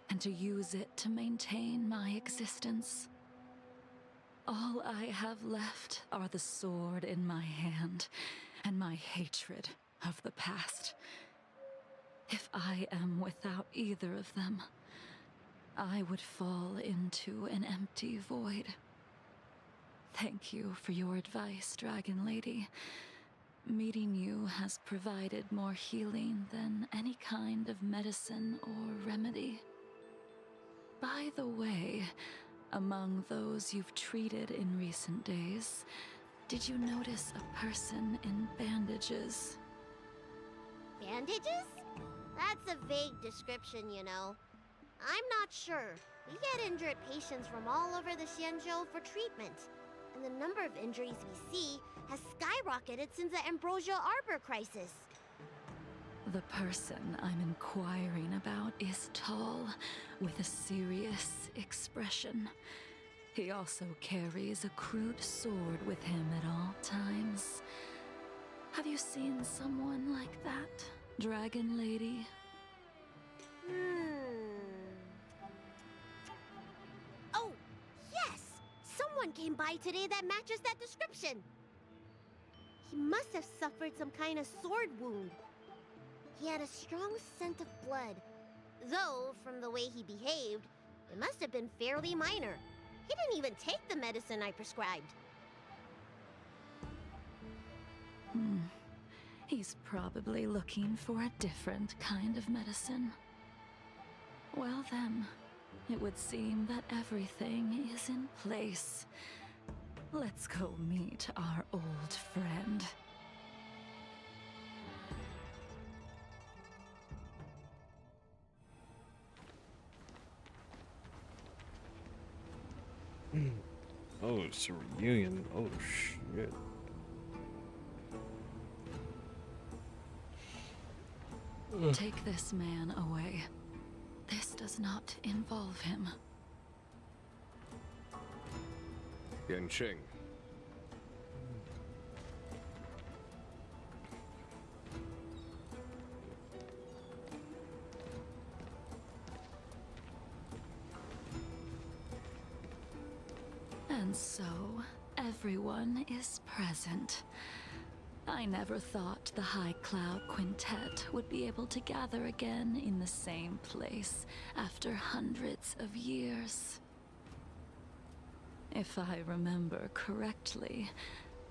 and to use it to maintain my existence. All I have left are the sword in my hand and my hatred of the past. If I am without either of them, I would fall into an empty void. Thank you for your advice, Dragon Lady. Meeting you has provided more healing than any kind of medicine or remedy. By the way, among those you've treated in recent days, did you notice a person in bandages? Bandages? That's a vague description, you know. I'm not sure. We get injured patients from all over the Xianzhou for treatment. And the number of injuries we see has skyrocketed since the Ambrosia Arbor crisis. The person I'm inquiring about is tall, with a serious expression. He also carries a crude sword with him at all times. Have you seen someone like that, Dragon Lady? Oh, yes! Someone came by today that matches that description. He must have suffered some kind of sword wound. He had a strong scent of blood. Though, from the way he behaved, it must have been fairly minor. He didn't even take the medicine I prescribed. He's probably looking for a different kind of medicine. Well then, it would seem that everything is in place. Let's go meet our old friend. Oh, it's a reunion. Oh, shit. Take this man away. This does not involve him. Yanqing. And so, everyone is present. I never thought the High Cloud Quintet would be able to gather again in the same place after hundreds of years. If I remember correctly,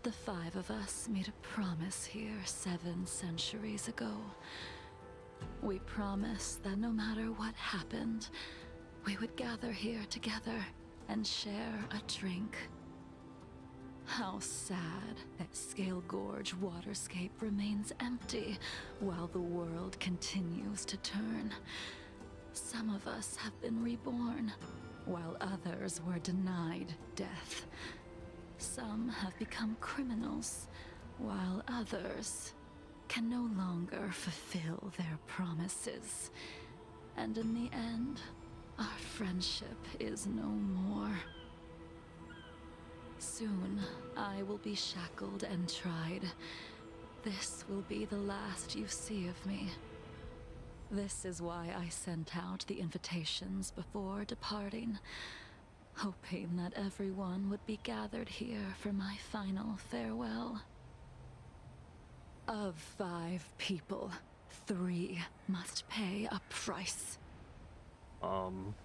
the 5 of us made a promise here 7 centuries ago. We promised that no matter what happened, we would gather here together and share a drink. How sad that Scale Gorge waterscape remains empty while the world continues to turn. Some of us have been reborn, while others were denied death. Some have become criminals, while others can no longer fulfill their promises. And in the end, our friendship is no more. Soon, I will be shackled and tried. This will be the last you see of me. This is why I sent out the invitations before departing, hoping that everyone would be gathered here for my final farewell. Of 5 people, 3 must pay a price.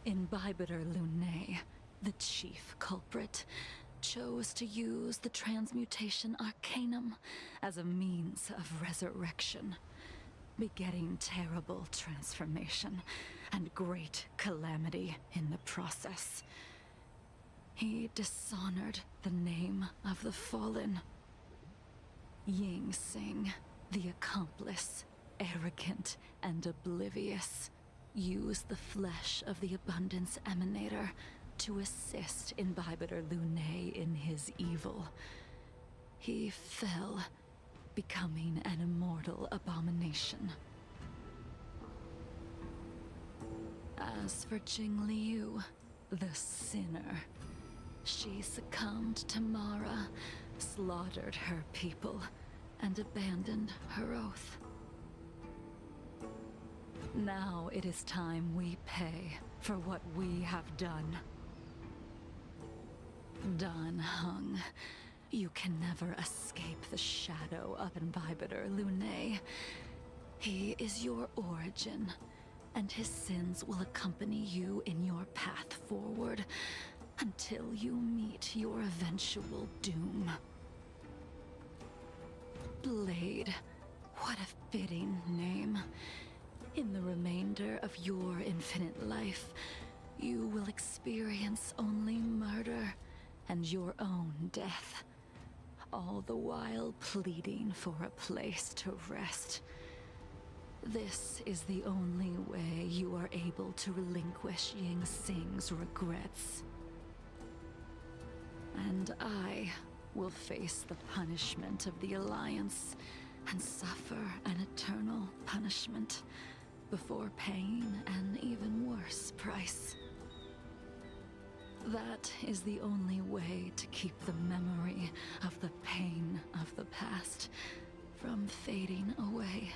Imbibitor Lunae, the chief culprit, chose to use the transmutation arcanum as a means of resurrection, begetting terrible transformation and great calamity in the process. He dishonored the name of the fallen. Ying Sing, the accomplice, arrogant and oblivious, used the flesh of the Abundance Emanator to assist Imbibitor Lunae in his evil. He fell, becoming an immortal abomination. As for Jingliu, the sinner, she succumbed to Mara, slaughtered her people, and abandoned her oath. Now it is time we pay for what we have done. Dan Heng, you can never escape the shadow of Imbibitor Lunae. He is your origin, and his sins will accompany you in your path forward until you meet your eventual doom. Blade, what a fitting name. In the remainder of your infinite life, you will experience only murder and your own death, all the while pleading for a place to rest. This is the only way you are able to relinquish Ying Sing's regrets. And I will face the punishment of the Alliance and suffer an eternal punishment before paying an even worse price. That is the only way to keep the memory of the pain of the past from fading away.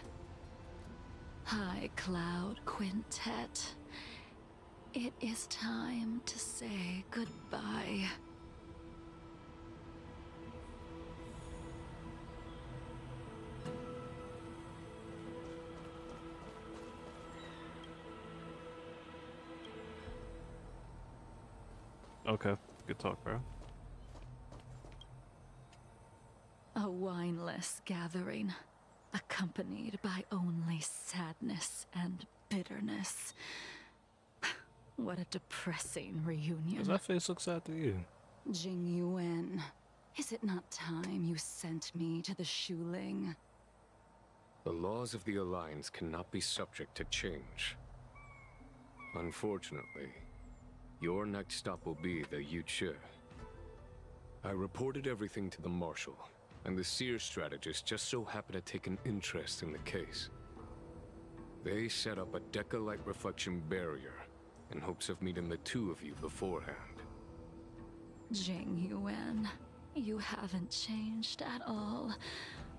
High Cloud Quintet, it is time to say goodbye. Okay, good talk, bro. A wineless gathering, accompanied by only sadness and bitterness. What a depressing reunion. Does that face look sad to you? Jingyuan, is it not time you sent me to the Shuling? The laws of the Alliance cannot be subject to change. Unfortunately, your next stop will be the Yuchi. I reported everything to the Marshal, and the Seer strategist just so happened to take an interest in the case. They set up a Deca-like reflection barrier in hopes of meeting the two of you beforehand. Jingyuan, you haven't changed at all.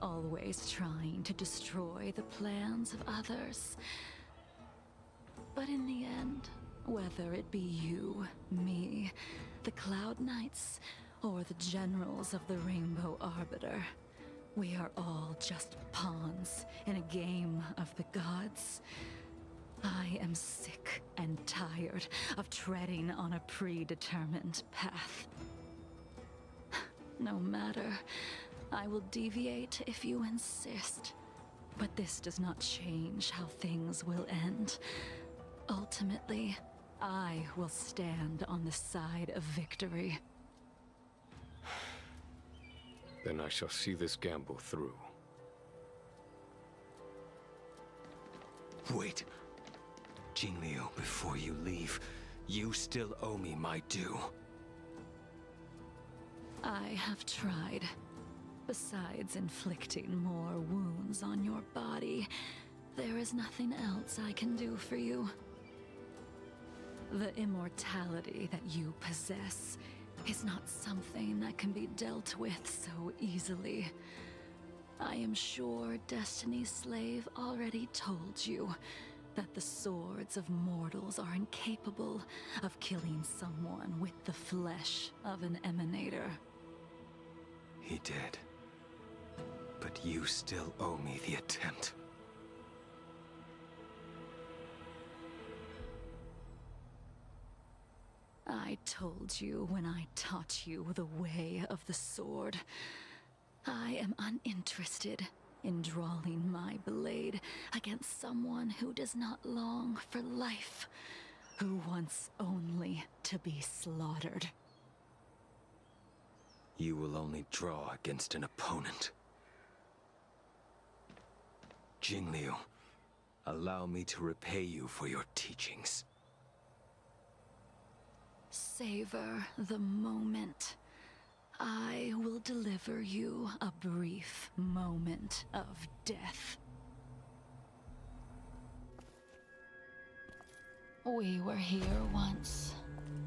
Always trying to destroy the plans of others. But in the end, whether it be you, me, the Cloud Knights, or the generals of the Rainbow Arbiter, we are all just pawns in a game of the gods. I am sick and tired of treading on a predetermined path. No matter, I will deviate if you insist, but this does not change how things will end. Ultimately, I will stand on the side of victory. Then I shall see this gamble through. Wait. Jingliu, before you leave, you still owe me my due. I have tried. Besides inflicting more wounds on your body, there is nothing else I can do for you. The immortality that you possess is not something that can be dealt with so easily. I am sure Destiny's Slave already told you that the swords of mortals are incapable of killing someone with the flesh of an emanator. He did. But you still owe me the attempt. I told you when I taught you the way of the sword. I am uninterested in drawing my blade against someone who does not long for life, who wants only to be slaughtered. You will only draw against an opponent. Jingliu, allow me to repay you for your teachings. Savor the moment. I will deliver you a brief moment of death. We were here once,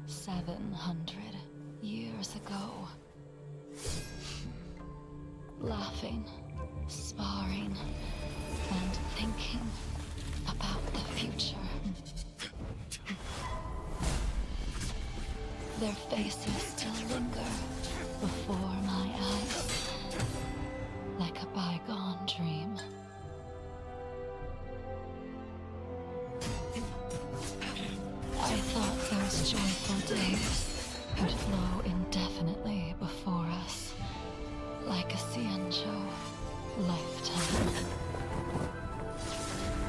700 years ago. Laughing, sparring, and thinking about the future. Their faces still linger before my eyes, like a bygone dream. I thought those joyful days would flow indefinitely before us, like a Cienjo lifetime.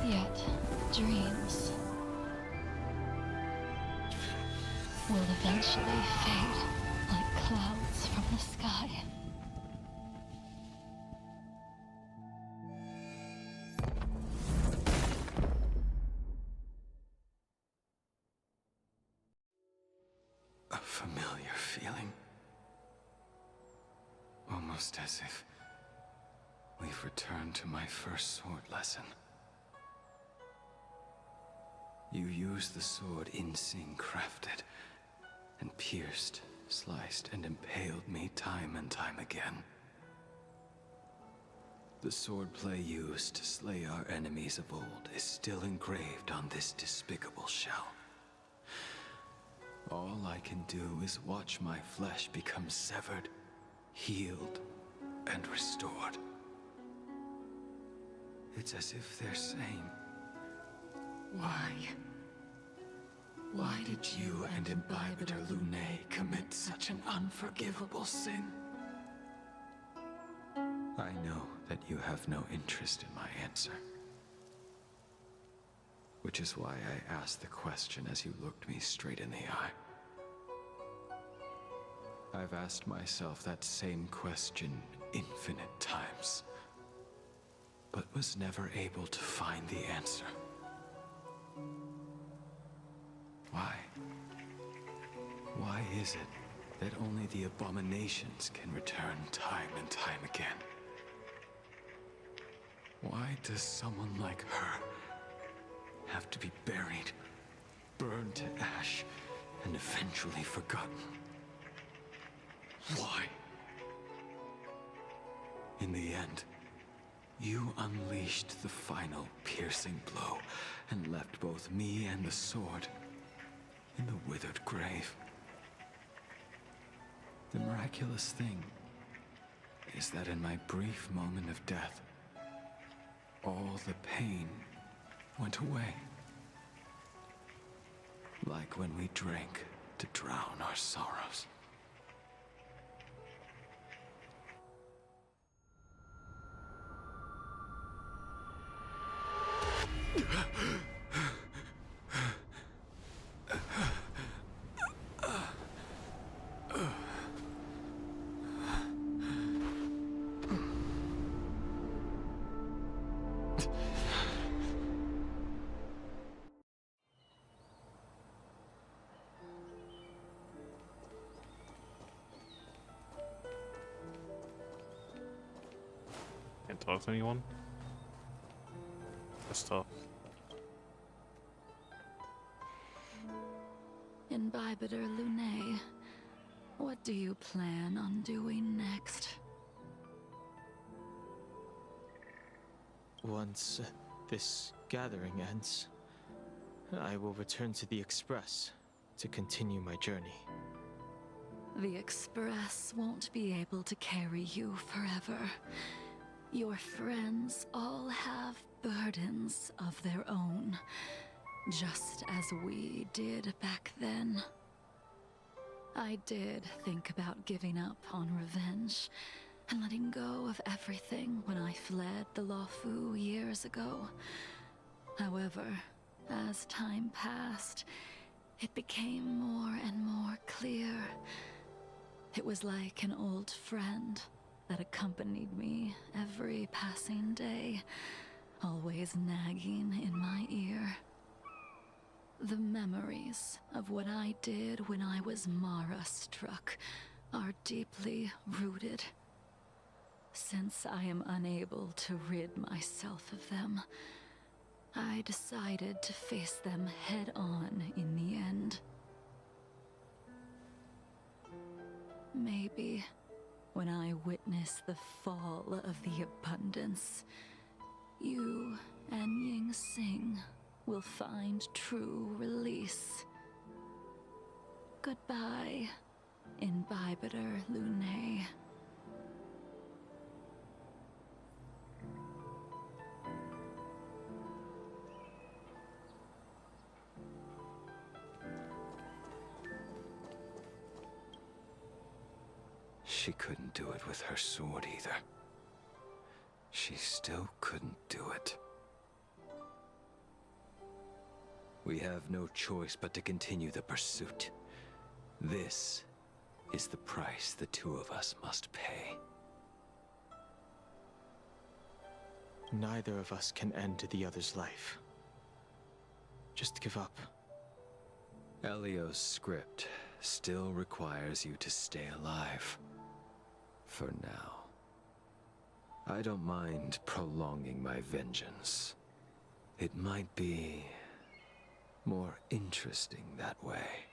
Yet, dreams will eventually fade like clouds from the sky. A familiar feeling. Almost as if we've returned to my first sword lesson. You used the sword Insing crafted, and pierced, sliced, and impaled me time and time again. The swordplay used to slay our enemies of old is still engraved on this despicable shell. All I can do is watch my flesh become severed, healed, and restored. It's as if they're saying, why? Why did you and Imbibitor Lunae commit such an unforgivable sin? I know that you have no interest in my answer. Which is why I asked the question as you looked me straight in the eye. I've asked myself that same question infinite times, but was never able to find the answer. Why? Why is it that only the abominations can return time and time again? Why does someone like her have to be buried, burned to ash, and eventually forgotten? Why? In the end, you unleashed the final piercing blow and left both me and the sword in the withered grave. The miraculous thing is that in my brief moment of death, all the pain went away. Like when we drank to drown our sorrows. Can't talk to anyone? That's tough. Imbibitor Lunae, what do you plan on doing next? Once this gathering ends, I will return to the Express to continue my journey. The Express won't be able to carry you forever. Your friends all have burdens of their own, just as we did back then. I did think about giving up on revenge and letting go of everything when I fled the Luofu years ago. However, as time passed, it became more and more clear. It was like an old friend that accompanied me every passing day, always nagging in my ear. The memories of what I did when I was Mara-struck are deeply rooted. Since I am unable to rid myself of them, I decided to face them head on in the end. Maybe when I witness the fall of the abundance, you and Ying Sing will find true release. Goodbye, Imbibiter Lune. She couldn't do it with her sword either. She still couldn't do it. We have no choice but to continue the pursuit. This is the price the two of us must pay. Neither of us can end the other's life. Just give up. Elio's script still requires you to stay alive. For now. I don't mind prolonging my vengeance. It might be more interesting that way.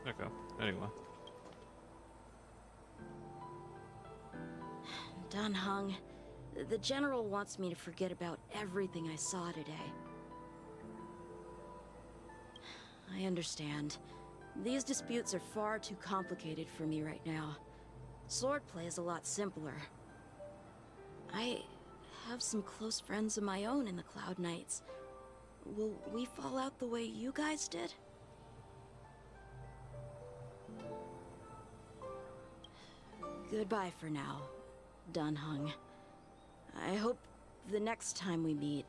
Okay, anyway. Dan Heng, the General wants me to forget about everything I saw today. I understand. These disputes are far too complicated for me right now. Swordplay is a lot simpler. I have some close friends of my own in the Cloud Knights. Will we fall out the way you guys did? Goodbye for now, Dan Heng. I hope the next time we meet,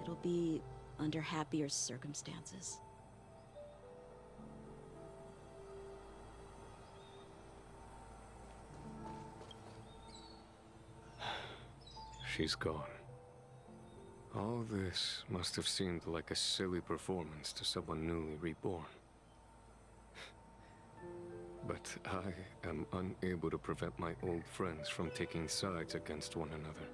it'll be under happier circumstances. She's gone. All this must have seemed like a silly performance to someone newly reborn. But I am unable to prevent my old friends from taking sides against one another.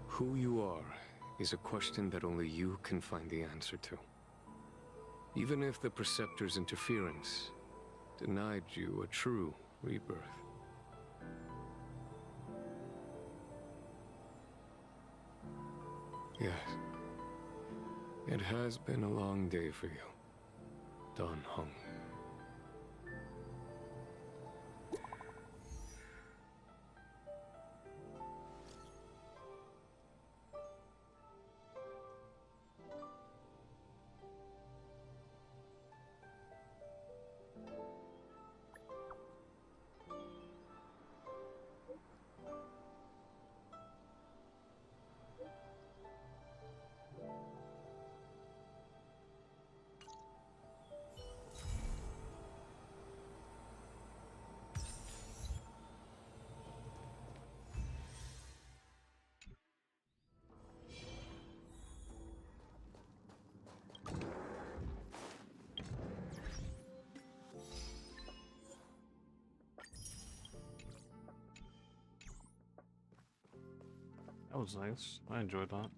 Who you are is a question that only you can find the answer to. Even if the Preceptor's interference denied you a true rebirth. Yes. It has been a long day for you, Dan Heng. That was nice. I enjoyed that.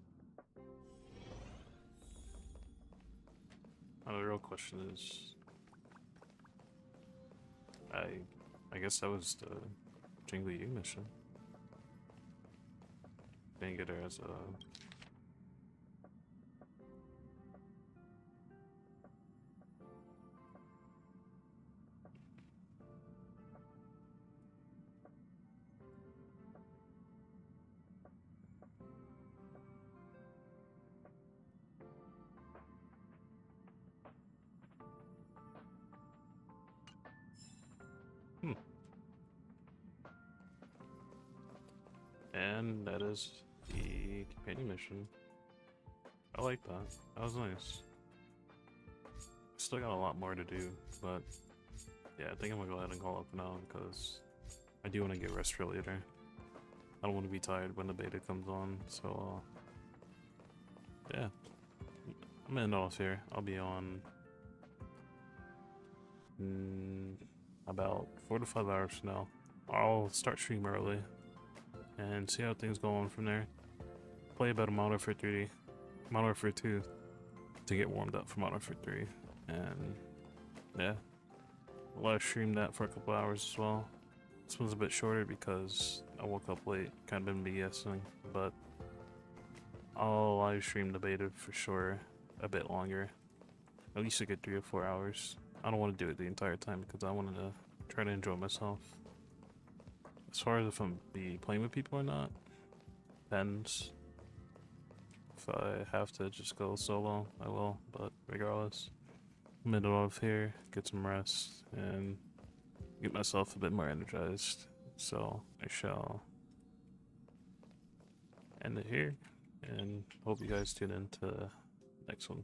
Now the real question is, I guess that was the Jingliu mission. Didn't get her as a and that is the companion mission. I like that. That was nice. Still got a lot more to do, but yeah, I think I'm gonna go ahead and call it now because I do want to get rest for later. I don't want to be tired when the beta comes on, so yeah. I'm gonna end off here. I'll be on about 4 to 5 hours from now. I'll start stream early and see how things go on from there. Play about a Modern Warfare 3, Modern Warfare 2 to get warmed up for Modern Warfare 3, and yeah, I'll live stream that for a couple hours as well. This one's a bit shorter because I woke up late, kind of been BSing, but I'll live stream the beta for sure a bit longer, at least a good 3 or 4 hours. I don't want to do it the entire time because I wanted to try to enjoy myself. As far as if I'm be playing with people or not, depends. If I have to just go solo, I will, but regardless, I'm gonna end it off here, get some rest, and get myself a bit more energized. So I shall end it here, and hope you guys tune in to the next one.